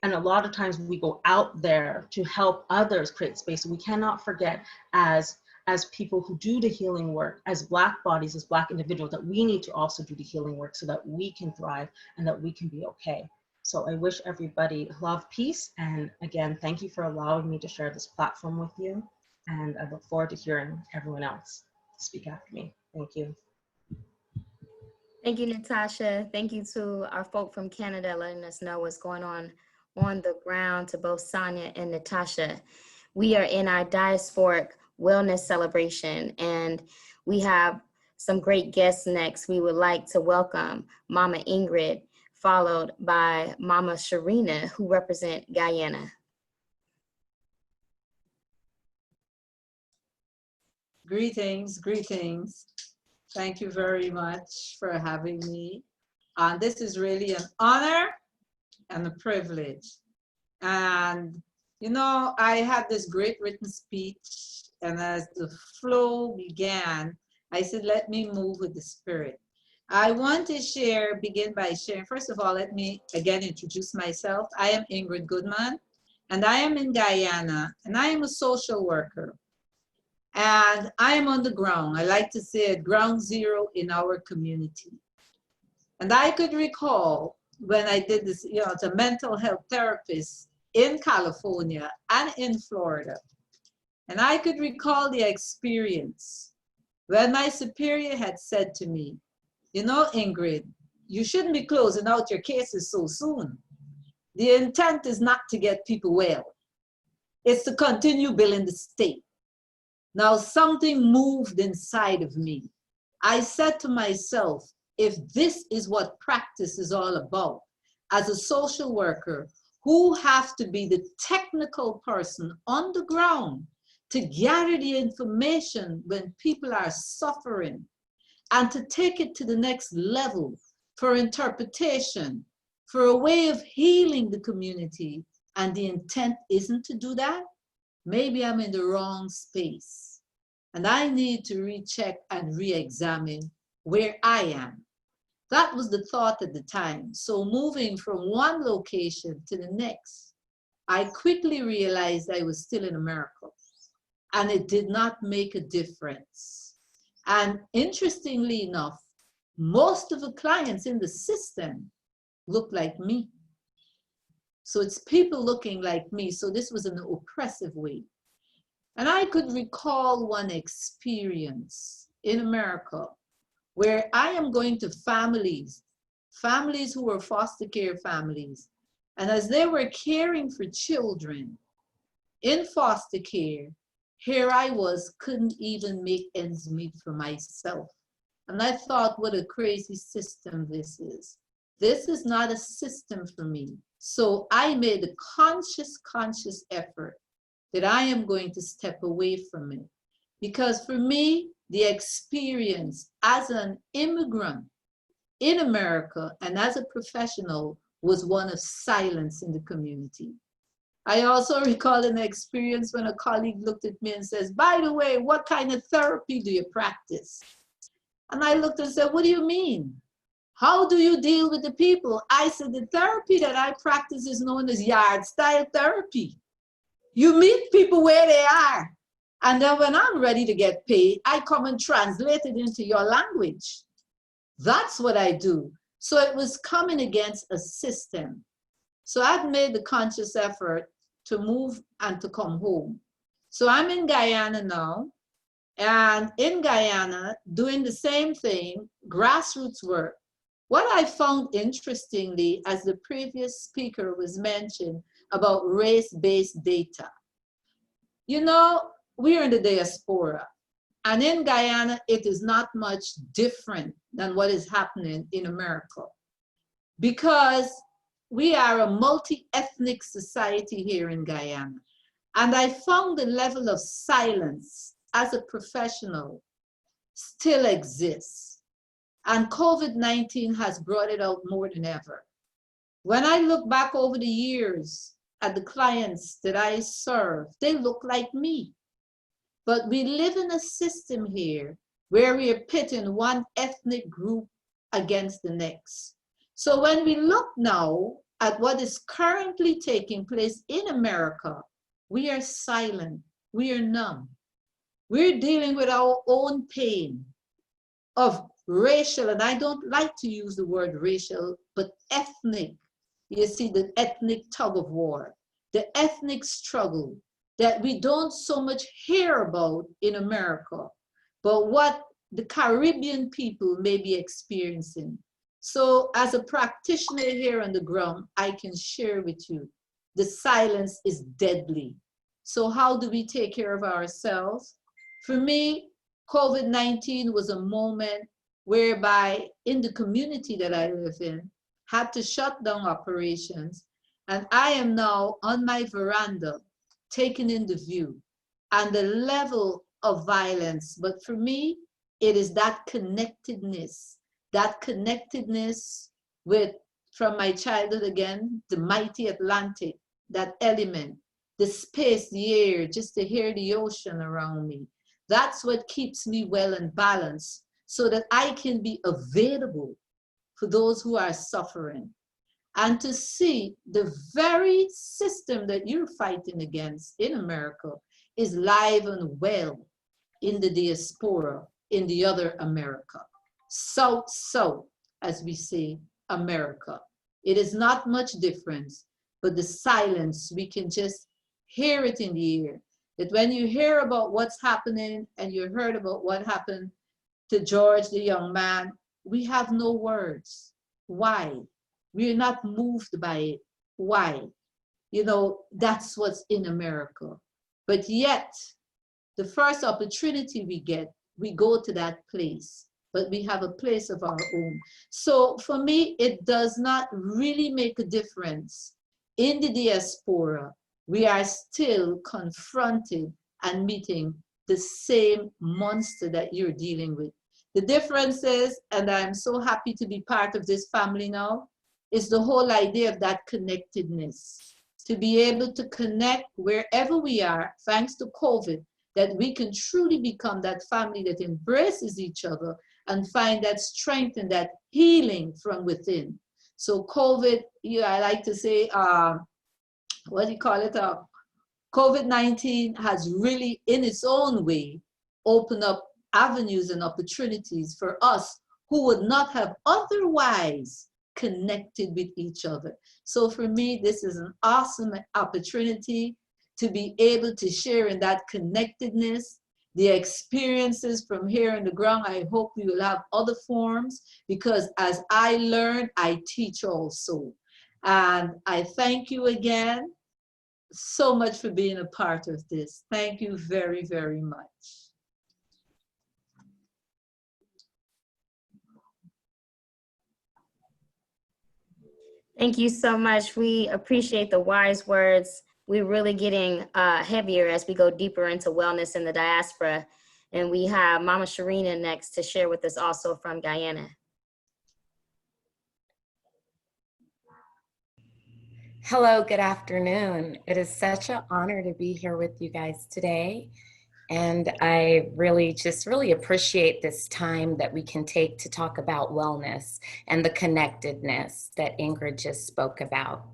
And a lot of times we go out there to help others create space. We cannot forget as people who do the healing work, as Black bodies, as Black individuals, that we need to also do the healing work so that we can thrive and that we can be okay. So I wish everybody love, peace. And again, thank you for allowing me to share this platform with you. And I look forward to hearing everyone else speak after me. Thank you. Thank you, Natasha. Thank you to our folk from Canada letting us know what's going on the ground, to both Sonia and Natasha. We are in our diasporic wellness celebration, and we have some great guests next. We would like to welcome Mama Ingrid, followed by Mama Sharina, who represent Guyana. Greetings, greetings. Thank you very much for having me. This is really an honor and a privilege. And, you know, I had this great written speech, and as the flow began, I said, let me move with the spirit. I want to begin by sharing, first of all, let me again introduce myself. I am Ingrid Goodman, and I am in Guyana, and I am a social worker. And I am on the ground. I like to say at ground zero in our community. And I could recall when I did this, you know, as a mental health therapist in California and in Florida. And I could recall the experience when my superior had said to me, you know, Ingrid, you shouldn't be closing out your cases so soon. The intent is not to get people well. It's to continue building the state. Now something moved inside of me. I said to myself, if this is what practice is all about, as a social worker, who have to be the technical person on the ground to gather the information when people are suffering and to take it to the next level for interpretation, for a way of healing the community, and the intent isn't to do that, maybe I'm in the wrong space. And I need to recheck and re-examine where I am. That was the thought at the time. So moving from one location to the next, I quickly realized I was still in America, and it did not make a difference. And interestingly enough, most of the clients in the system look like me. So it's people looking like me. So this was an oppressive way. And I could recall one experience in America where I am going to families who were foster care families. And as they were caring for children in foster care, here I was, couldn't even make ends meet for myself. And I thought, what a crazy system this is. This is not a system for me. So I made a conscious effort that I am going to step away from it. Because for me, the experience as an immigrant in America and as a professional was one of silence in the community. I also recall an experience when a colleague looked at me and says, by the way, what kind of therapy do you practice? And I looked and said, what do you mean? How do you deal with the people? I said, the therapy that I practice is known as yard style therapy. You meet people where they are. And then when I'm ready to get paid, I come and translate it into your language. That's what I do. So it was coming against a system. So I've made the conscious effort to move and to come home. So I'm in Guyana now. And in Guyana, doing the same thing, grassroots work. What I found interestingly, as the previous speaker was mentioned about race-based data, You know, we are in the diaspora. And in Guyana, it is not much different than what is happening in America, because we are a multi-ethnic society here in Guyana. And I found the level of silence as a professional still exists. And COVID-19 has brought it out more than ever. When I look back over the years at the clients that I serve, they look like me. But we live in a system here where we are pitting one ethnic group against the next. So when we look now at what is currently taking place in America, we are silent, we are numb. We're dealing with our own pain of racial, and I don't like to use the word racial, but ethnic. You see, the ethnic tug of war, the ethnic struggle that we don't so much hear about in America, but what the Caribbean people may be experiencing. So as a practitioner here on the ground, I can share with you, the silence is deadly. So how do we take care of ourselves? For me, COVID-19 was a moment whereby in the community that I live in, had to shut down operations. And I am now on my veranda, taking in the view and the level of violence. But for me, it is that connectedness with, from my childhood again, the mighty Atlantic, that element, the space, the air, just to hear the ocean around me. That's what keeps me well and balanced so that I can be available for those who are suffering. And to see the very system that you're fighting against in America is live and well in the diaspora, in the other America. South, as we say, America. It is not much difference, but the silence, we can just hear it in the air. That when you hear about what's happening and you heard about what happened to George, the young man, we have no words. Why? We're not moved by it. Why? You know, that's what's in America. But yet, the first opportunity we get, we go to that place, but we have a place of our own. So for me, it does not really make a difference. In the diaspora, we are still confronted and meeting the same monster that you're dealing with. The difference is, and I'm so happy to be part of this family now, is the whole idea of that connectedness. To be able to connect wherever we are, thanks to COVID, that we can truly become that family that embraces each other and find that strength and that healing from within. So COVID, I like to say, what do you call it? COVID-19 has really, in its own way, opened up avenues and opportunities for us who would not have otherwise connected with each other. So for me, this is an awesome opportunity to be able to share in that connectedness, the experiences from here on the ground. I hope we will have other forms, because as I learn, I teach also. And I thank you again so much for being a part of this. Thank you very, very much. Thank you so much. We appreciate the wise words. We're really getting heavier as we go deeper into wellness in the diaspora. And we have Mama Sharina next to share with us also from Guyana. Hello, good afternoon. It is such an honor to be here with you guys today. And I really appreciate this time that we can take to talk about wellness and the connectedness that Ingrid just spoke about.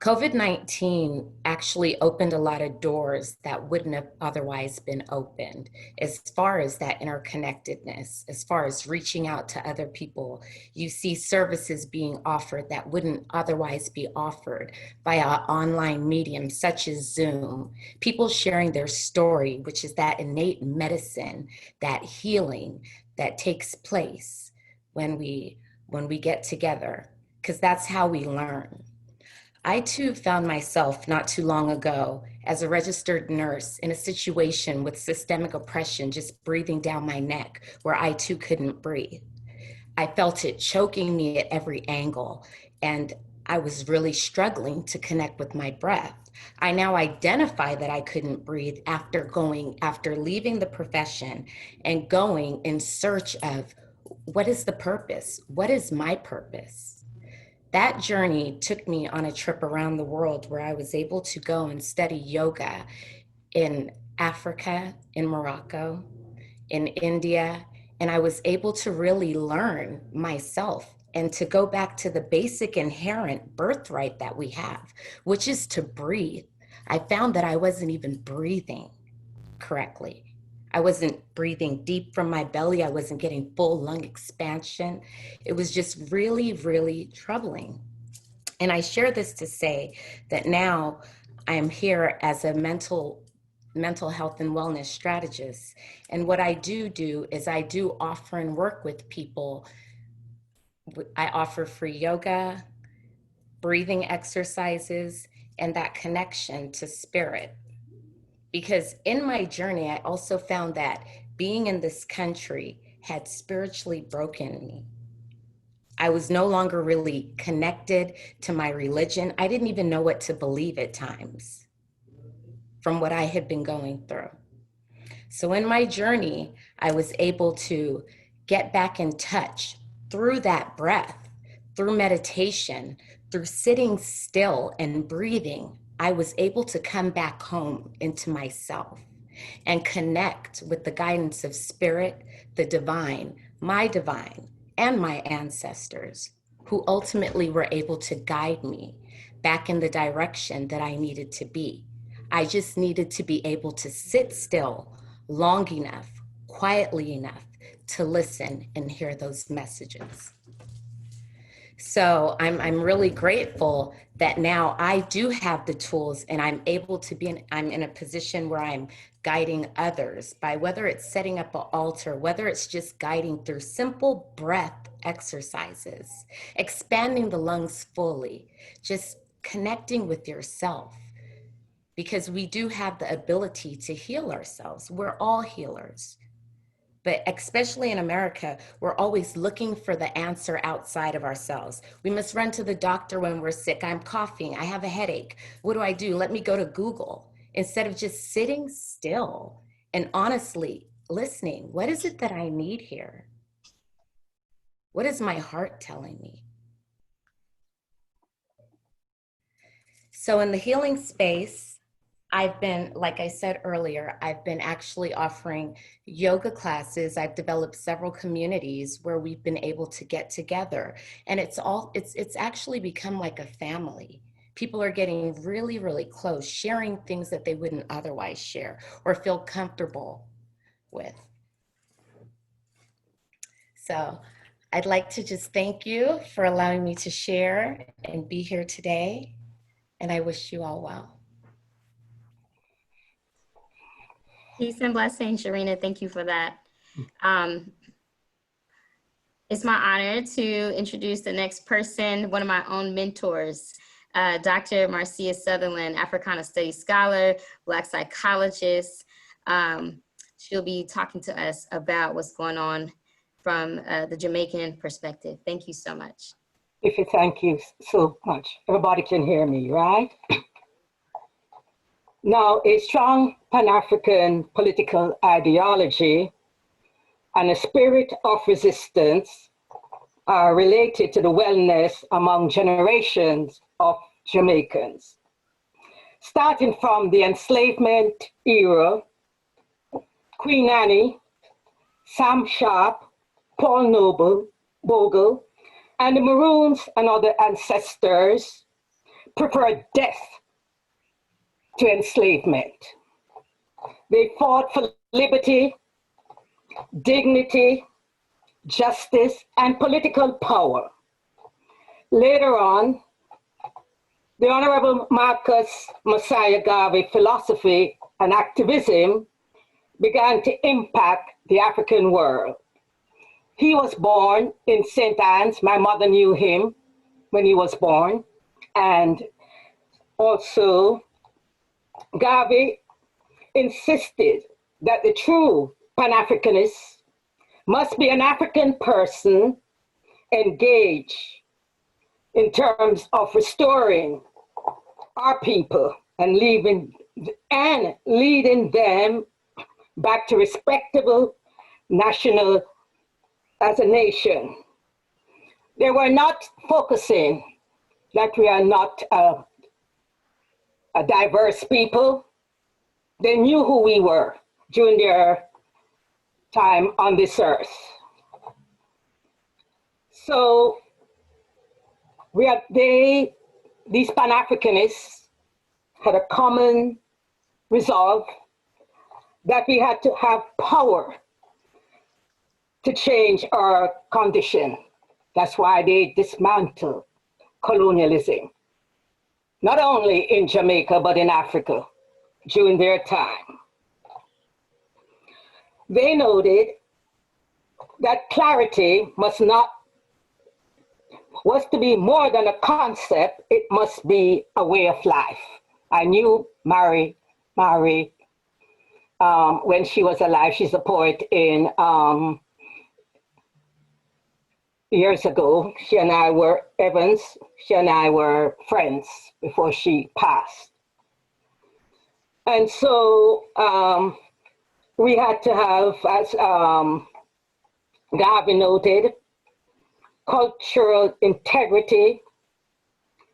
COVID-19 actually opened a lot of doors that wouldn't have otherwise been opened, as far as that interconnectedness, as far as reaching out to other people. You see services being offered that wouldn't otherwise be offered via online mediums such as Zoom. People sharing their story, which is that innate medicine, that healing that takes place when we get together, because that's how we learn. I too found myself not too long ago as a registered nurse in a situation with systemic oppression just breathing down my neck where I too couldn't breathe. I felt it choking me at every angle, and I was really struggling to connect with my breath. I now identify that I couldn't breathe after leaving the profession and going in search of what is the purpose? What is my purpose? That journey took me on a trip around the world where I was able to go and study yoga in Africa, in Morocco, in India, and I was able to really learn myself and to go back to the basic inherent birthright that we have, which is to breathe. I found that I wasn't even breathing correctly. I wasn't breathing deep from my belly. I wasn't getting full lung expansion. It was just really, really troubling. And I share this to say that now I'm here as a mental health and wellness strategist. And what I do is I do offer and work with people. I offer free yoga, breathing exercises, and that connection to spirit. Because in my journey, I also found that being in this country had spiritually broken me. I was no longer really connected to my religion. I didn't even know what to believe at times from what I had been going through. So in my journey, I was able to get back in touch through that breath, through meditation, through sitting still and breathing. I was able to come back home into myself and connect with the guidance of spirit, the divine, and my ancestors, who ultimately were able to guide me back in the direction that I needed to be. I just needed to be able to sit still long enough, quietly enough to listen and hear those messages. So I'm really grateful that now I do have the tools and I'm able to I'm in a position where I'm guiding others by whether it's setting up an altar, whether it's just guiding through simple breath exercises, expanding the lungs fully, just connecting with yourself. Because we do have the ability to heal ourselves. We're all healers. But especially in America, we're always looking for the answer outside of ourselves. We must run to the doctor when we're sick. I'm coughing, I have a headache. What do? Let me go to Google. Instead of just sitting still and honestly listening, what is it that I need here? What is my heart telling me? So in the healing space, I've been, like I said earlier, I've been actually offering yoga classes. I've developed several communities where we've been able to get together. And it's actually become like a family. People are getting really, really close, sharing things that they wouldn't otherwise share or feel comfortable with. So I'd like to just thank you for allowing me to share and be here today. And I wish you all well. Peace and blessings, Sharina. Thank you for that. It's my honor to introduce the next person, one of my own mentors, Dr. Marcia Sutherland, Africana Studies scholar, Black psychologist. She'll be talking to us about what's going on from the Jamaican perspective. Thank you so much. Thank you so much. Everybody can hear me, right? Now, a strong Pan-African political ideology and a spirit of resistance are related to the wellness among generations of Jamaicans. Starting from the enslavement era, Queen Annie, Sam Sharp, Paul Bogle, and the Maroons and other ancestors preferred death to enslavement. They fought for liberty, dignity, justice, and political power. Later on, the Honorable Marcus Mosiah Garvey philosophy and activism began to impact the African world. He was born in St. Anne's. My mother knew him when he was born. And also, Garvey insisted that the true Pan-Africanist must be an African person engaged in terms of restoring our people and leading them back to respectable national as a nation. They were not focusing that we are not a diverse people. They knew who we were during their time on this earth. So these Pan-Africanists had a common resolve that we had to have power to change our condition. That's why they dismantled colonialism, not only in Jamaica, but in Africa during their time. They noted that clarity was to be more than a concept, it must be a way of life. I knew Mary when she was alive. She's a poet in years ago. She and I were friends before she passed. And so we had to have, as Garvey noted, cultural integrity,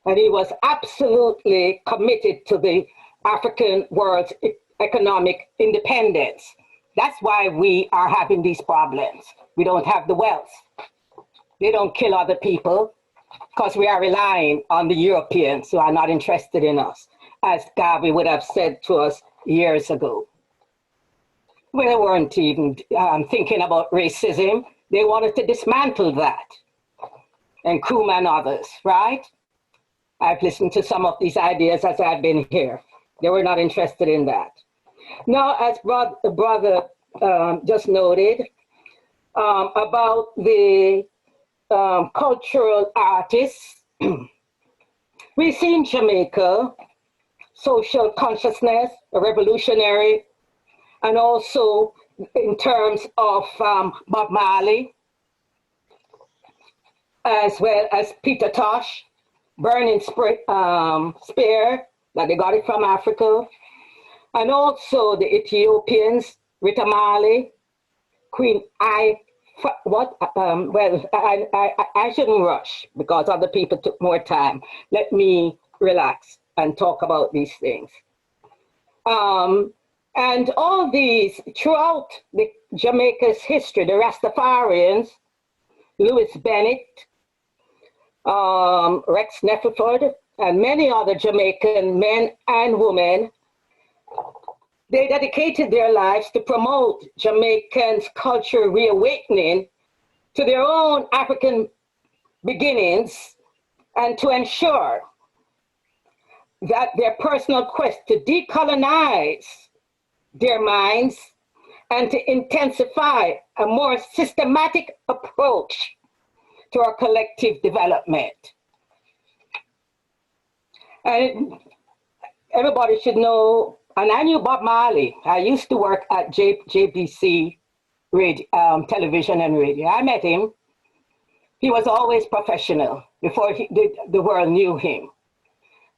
and he was absolutely committed to the African world's economic independence. That's why we are having these problems. We don't have the wealth. They don't kill other people because we are relying on the Europeans who are not interested in us, as Garvey would have said to us years ago. Well, they weren't even thinking about racism. They wanted to dismantle that. And Nkrumah and others, right? I've listened to some of these ideas as I've been here. They were not interested in that. Now, as the brother just noted about the cultural artists, we see in Jamaica social consciousness, a revolutionary, and also in terms of Bob Marley, as well as Peter Tosh, Burning Spear, that they got it from Africa, and also the Ethiopians, Rita Marley, Queen I shouldn't rush because other people took more time. Let me relax and talk about these things. And all these, throughout Jamaica's history, the Rastafarians, Louis Bennett, Rex Nettleford, and many other Jamaican men and women, they dedicated their lives to promote Jamaicans' culture reawakening to their own African beginnings and to ensure that their personal quest to decolonize their minds and to intensify a more systematic approach to our collective development. And everybody should know, and I knew Bob Marley. I used to work at JBC radio, television and radio. I met him. He was always professional before the world knew him.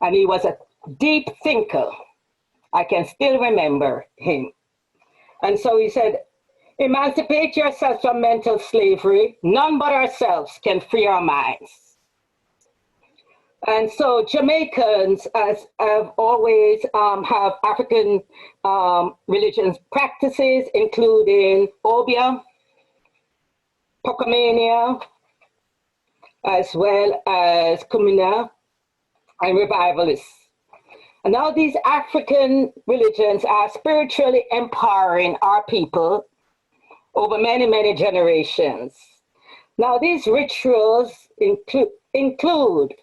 And he was a deep thinker. I can still remember him. And so he said, emancipate yourselves from mental slavery. None but ourselves can free our minds. And so Jamaicans have always have African religions practices, including Obia, Pocomania, as well as Kumina and revivalists. And now these African religions are spiritually empowering our people over many, many generations. Now these rituals include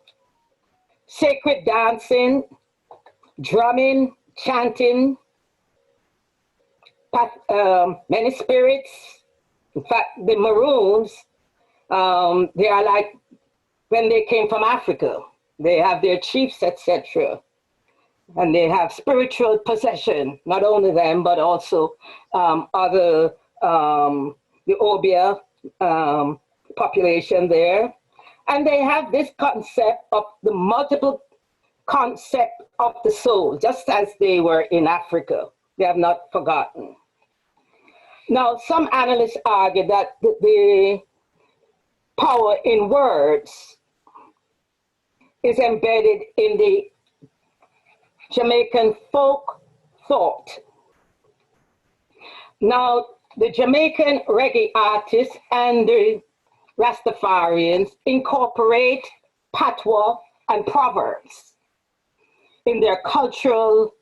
sacred dancing, drumming, chanting, many spirits. In fact, the Maroons, they are like when they came from Africa. They have their chiefs, etc. And they have spiritual possession, not only them, but also other, the Obeah population there. And they have this concept of the multiple concept of the soul, just as they were in Africa. They have not forgotten. Now, some analysts argue that the power in words is embedded in the Jamaican folk thought. Now, the Jamaican reggae artists and the Rastafarians incorporate patois and proverbs in their cultural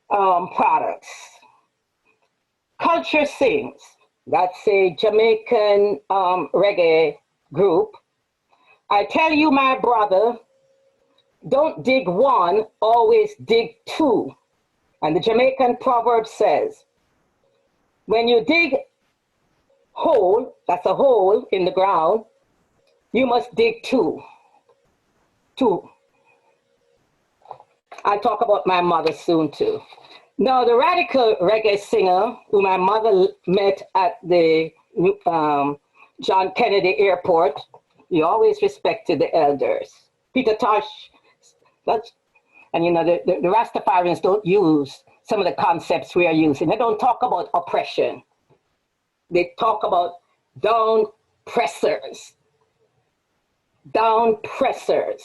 products. Culture Sings, that's a Jamaican reggae group. I tell you, my brother, don't dig one, always dig two. And the Jamaican proverb says, when you dig hole, that's a hole in the ground, you must dig two. Two. I'll talk about my mother soon too. Now, the radical reggae singer who my mother met at the John Kennedy Airport, he always respected the elders. Peter Tosh, and you know, the Rastafarians don't use some of the concepts we are using. They don't talk about oppression. They talk about down pressers. Down pressers.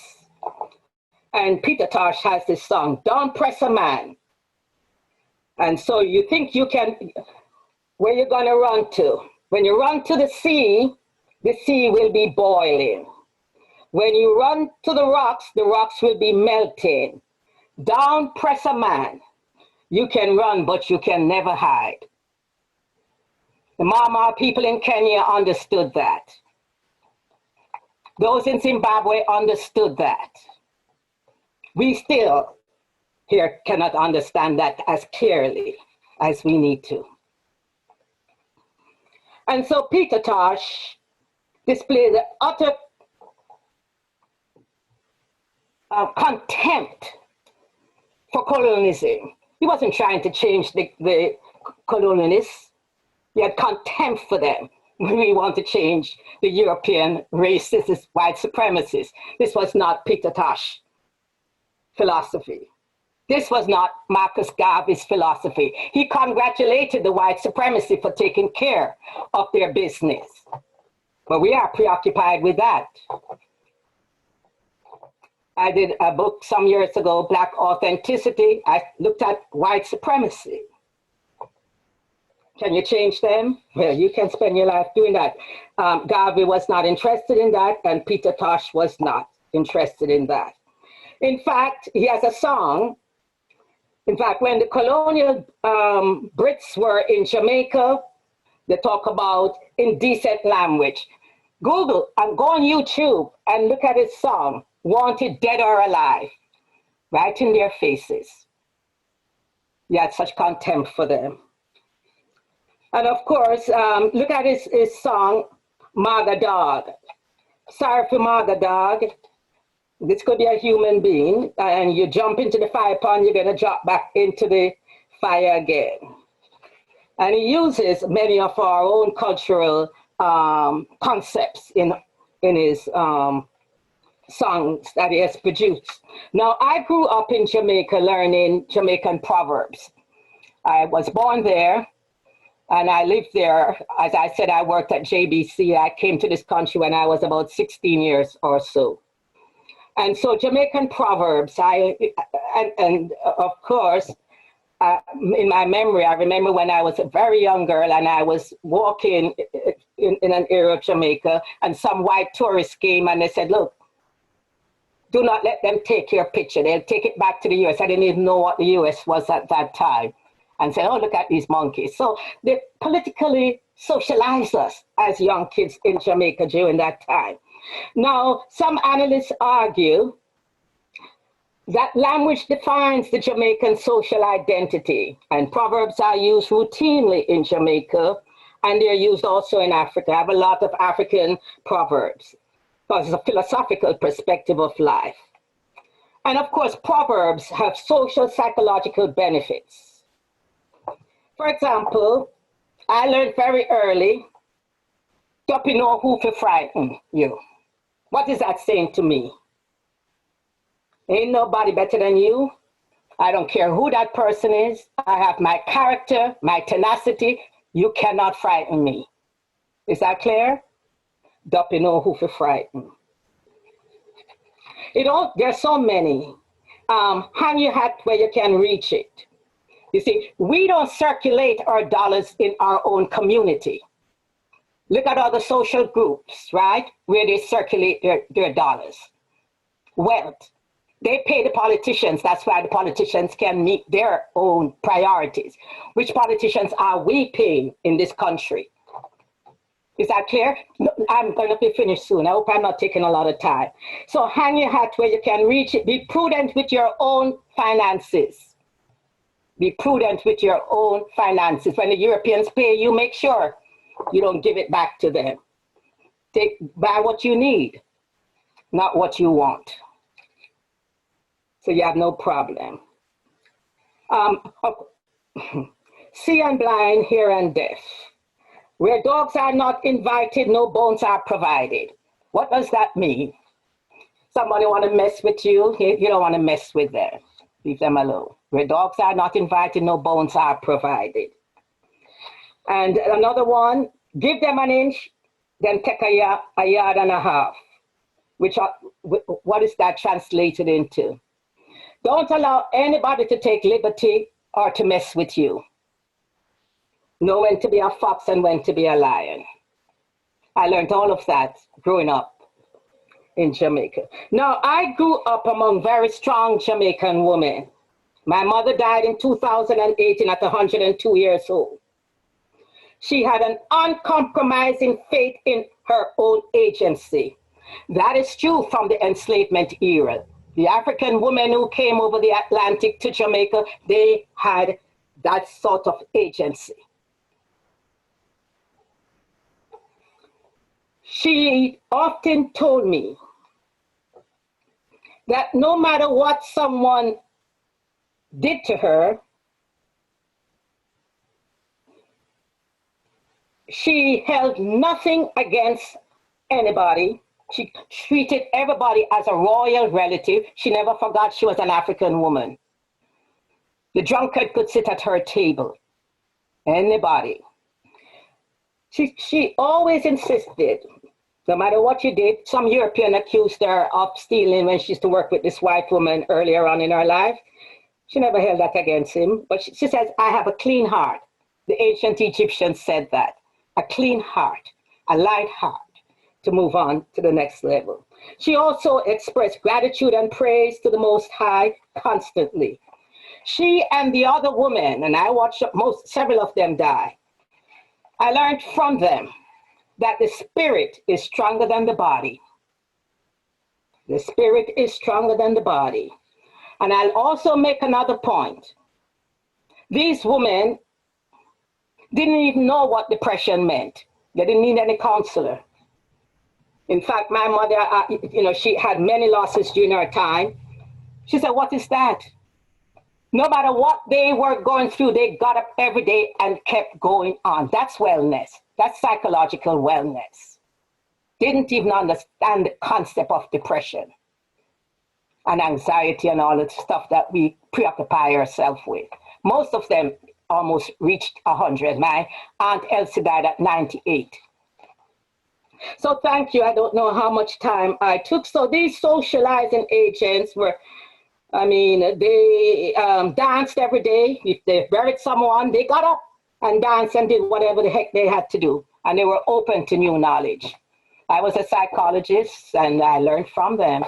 And Peter Tosh has this song, Down Press a Man. And so you think you can, where you're gonna run to? When you run to the sea will be boiling. When you run to the rocks will be melting. Down press a man. You can run, but you can never hide. The Mama people in Kenya understood that. Those in Zimbabwe understood that. We still here cannot understand that as clearly as we need to. And so Peter Tosh displayed the utter contempt for colonialism. He wasn't trying to change the colonialists. He had contempt for them when we want to change the European racists, white supremacists. This was not Peter Tosh philosophy. This was not Marcus Garvey's philosophy. He congratulated the white supremacy for taking care of their business. But we are preoccupied with that. I did a book some years ago, Black Authenticity. I looked at white supremacy. Can you change them? Well, you can spend your life doing that. Garvey was not interested in that, and Peter Tosh was not interested in that. In fact, he has a song. In fact, when the colonial Brits were in Jamaica, they talk about indecent language. Google and go on YouTube and look at his song, Wanted Dead or Alive, right in their faces. He had such contempt for them. And of course, look at his song, Maga Dog. Sorry for Maga Dog. This could be a human being, and you jump into the fire pond, you're gonna drop back into the fire again. And he uses many of our own cultural concepts in his songs that he has produced. Now, I grew up in Jamaica learning Jamaican proverbs. I was born there, and I lived there. As I said, I worked at JBC. I came to this country when I was about 16 years or so. And so Jamaican proverbs, and of course, in my memory, I remember when I was a very young girl and I was walking in an area of Jamaica, and some white tourists came and they said, look, do not let them take your picture. They'll take it back to the US. I didn't even know what the US was at that time. And said, oh, look at these monkeys. So they politically socialized us as young kids in Jamaica during that time. Now, some analysts argue that language defines the Jamaican social identity, and proverbs are used routinely in Jamaica, and they're used also in Africa. I have a lot of African proverbs because it's a philosophical perspective of life. And of course, proverbs have social psychological benefits. For example, I learned very early, don't you know who to frighten you. What is that saying to me? Ain't nobody better than you. I don't care who that person is. I have my character, my tenacity. You cannot frighten me. Is that clear? Don't you know who to frighten. There's so many. Hang your hat where you can reach it. You see, we don't circulate our dollars in our own community. Look at other social groups, right? Where they circulate their dollars. Wealth. They pay the politicians. That's why the politicians can meet their own priorities. Which politicians are we paying in this country? Is that clear? I'm going to be finished soon. I hope I'm not taking a lot of time. So hang your hat where you can reach it. Be prudent with your own finances. Be prudent with your own finances. When the Europeans pay you, make sure you don't give it back to them. Buy what you need, not what you want. So you have no problem. See and blind, hear and deaf. Where dogs are not invited, no bones are provided. What does that mean? Somebody want to mess with you, you don't want to mess with them. Leave them alone. Where dogs are not invited, no bones are provided. And another one, give them an inch, then take a yard and a half. What is that translated into? Don't allow anybody to take liberty or to mess with you. Know when to be a fox and when to be a lion. I learned all of that growing up in Jamaica. Now, I grew up among very strong Jamaican women. My mother died in 2018 at 102 years old. She had an uncompromising faith in her own agency. That is true from the enslavement era. The African women who came over the Atlantic to Jamaica, they had that sort of agency. She often told me that no matter what someone did to her, she held nothing against anybody. She treated everybody as a royal relative. She never forgot she was an African woman. The drunkard could sit at her table. Anybody. She always insisted, no matter what you did, some European accused her of stealing when she used to work with this white woman earlier on in her life. She never held that against him. But she says, I have a clean heart. The ancient Egyptians said that. A clean heart, a light heart, to move on to the next level. She also expressed gratitude and praise to the Most High constantly. She and the other women, and I watched several of them die, I learned from them that the spirit is stronger than the body. The spirit is stronger than the body. And I'll also make another point. These women didn't even know what depression meant. They didn't need any counselor. In fact, my mother, she had many losses during her time. She said, what is that? No matter what they were going through, they got up every day and kept going on. That's wellness. That's psychological wellness. Didn't even understand the concept of depression and anxiety and all the stuff that we preoccupy ourselves with. Most of them almost reached 100. My Aunt Elsie died at 98. So thank you. I don't know how much time I took. So these socializing agents were, they danced every day. If they buried someone, they got up and danced and did whatever the heck they had to do. And they were open to new knowledge. I was a psychologist and I learned from them.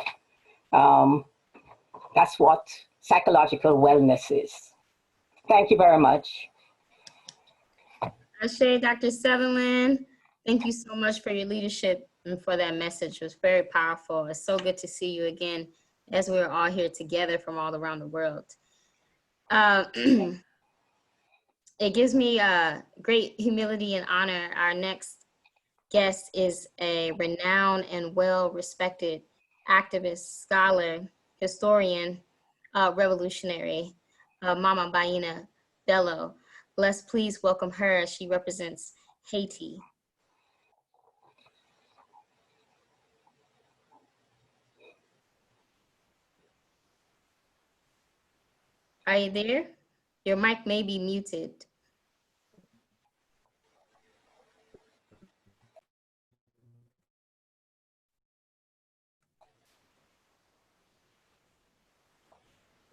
That's what psychological wellness is. Thank you very much. Ashe, Dr. Sutherland, thank you so much for your leadership and for that message. It was very powerful. It's so good to see you again as we're all here together from all around the world. It gives me great humility and honor. Our next guest is a renowned and well-respected activist, scholar, historian, revolutionary, Mama Baina Bello. Let's please welcome her as she represents Haiti. Are you there? Your mic may be muted.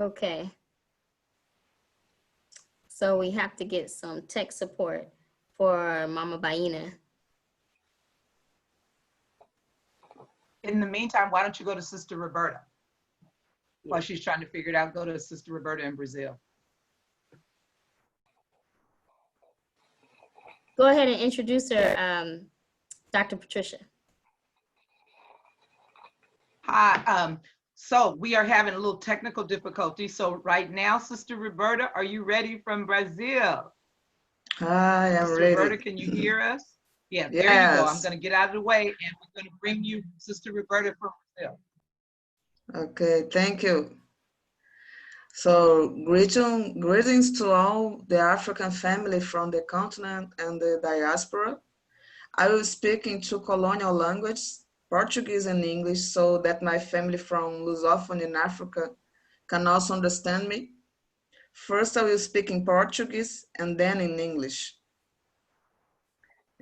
Okay. So we have to get some tech support for Mama Baina. In the meantime, why don't you go to Sister Roberta? While she's trying to figure it out, go to Sister Roberta in Brazil. Go ahead and introduce her, Dr. Patricia. Hi, so we are having a little technical difficulty. So right now, Sister Roberta, are you ready from Brazil? Hi, I'm Sister ready. Roberta, can you hear us? Yeah, there you go. I'm Yes. gonna get out of the way and we're gonna bring you Sister Roberta from Brazil. Okay, thank you. So greetings to all the African family from the continent and the diaspora. I will speak in two colonial languages, Portuguese and English, so that my family from Lusophone in Africa can also understand me. First, I will speak in Portuguese and then in English.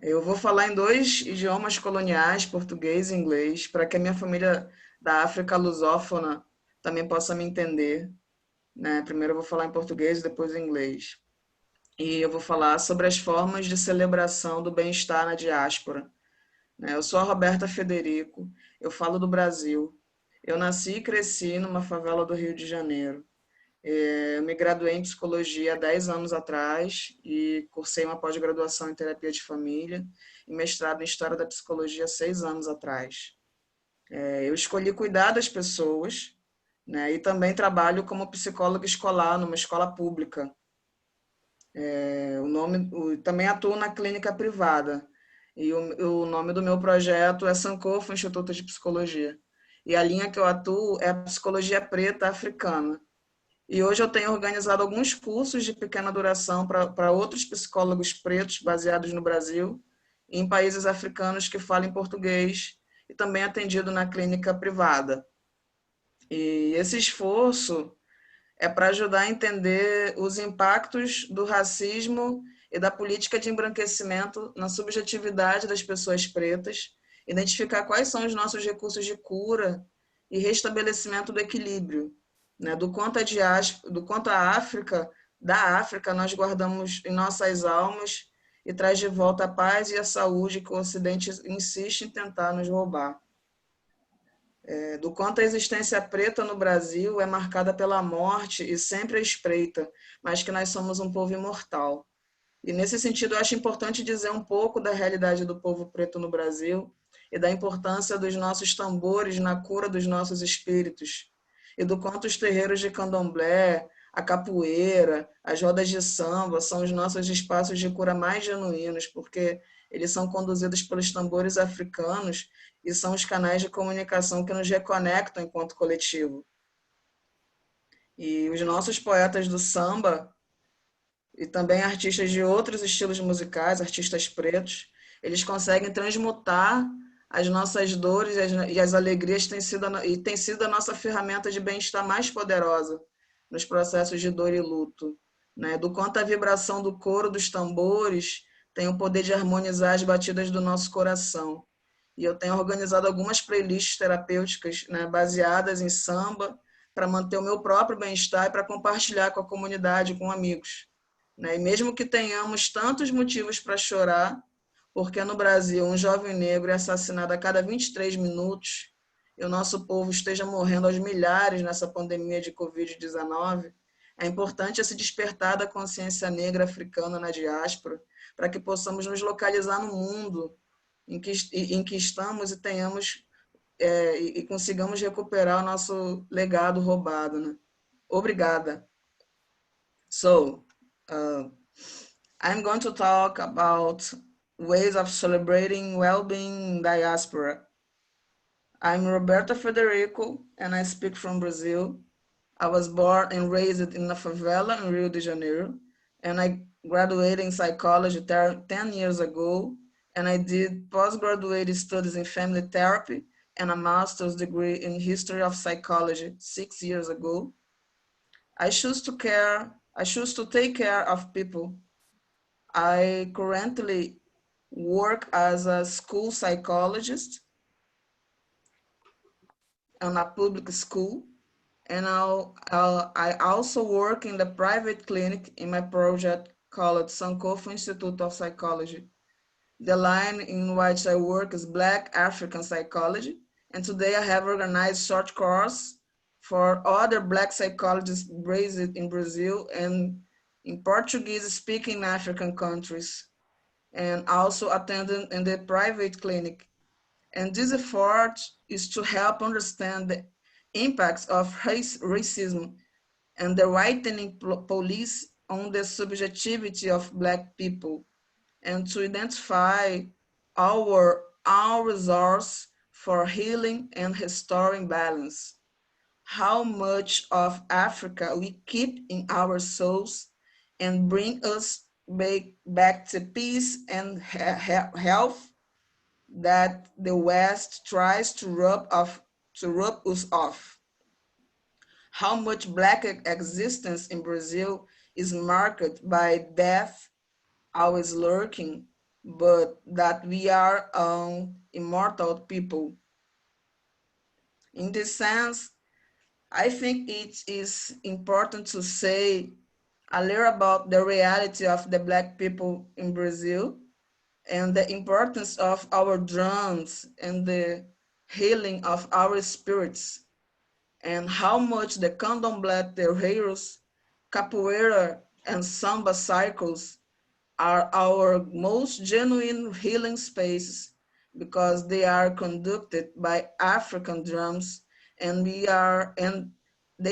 Eu vou falar em dois idiomas coloniais, português e inglês, para que a minha família da África lusófona também possa me entender, né? Primeiro eu vou falar em português, depois em inglês. E eu vou falar sobre as formas de celebração do bem-estar na diáspora, né? Eu sou a Roberta Federico, eu falo do Brasil. Eu nasci e cresci numa favela do Rio de Janeiro. Eu me graduei em psicologia há 10 anos atrás e cursei uma pós-graduação em terapia de família e mestrado em história da psicologia há 6 anos atrás. Eu escolhi cuidar das pessoas, né, e também trabalho como psicóloga escolar numa escola pública. Também atuo na clínica privada e o nome do meu projeto é Sankofa, Instituto de Psicologia. E a linha que eu atuo é a psicologia preta africana. E hoje eu tenho organizado alguns cursos de pequena duração para outros psicólogos pretos baseados no Brasil e em países africanos que falam português e também atendido na clínica privada. E esse esforço é para ajudar a entender os impactos do racismo e da política de embranquecimento na subjetividade das pessoas pretas, identificar quais são os nossos recursos de cura e restabelecimento do equilíbrio, né? Do quanto a África, da África nós guardamos em nossas almas e traz de volta a paz e a saúde que o Ocidente insiste em tentar nos roubar. Do quanto a existência preta no Brasil é marcada pela morte e sempre à espreita, mas que nós somos um povo imortal. E nesse sentido eu acho importante dizer um pouco da realidade do povo preto no Brasil e da importância dos nossos tambores na cura dos nossos espíritos, e do quanto os terreiros de candomblé, a capoeira, as rodas de samba são os nossos espaços de cura mais genuínos, porque eles são conduzidos pelos tambores africanos e são os canais de comunicação que nos reconectam enquanto coletivo. E os nossos poetas do samba, e também artistas de outros estilos musicais, artistas pretos, eles conseguem transmutar as nossas dores e as alegrias tem sido a nossa ferramenta de bem-estar mais poderosa nos processos de dor e luto, né? Do quanto a vibração do coro dos tambores tem o poder de harmonizar as batidas do nosso coração. E eu tenho organizado algumas playlists terapêuticas, né, baseadas em samba, para manter o meu próprio bem-estar e para compartilhar com a comunidade, com amigos, né? E mesmo que tenhamos tantos motivos para chorar, porque no Brasil um jovem negro é assassinado a cada 23 minutos e o nosso povo esteja morrendo aos milhares nessa pandemia de Covid-19, é importante esse despertar da consciência negra africana na diáspora, para que possamos nos localizar no mundo em que estamos e tenhamos e consigamos recuperar o nosso legado roubado, né? Obrigada. So, I'm going to talk about ways of celebrating well-being in diaspora. I'm Roberta Federico, and I speak from Brazil. I was born and raised in a favela in Rio de Janeiro, and I graduated in psychology 10 years ago, and I did postgraduate studies in family therapy and a master's degree in history of psychology 6 years ago. I choose to take care of people. I currently work as a school psychologist in a public school, and I also work in the private clinic in my project called Sankofa Institute of Psychology. The line in which I work is Black African Psychology, and today I have organized short course for other Black psychologists based in Brazil and in Portuguese-speaking African countries, and also attending in the private clinic. And this effort is to help understand the impacts of racism and the whitening police on the subjectivity of Black people, and to identify our resource for healing and restoring balance. How much of Africa we keep in our souls and bring us back to peace and health that the West tries to rub us off. How much Black existence in Brazil is marked by death, always lurking, but that we are immortal people. In this sense, I think it is important to say a little about the reality of the Black people in Brazil and the importance of our drums and the healing of our spirits, and how much the candomblé terreiros, capoeira, and samba cycles are our most genuine healing spaces because they are conducted by African drums, and they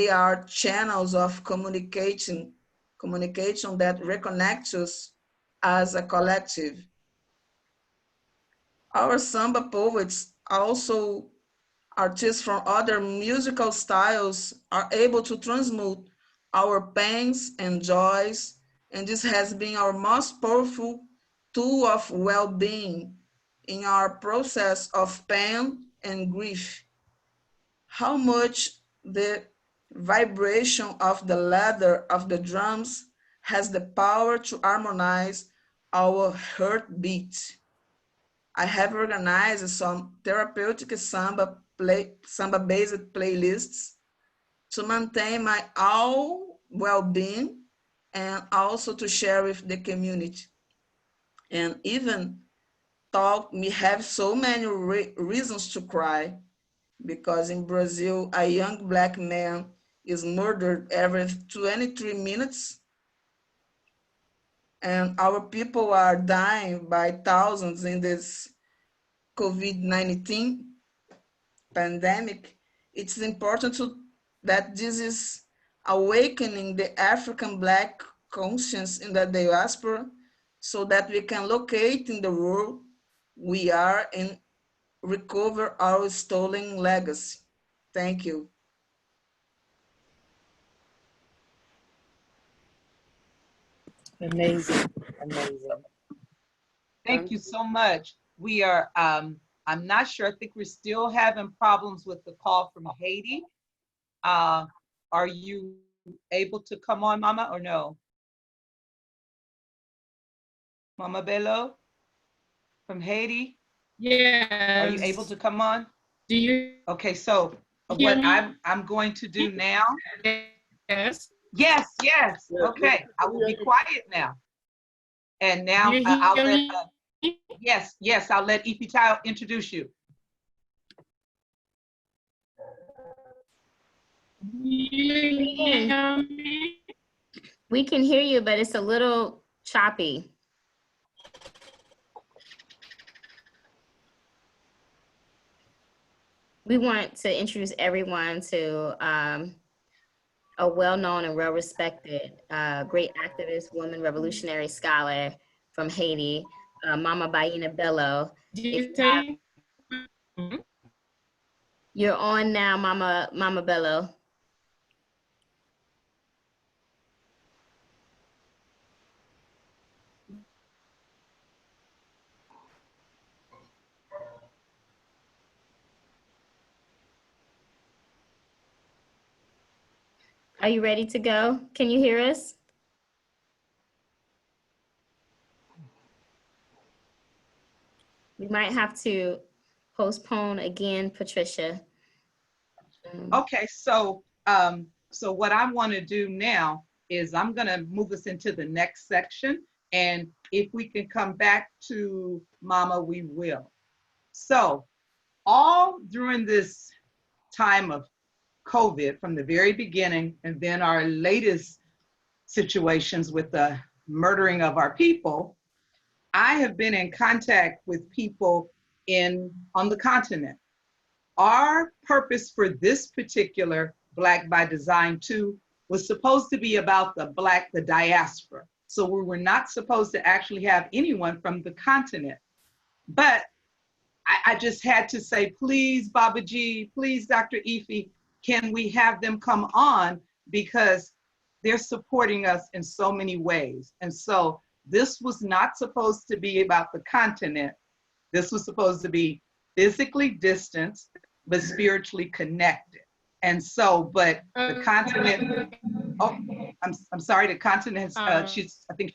are channels of communication that reconnect us as a collective. Our samba poets, also artists from other musical styles, are able to transmute our pains and joys, and this has been our most powerful tool of well-being in our process of pain and grief. How much the vibration of the leather of the drums has the power to harmonize our heartbeat. I have organized some therapeutic samba-based playlists to maintain my all well-being and also to share with the community. And even though we have so many reasons to cry, because in Brazil, a young Black man is murdered every 23 minutes, and our people are dying by thousands in this COVID-19 pandemic. It's important that this is awakening the African Black conscience in the diaspora so that we can locate in the world we are and recover our stolen legacy. Thank you. Amazing, amazing. Thank you so much. We are, I'm not sure, I think we're still having problems with the call from Haiti. Are you able to come on, Mama, or no? Mama Bello from Haiti? Yes. Are you able to come on? Do you? Okay, so what I'm going to do now. Yes. Yes, yes. Okay, I will be quiet now. And now I'll let, yes, I'll let Ipitao introduce you. We can hear you, but it's a little choppy. We want to introduce everyone to a well-known and well-respected great activist, woman, revolutionary scholar from Haiti, Mama Baina Bello. You're on now, Mama Bello. Are you ready to go? Can you hear us? We might have to postpone again, Patricia. Okay, so so what I want to do now is I'm going to move us into the next section, and if we can come back to Mama, we will. So all during this time of COVID, from the very beginning, and then our latest situations with the murdering of our people, I have been in contact with people on the continent. Our purpose for this particular Black by Design 2 was supposed to be about the diaspora. So we were not supposed to actually have anyone from the continent. But I just had to say, please, Baba G, please, Dr. Ife, can we have them come on? Because they're supporting us in so many ways. And so this was not supposed to be about the continent. This was supposed to be physically distanced, but spiritually connected. And so, but the continent, oh, I'm sorry, the continent has, I think.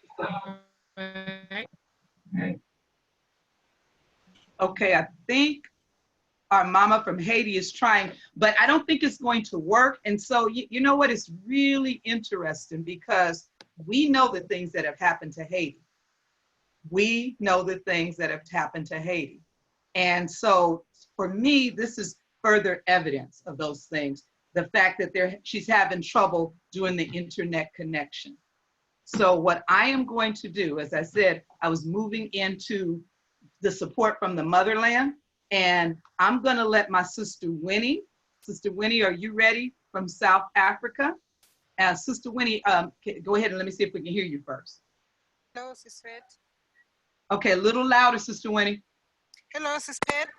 Okay, I think our mama from Haiti is trying, but I don't think it's going to work. And so, you know what, it's really interesting because we know the things that have happened to Haiti. We know the things that have happened to Haiti. And so for me, this is further evidence of those things. The fact that she's having trouble doing the internet connection. So what I am going to do, as I said, I was moving into the support from the motherland, and I'm gonna let my sister Winnie, are you ready, from South Africa? Sister Winnie, go ahead and let me see if we can hear you first. Hello, Sis Pat. Okay, a little louder, Sister Winnie. Hello, Sis Pat.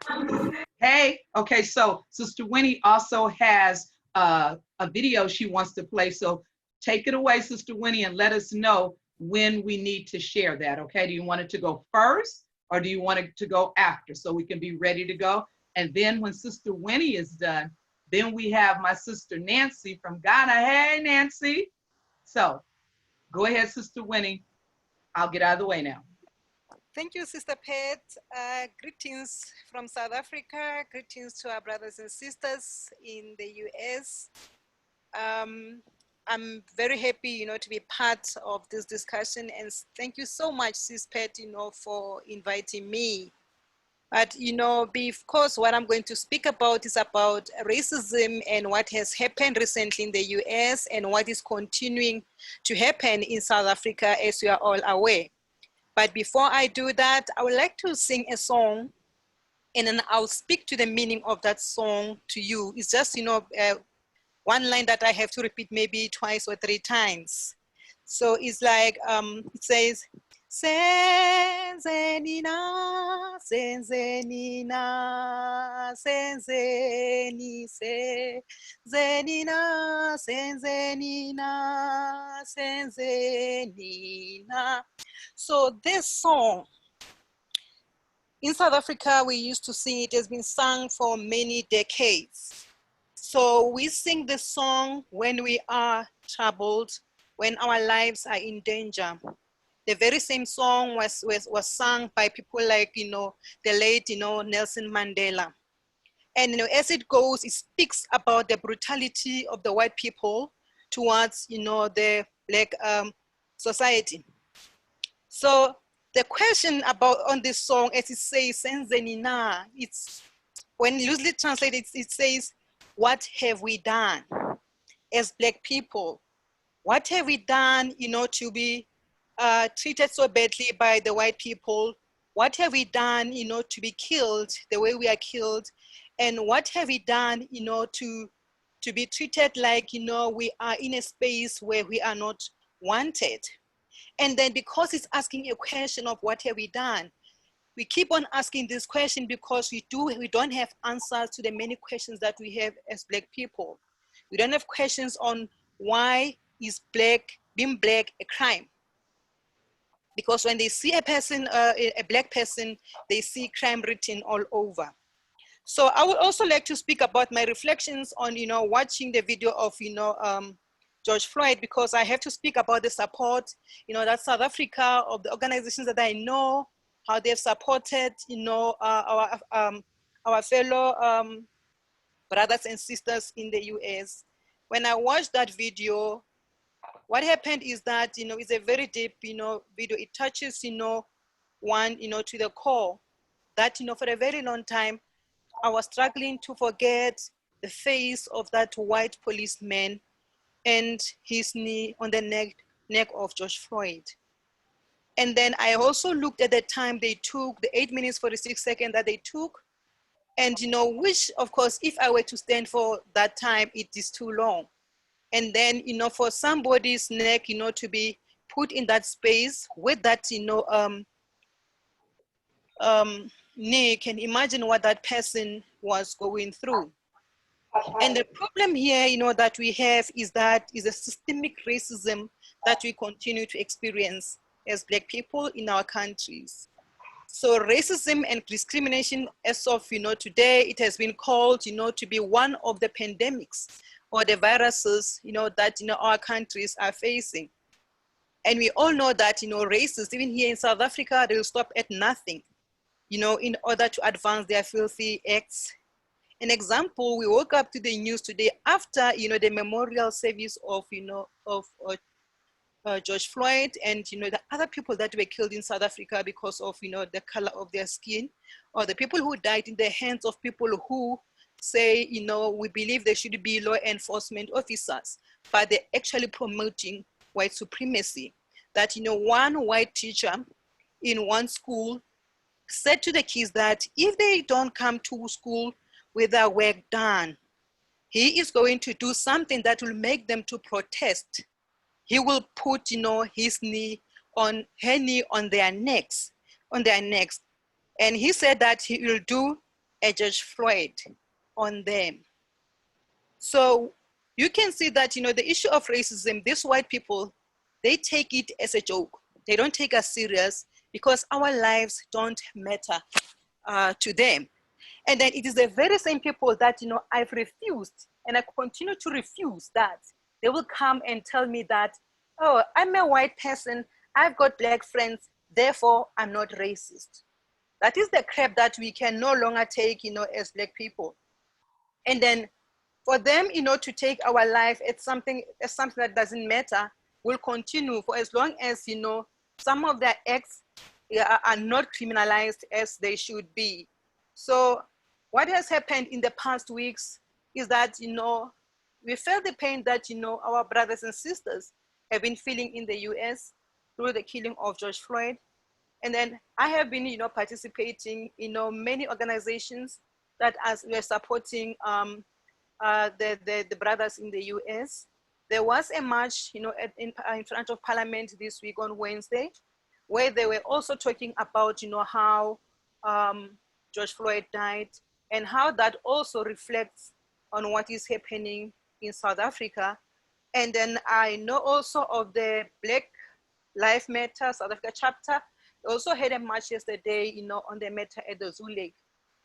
Hey, okay, so Sister Winnie also has a video she wants to play. So take it away, Sister Winnie, and let us know when we need to share that, okay? Do you want it to go first or do you want it to go after so we can be ready to go? And then when Sister Winnie is done, then we have my sister Nancy from Ghana. Hey, Nancy. So go ahead, Sister Winnie. I'll get out of the way now. Thank you, Sister Pat. Greetings from South Africa. Greetings to our brothers and sisters in the US. I'm very happy, to be part of this discussion, and thank you so much, Sis Pat, for inviting me. But, of course, what I'm going to speak about is about racism and what has happened recently in the US and what is continuing to happen in South Africa, as we are all aware. But before I do that, I would like to sing a song, and then I'll speak to the meaning of that song to you. It's just, one line that I have to repeat maybe twice or three times. So it's like, it says, Senzenina, senzenina, senzeni, senzenina, senzenina, senzenina. So this song, in South Africa, we used to sing it. Has been sung for many decades. So we sing this song when we are troubled, when our lives are in danger. The very same song was sung by people like, the late, Nelson Mandela. And, as it goes, it speaks about the brutality of the white people towards, the Black society. So the question on this song, as it says, Senzenina, it's, when loosely translated, it says, what have we done as Black people? What have we done, to be treated so badly by the white people? What have we done, to be killed the way we are killed? And what have we done, to be treated like, we are in a space where we are not wanted? And then because it's asking a question of what have we done, we keep on asking this question because we don't have answers to the many questions that we have as Black people. We don't have questions on why is being Black a crime? Because when they see a person, a Black person, they see crime written all over. So I would also like to speak about my reflections on, watching the video of, George Floyd, because I have to speak about the support, that South Africa, of the organizations that I know, how they've supported, our fellow brothers and sisters in the US. When I watched that video, what happened is that, it's a very deep, video. It touches, one, to the core that, for a very long time, I was struggling to forget the face of that white policeman and his knee on the neck of George Floyd. And then I also looked at the time they took, the 8 minutes, 46 seconds that they took. And, which of course, if I were to stand for that time, it is too long. And then, for somebody's neck, to be put in that space with that, knee, can imagine what that person was going through. And the problem here, that we have is a systemic racism that we continue to experience as Black people in our countries. So racism and discrimination, as of today, it has been called to be one of the pandemics or the viruses that our countries are facing. And we all know that racists, even here in South Africa, they will stop at nothing in order to advance their filthy acts. An example, we woke up to the news today after the memorial service of George Floyd and the other people that were killed in South Africa because of the color of their skin, or the people who died in the hands of people who say we believe they should be law enforcement officers, but they're actually promoting white supremacy. That one white teacher in one school said to the kids that if they don't come to school with their work done, he is going to do something that will make them to protest. He will put, his knee on her knee on their necks, And he said that he will do a George Floyd on them. So you can see that, the issue of racism, these white people, they take it as a joke. They don't take us serious because our lives don't matter to them. And then it is the very same people that, I've refused, and I continue to refuse that. They will come and tell me that, oh, I'm a white person, I've got Black friends, therefore I'm not racist. That is the crap that we can no longer take, as Black people. And then for them, to take our life as something that doesn't matter, will continue for as long as, some of their acts are not criminalized as they should be. So what has happened in the past weeks is that, we felt the pain that, our brothers and sisters have been feeling in the US through the killing of George Floyd. And then I have been, participating in many organizations that we're supporting the brothers in the US. There was a march, in front of Parliament this week on Wednesday, where they were also talking about, how George Floyd died and how that also reflects on what is happening in South Africa. And then I know also of the Black Lives Matter South Africa chapter. They also had a march yesterday, on the matter at the Zoo Lake.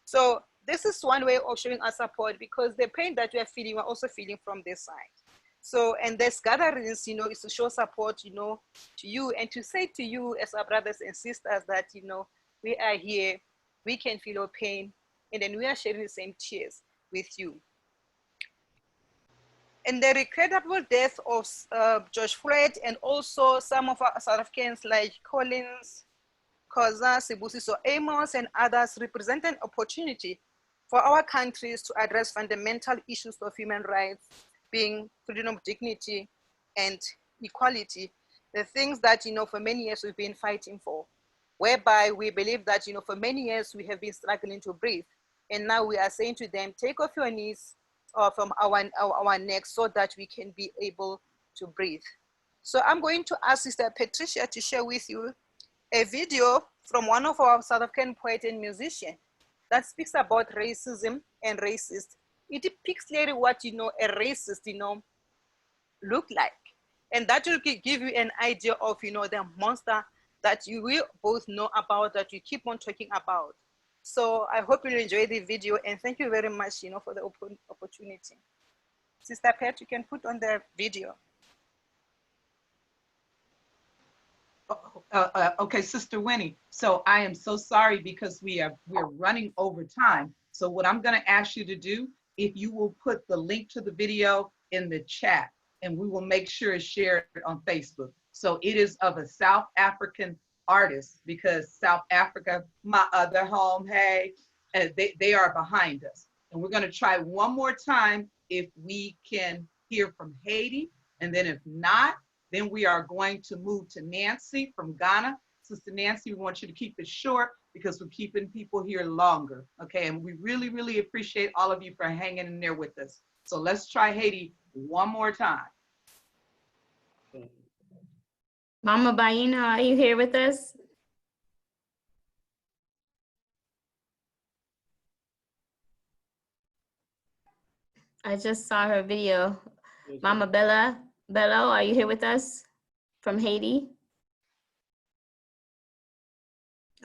So this is one way of showing our support because the pain that we are feeling, we're also feeling from this side. So, and this gatherings, is to show support, to you and to say to you as our brothers and sisters that, we are here, we can feel your pain, and then we are sharing the same tears with you. And the regrettable death of George Floyd and also some of our South Africans like Collins, Khoza, Sibusiso Amos, and others represent an opportunity for our countries to address fundamental issues of human rights, being freedom of dignity and equality, the things that, for many years we've been fighting for, whereby we believe that, for many years we have been struggling to breathe. And now we are saying to them, take off your knees from our necks so that we can be able to breathe. So I'm going to ask Sister Patricia to share with you a video from one of our South African poet and musician that speaks about racism and racist. It depicts clearly what, a racist, look like. And that will give you an idea of, the monster that you will both know about, that you keep on talking about. So I hope you'll enjoy the video, and thank you very much, for the opportunity. Sister Pat, you can put on the video. Okay, Sister Winnie. So I am so sorry because we're running over time. So what I'm going to ask you to do, if you will put the link to the video in the chat, and we will make sure it's shared on Facebook. So it is of a South African artist, because South Africa, my other home, hey, they are behind us. And we're going to try one more time if we can hear from Haiti, and then if not, then we are going to move to Nancy from Ghana. Sister Nancy, we want you to keep it short because we're keeping people here longer, okay? And we really, really appreciate all of you for hanging in there with us. So let's try Haiti one more time. Mama Baina, are you here with us? I just saw her video. Mama Bello, are you here with us from Haiti?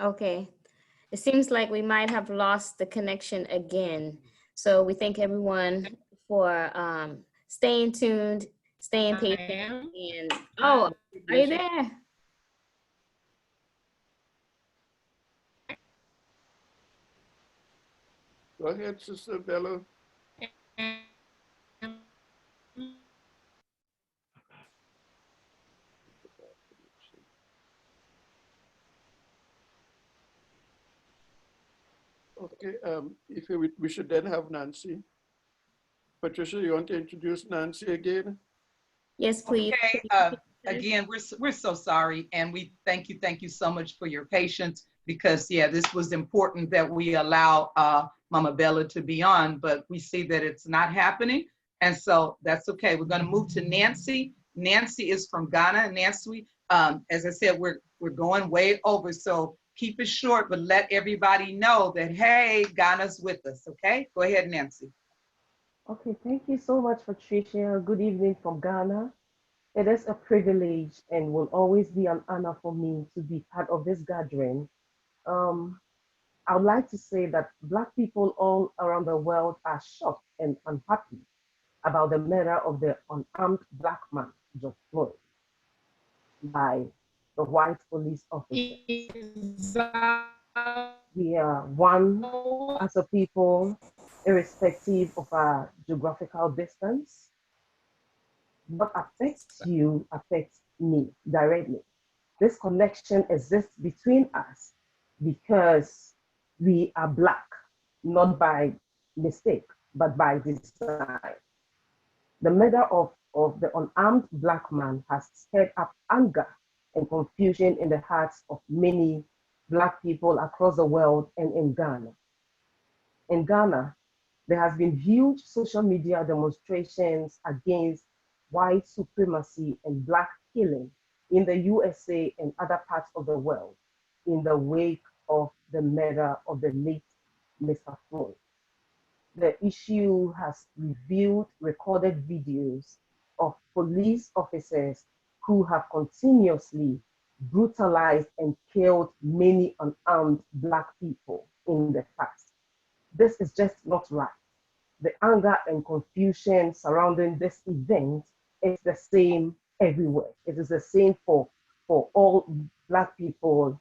Okay. It seems like we might have lost the connection again. So we thank everyone for staying tuned, staying patient. And oh, are you there? Go ahead, Sister Bello. Okay, if we should then have Nancy. Patricia, you want to introduce Nancy again? Yes, please. Okay, again, we're so sorry, and we thank you so much for your patience, because yeah, this was important that we allow Mama Bella to be on, but we see that it's not happening, and so that's okay. We're going to move to Nancy. Nancy is from Ghana. Nancy, as I said, we're going way over, so keep it short, but let everybody know that, hey, Ghana's with us, okay? Go ahead, Nancy. Okay, thank you so much, Patricia. Good evening from Ghana. It is a privilege and will always be an honor for me to be part of this gathering. I would like to say that Black people all around the world are shocked and unhappy about the murder of the unarmed Black man, George Floyd, by the white police officer. We are one as a people, irrespective of our geographical distance. What affects you affects me directly. This connection exists between us because we are Black, not by mistake, but by design. The murder of the unarmed Black man has stirred up anger and confusion in the hearts of many Black people across the world and in Ghana. In Ghana, there has been huge social media demonstrations against white supremacy and Black killing in the USA and other parts of the world in the wake of the murder of the late Mr. Floyd. The issue has revealed recorded videos of police officers who have continuously brutalized and killed many unarmed Black people in the past. This is just not right. The anger and confusion surrounding this event is the same everywhere. It is the same for all Black people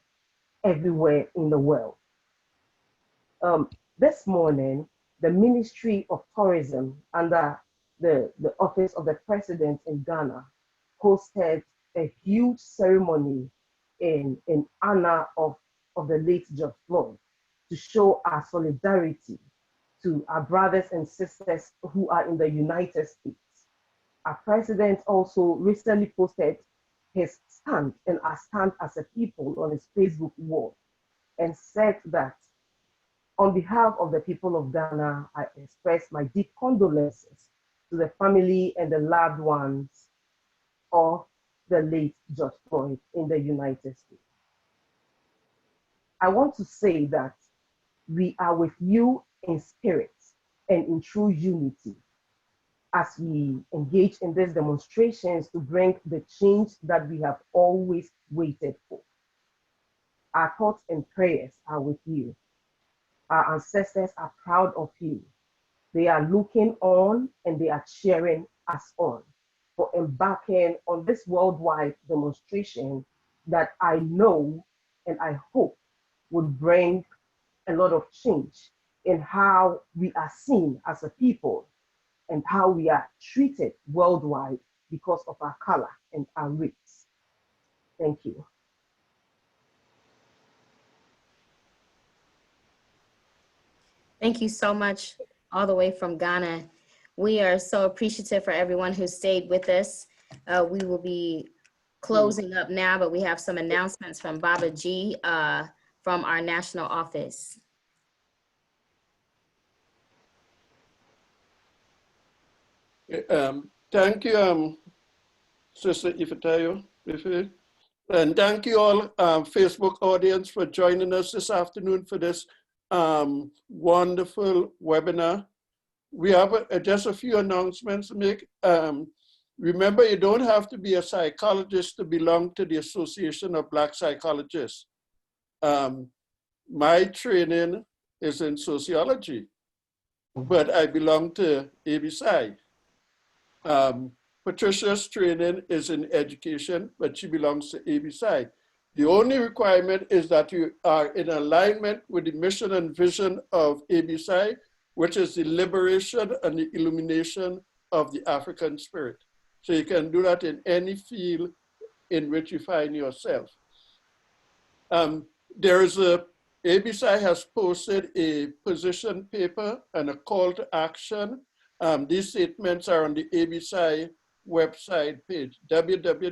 everywhere in the world. This morning, the Ministry of Tourism under the Office of the President in Ghana hosted a huge ceremony in honor of the late George Floyd to show our solidarity to our brothers and sisters who are in the United States. Our president also recently posted his stand and our stand as a people on his Facebook wall and said that on behalf of the people of Ghana, I express my deep condolences to the family and the loved ones of the late George Floyd in the United States. I want to say that we are with you in spirit and in true unity as we engage in these demonstrations to bring the change that we have always waited for. Our thoughts and prayers are with you. Our ancestors are proud of you. They are looking on and they are cheering us on for embarking on this worldwide demonstration that I know and I hope would bring a lot of change in how we are seen as a people and how we are treated worldwide because of our color and our race. Thank you. Thank you so much, all the way from Ghana. We are so appreciative for everyone who stayed with us. We will be closing up now, but we have some announcements from Baba G from our national office. Thank you, Sister Ifetayo. And thank you all, Facebook audience, for joining us this afternoon for this wonderful webinar. We have just a few announcements to make. Remember, you don't have to be a psychologist to belong to the Association of Black Psychologists. My training is in sociology, but I belong to ABPSI. Patricia's training is in education, but she belongs to ABPSI. The only requirement is that you are in alignment with the mission and vision of ABPSI, which is the liberation and the illumination of the African spirit. So you can do that in any field in which you find yourself. ABPSI has posted a position paper and a call to action. These statements are on the ABPSI website page, www.abpsi.org.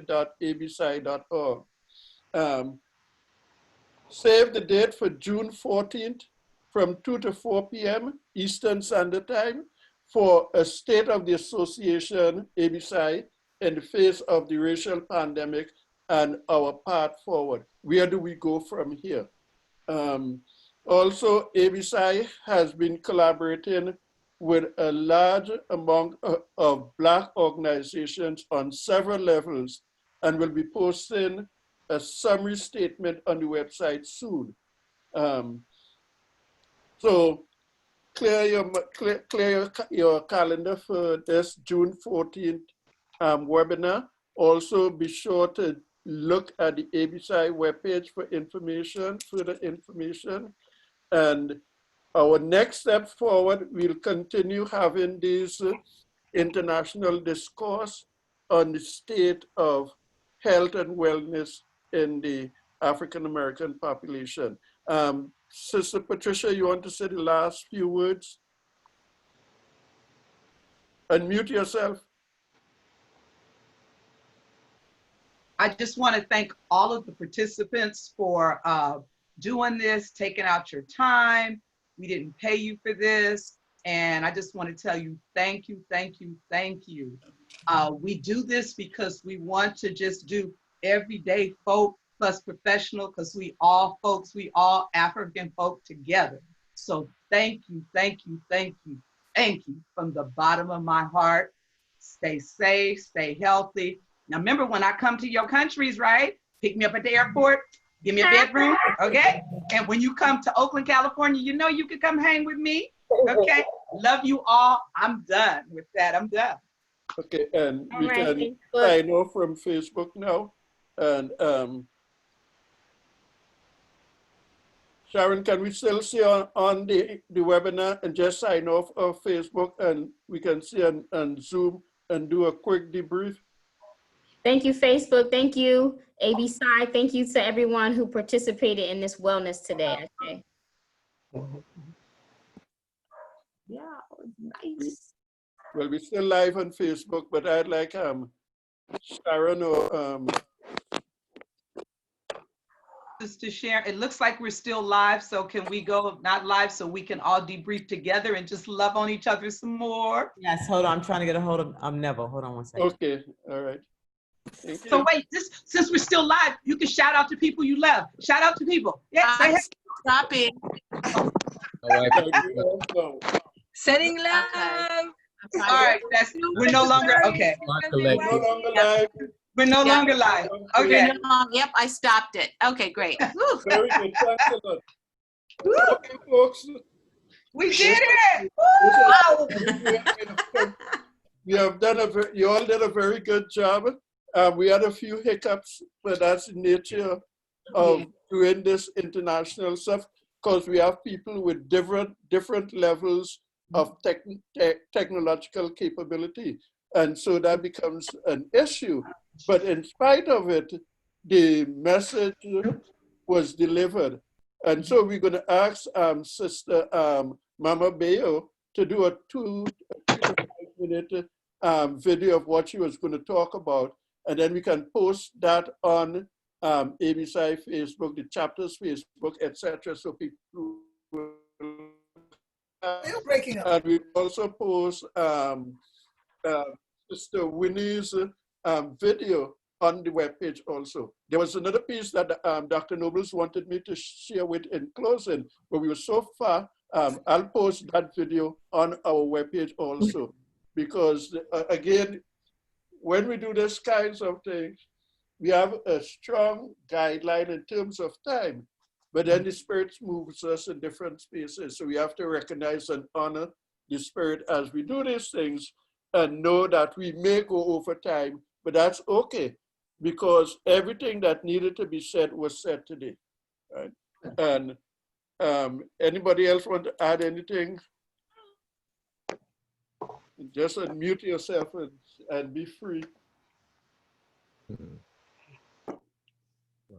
Save the date for June 14th from 2 to 4 p.m. Eastern Standard Time for a State of the Association, ABPSI, in the face of the racial pandemic and our path forward. Where do we go from here? Also, ABPSI has been collaborating with a large amount of Black organizations on several levels and will be posting a summary statement on the website soon. So clear your calendar for this June 14th webinar. Also be sure to look at the ABPSI webpage for information, further information. And our next step forward, we'll continue having these international discourse on the state of health and wellness in the African-American population. Sister Patricia, you want to say the last few words? Unmute yourself. I just want to thank all of the participants for doing this, taking out your time. We didn't pay you for this. And I just want to tell you, thank you, thank you, thank you. We do this because we want to just do everyday folk plus professional, because we all folks, we all African folk together. So thank you, thank you, thank you, thank you from the bottom of my heart. Stay safe, stay healthy. Now remember, when I come to your countries, right? Pick me up at the airport, give me a bedroom, okay? And when you come to Oakland, California, you know you can come hang with me, okay? Love you all. I'm done with that, I'm done. Okay, and we All right, can Facebook. sign off from Facebook now. And Sharon, can we still see on the webinar and just sign off of Facebook, and we can see on Zoom and do a quick debrief? Thank you, Facebook. Thank you, ABPSI. Thank you to everyone who participated in this wellness today. Okay. Yeah, nice. Well, we're still live on Facebook, but I'd like Sharon or Just to share, it looks like we're still live, so can we go not live so we can all debrief together and just love on each other some more? Yes, hold on. I'm trying to get a hold of Neville. Hold on one second. Okay, all right. So wait, since we're still live, you can shout out to people you love. Shout out to people. Yeah, say hey. Stop it. Sending love. All right, we're no longer okay. We're no longer live. We're no longer live. Okay. Yep, I stopped it. Okay, great. Very good. Thanks a lot. Okay, folks. We did it. You have done you all did a very good job. We had a few hiccups, but that's the nature of doing this international stuff, because we have people with different levels of technological capability. And so that becomes an issue. But in spite of it, the message was delivered. And so we're going to ask Sister Mama Bayo to do a 2 to 5 minute video of what she was going to talk about. And then we can post that on ABSI Facebook, the chapter's Facebook, etc. So people will. And we also post Sister Winnie's video on the webpage also. There was another piece that Dr. Nobles wanted me to share with in closing, but we were so far. I'll post that video on our webpage also, because again, when we do these kinds of things, we have a strong guideline in terms of time, but then the Spirit moves us in different spaces. So we have to recognize and honor the Spirit as we do these things and know that we may go over time, but that's okay, because everything that needed to be said was said today, right? And anybody else want to add anything? Just unmute yourself and be free.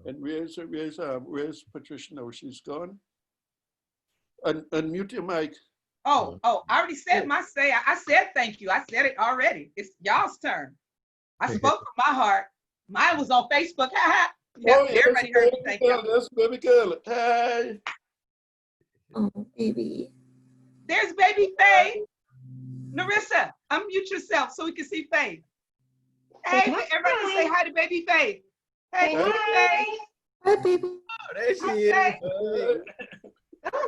And where's Patricia now? She's gone. Unmute your mic. Oh, I already said my say. I said thank you. I said it already. It's y'all's turn. I spoke from my heart. Mine was on Facebook. Yep, everybody heard me. Thank you. That's baby girl. Hey. Oh, baby. There's baby Faye. Narissa, unmute yourself so we can see Faye. Hey, everybody say hi to baby Faye. Hey, Faye. Hi, baby. Oh, there she is.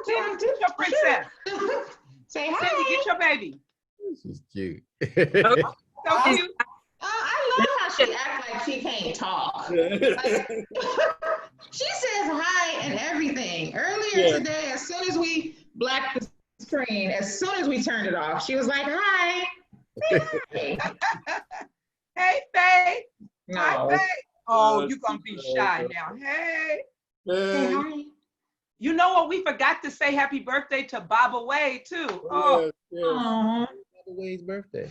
Get your princess. Say hi. Cindy, get your baby. She's cute. So cute. I love how she acts like she can't talk. Like, she says hi and everything. Earlier today, as soon as we blacked the screen, as soon as we turned it off, she was like, hi. Hey, hey Faye. No. Hi, Faye. Oh, you're going to be shy now. Hey. Say hi. You know what? We forgot to say happy birthday to Baba Wade, too. Oh, Baba Wade's birthday.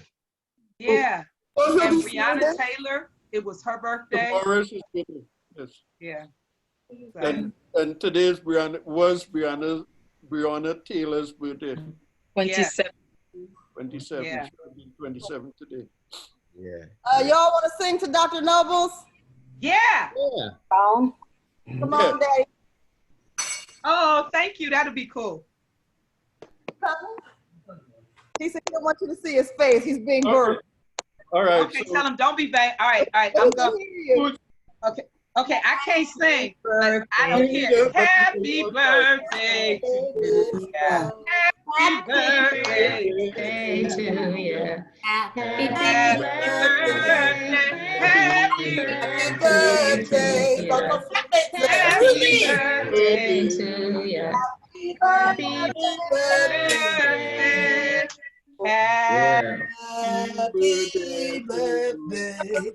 Yeah. And Brianna Taylor, it was her birthday. Tomorrow's is good. Yes. Yeah. And today's Brianna Taylor's birthday. 27. 27. Yeah. 27 today. Yeah. Y'all want to sing to Dr. Nobles? Yeah. Yeah. Come on, Daddy. Oh, thank you. That'll be cool. He said he don't want you to see his face. He's being birthed. All right. Okay, tell him don't be vain. All right. I'm going. Okay, I can't sing. But I don't care. Happy birthday to you. Happy birthday to you. Happy birthday. Happy birthday. Happy birthday to you. Happy birthday. Happy birthday.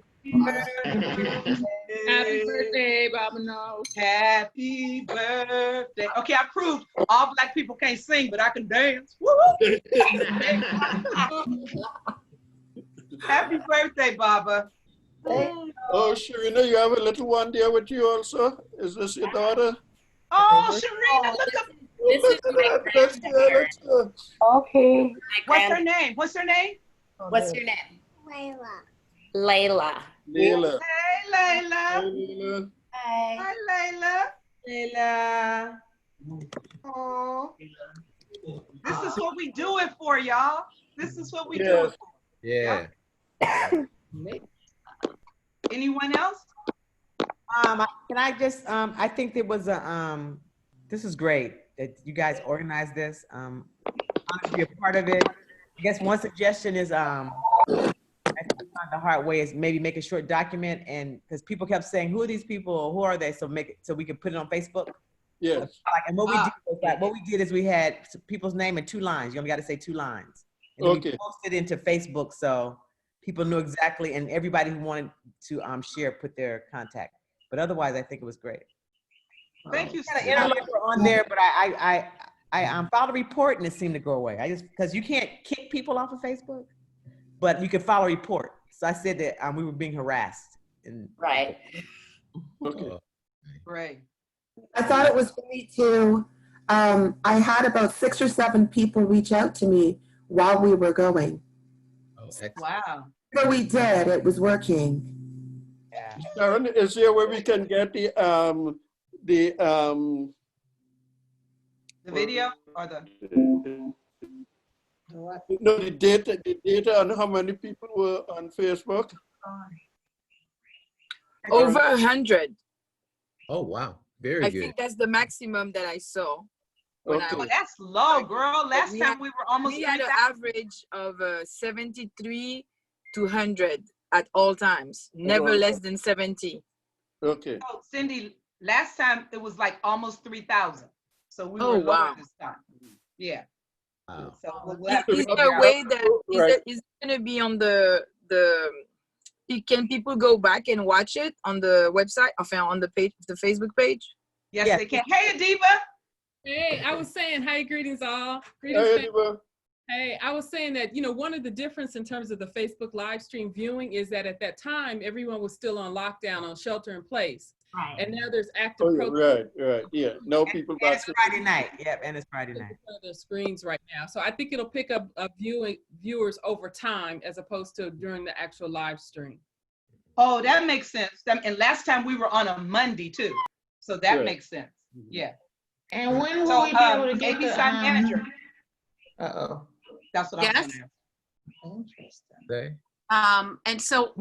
Happy birthday, Baba No. Happy birthday. Okay, I proved all Black people can't sing, but I can dance. Woo-hoo. Happy birthday, Baba. Oh, Sharina, you have a little one there with you also? Is this your daughter? Oh, Sharina, look up. This is my Okay. What's her name? What's her name? What's your name? Layla. Layla. Layla. Hey, Layla. Layla. Hi, Layla. Layla. Oh. This is what we do it for, y'all. This is what we do it for. Yeah. Anyone else? Can I just, I think there was this is great that you guys organized this. Honored to be a part of it. I guess one suggestion is, I find the hard way is maybe make a short document, and because people kept saying, who are these people? Who are they? So make it so we can put it on Facebook. Yes. And what we did was that what we did is we had people's name in 2 lines. You only got to say 2 lines. And then we posted into Facebook so people knew exactly, and everybody who wanted to share put their contact. But otherwise, I think it was great. Thank you. Kind of interloper on there, but I filed a report and it seemed to go away. I just because you can't kick people off of Facebook, but you can file a report. So I said that we were being harassed. Right. Okay. Great. I thought it was great too. I had about 6 or 7 people reach out to me while we were going. Wow. So we did. It was working. Sharon, is there where we can get the video or the no, the data on how many people were on Facebook? Over 100. Oh, wow. Very I good. think that's the maximum that I saw. When I Okay. was, That's low, girl. Last we time had- we were almost we had an 3,000. average of 73 to 100 at all times, never Wow. less than 70. Okay. Oh, Cindy, last time it was like almost 3,000. So we Oh, were lower wow. this time. Yeah. Wow. So we'll have to Is figure there a out- way that Right. is it going to be on the can people go back and watch it on the website, enfin, on the page, the Facebook page? Yes, they can. Hey, Adiba. Hey, I was saying, hey, greetings all. Greetings, Hey, fam- Adiba. Hey, I was saying that, one of the difference in terms of the Facebook live stream viewing is that at that time, everyone was still on lockdown, on shelter in place. Right. And now there's active Oh, right, right. Yeah. No people And back. it's Friday night. Yep, and it's Friday night. the screens right now. So I think it'll pick up viewers over time as opposed to during the actual live stream. Oh, that makes sense. And last time we were on a Monday too. So that Right. makes sense. Yeah. And when will So, we be able to get AB the sign manager. Uh-oh. That's what I'm Yes. saying. They? And so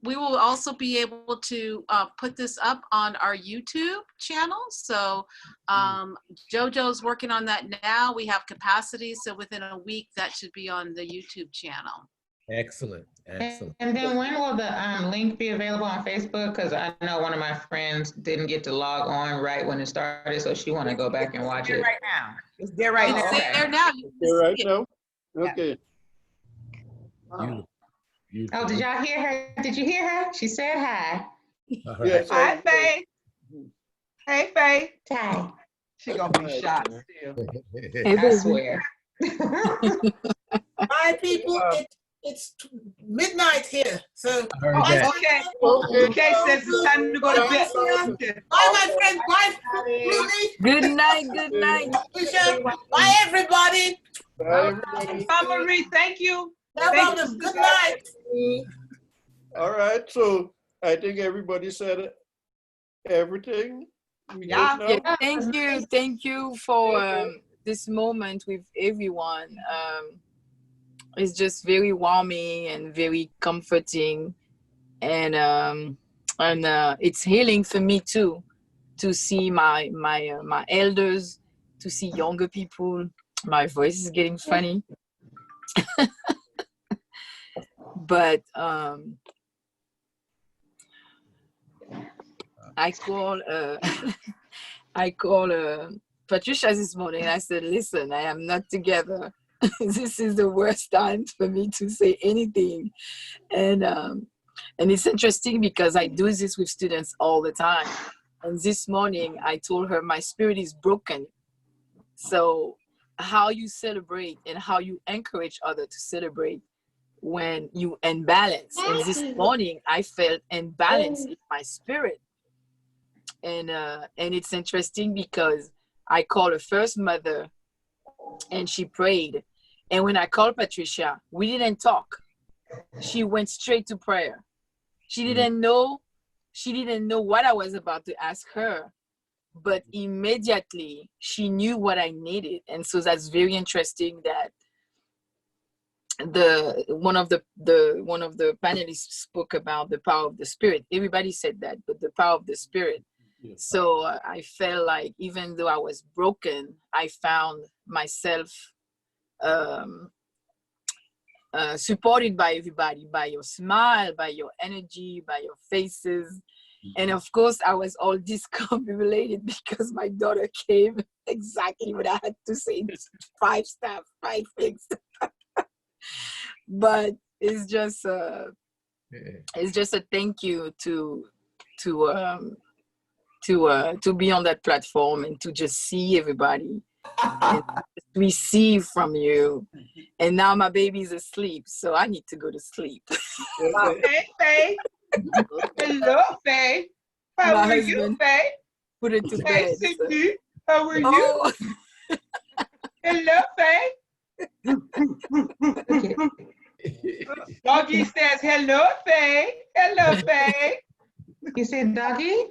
we will also be able to put this up on our YouTube channel. So JoJo's working on that now. We have capacity. So within a week, that should be on the YouTube channel. Excellent. Excellent. And then when will the link be available on Facebook? Because I know one of my friends didn't get to log on right when it started, so she want to go back and watch it. Right now. It's there right It's now. there now. You Okay, can right see it. now? Okay. Oh, did y'all hear her? Did you hear her? She said hi. All Yes, Hi, Faye. Hey, Faye. Hi. She gonna be shot still. I swear. Hi, people. It's midnight here. So, heard that. Okay. Okay, says it's time to go to bed. bye, my friend. Bye, Rudy. Good night. Good night. Bishop. Bye, everybody. Bye, Marie. Thank you. No problem. Good night. All right. So I think everybody said everything. Yeah. Yeah, thank you for this moment with everyone. It's just very warming and very comforting, and it's healing for me too, to see my elders, to see younger people. My voice is getting funny, but I call Patricia this morning. I said, listen, I am not together. This is the worst time for me to say anything. And it's interesting because I do this with students all the time. And this morning I told her my spirit is broken. So how you celebrate and how you encourage others to celebrate when you imbalance. And this morning I felt imbalance in my spirit. And it's interesting because I called her first mother and she prayed. And when I called Patricia, we didn't talk. She went straight to prayer. She didn't know what I was about to ask her, but immediately she knew what I needed. And so that's very interesting one of the panelists spoke about the power of the spirit. Everybody said that, but the power of the spirit. So I felt like even though I was broken, I found myself supported by everybody, by your smile, by your energy, by your faces. And of course, I was all discombobulated because my daughter came exactly what I had to say, 5 things. But it's just a thank you to be on that platform and to just see everybody and receive from you. And now my baby's asleep, so I need to go to sleep. Hey, Faye. Hello, Faye. How My are you, husband Faye? put it to Hey, bed. Cindy. How are you? Oh. Hello, Faye. Doggy says, hello, Faye. Hello, Faye. You said doggy?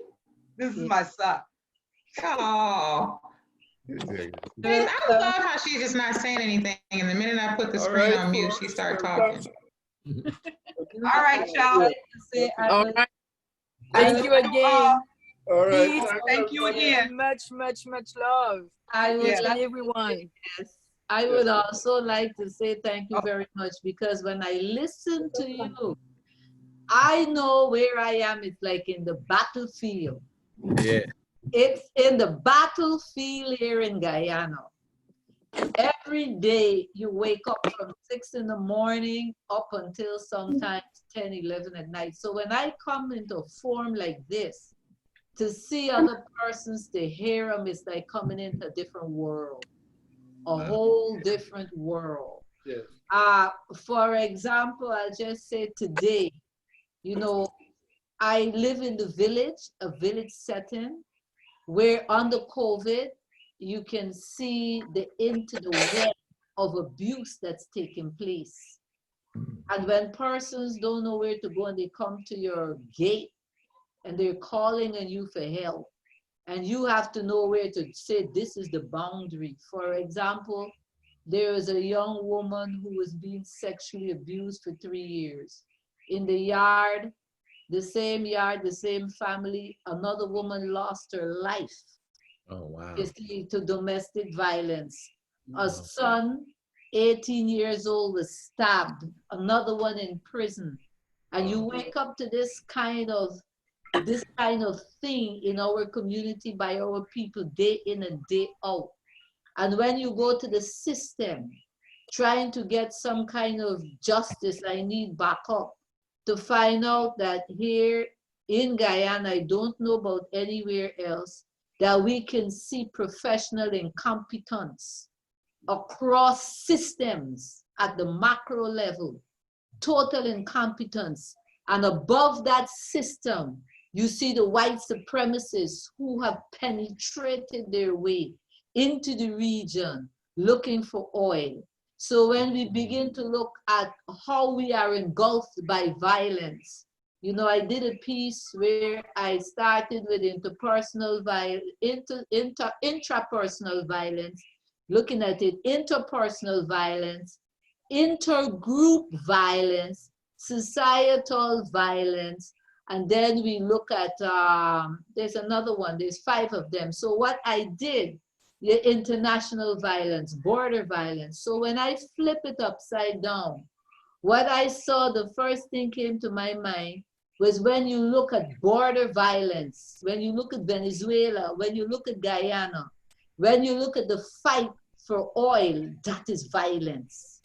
This is my son. Oh. I love how she's just not saying anything. And the minute I put the screen on mute, she started talking. All right, y'all. All right. Thank you again. All right. Peace. Thank you again. Much love. I would Each like and everyone. Yes. I would also like to say thank you very much, because when I listen to you, I know where I am. It's like in the battlefield. Yeah. It's in the battlefield here in Guyana. Every day you wake up from 6 in the morning up until sometimes 10, 11 at night. So when I come into a forum like this, to see other persons, to hear them, it's like coming into a different world, a whole different world. Yes. For example, I'll just say today, you know, I live in the village, a village setting, where under COVID, you can see into the web of abuse that's taking place. And when persons don't know where to go and they come to your gate and they're calling on you for help, and you have to know where to say, this is the boundary. For example, there is a young woman who was being sexually abused for 3 years. In the yard, the same family, another woman lost her life. Oh, wow. You see, to domestic violence. A son, 18 years old, was stabbed, another one in prison. And you wake up to this kind of thing in our community by our people day in and day out. And when you go to the system, trying to get some kind of justice, I need backup to find out that here in Guyana, I don't know about anywhere else, that we can see professional incompetence across systems at the macro level, total incompetence. And above that system, you see the white supremacists who have penetrated their way into the region looking for oil. So when we begin to look at how we are engulfed by violence, you know, I did a piece where I started with interpersonal violence, intrapersonal violence, looking at it, interpersonal violence, intergroup violence, societal violence, and then we look at, there's another one, there's 5 of them. So what I did, the international violence, border violence. So when I flip it upside down, what I saw, the first thing came to my mind was when you look at border violence, when you look at Venezuela, when you look at Guyana, when you look at the fight for oil, that is violence.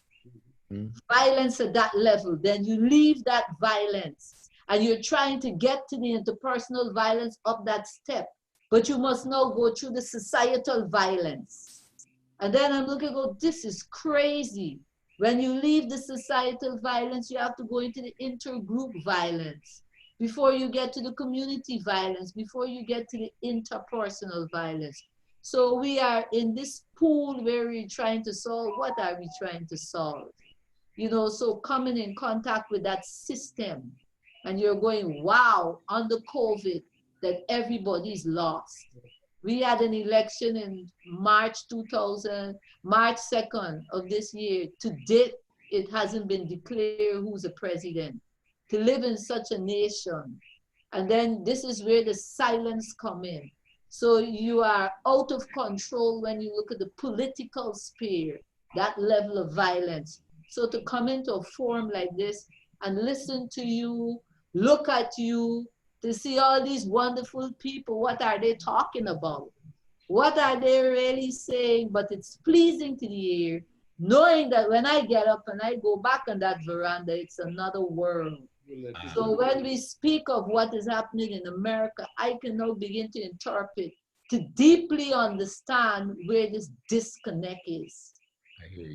Violence at that level, then you leave that violence and you're trying to get to the interpersonal violence up that step, but you must now go through the societal violence. And then I'm looking, go, this is crazy. When you leave the societal violence, you have to go into the intergroup violence before you get to the community violence, before you get to the interpersonal violence. So we are in this pool where we're trying to solve, what are we trying to solve? You know, so coming in contact with that system and you're going, wow, under COVID, that everybody's lost. We had an election in March 2nd of this year. To date, it hasn't been declared who's a president, to live in such a nation. And then this is where the silence come in. So you are out of control when you look at the political sphere, that level of violence. So to come into a forum like this and listen to you, look at you, to see all these wonderful people, what are they talking about? What are they really saying? But it's pleasing to the ear, knowing that when I get up and I go back on that veranda, it's another world. So when we speak of what is happening in America, I can now begin to interpret, to deeply understand where this disconnect is.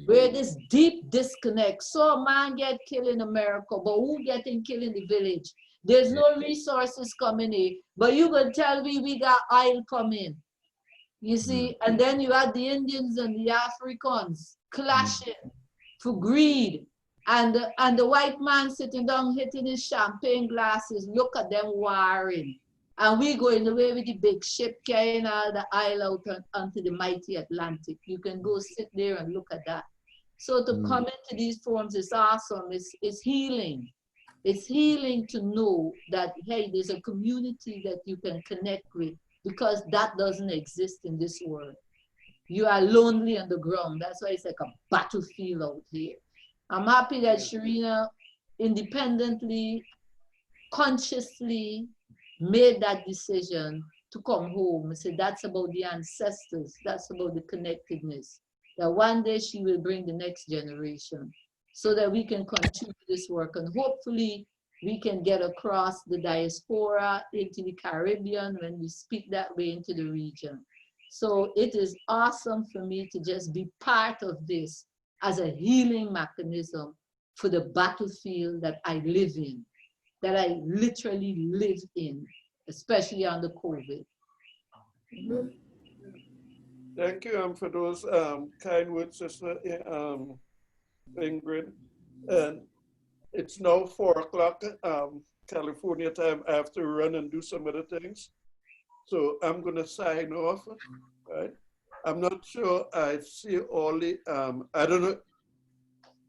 Where this deep disconnect. So a man get killed in America, but who getting killed in the village? There's no resources coming in, but you can tell me we got oil coming. You see, and then you had the Indians and the Africans clashing for greed. And the white man sitting down hitting his champagne glasses, look at them warring. And we going away with the big ship carrying all the oil out onto the mighty Atlantic. You can go sit there and look at that. So to come into these forums is awesome. It's healing. It's healing to know that, hey, there's a community that you can connect with, because that doesn't exist in this world. You are lonely on the ground. That's why it's like a battlefield out here. I'm happy that Sharina independently, consciously made that decision to come home and say that's about the ancestors, that's about the connectedness, that one day she will bring the next generation so that we can continue this work, and hopefully we can get across the diaspora into the Caribbean when we speak that way into the region. So it is awesome for me to just be part of this as a healing mechanism for the battlefield that I live in, that I literally live in, especially under COVID. Thank you for those kind words, Sister Ingrid. And it's now 4 o'clock California time. I have to run and do some other things. So I'm gonna sign off, right? I'm not sure I see all the, I don't know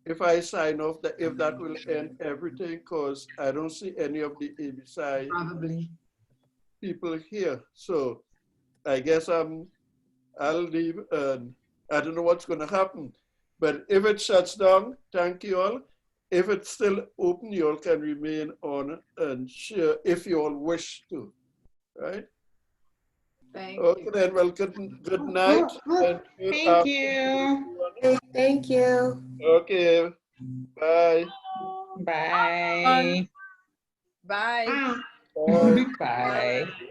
if I sign off, if that will end everything, because I don't see any of the ABSI people here. So I guess I'll leave, and I don't know what's gonna happen. But if it shuts down, thank you all. If it's still open, you all can remain on and share if you all wish to, right? Okay, then, well, good night. Thank you. Thank you. Okay, bye. Bye. Bye. Bye. Bye.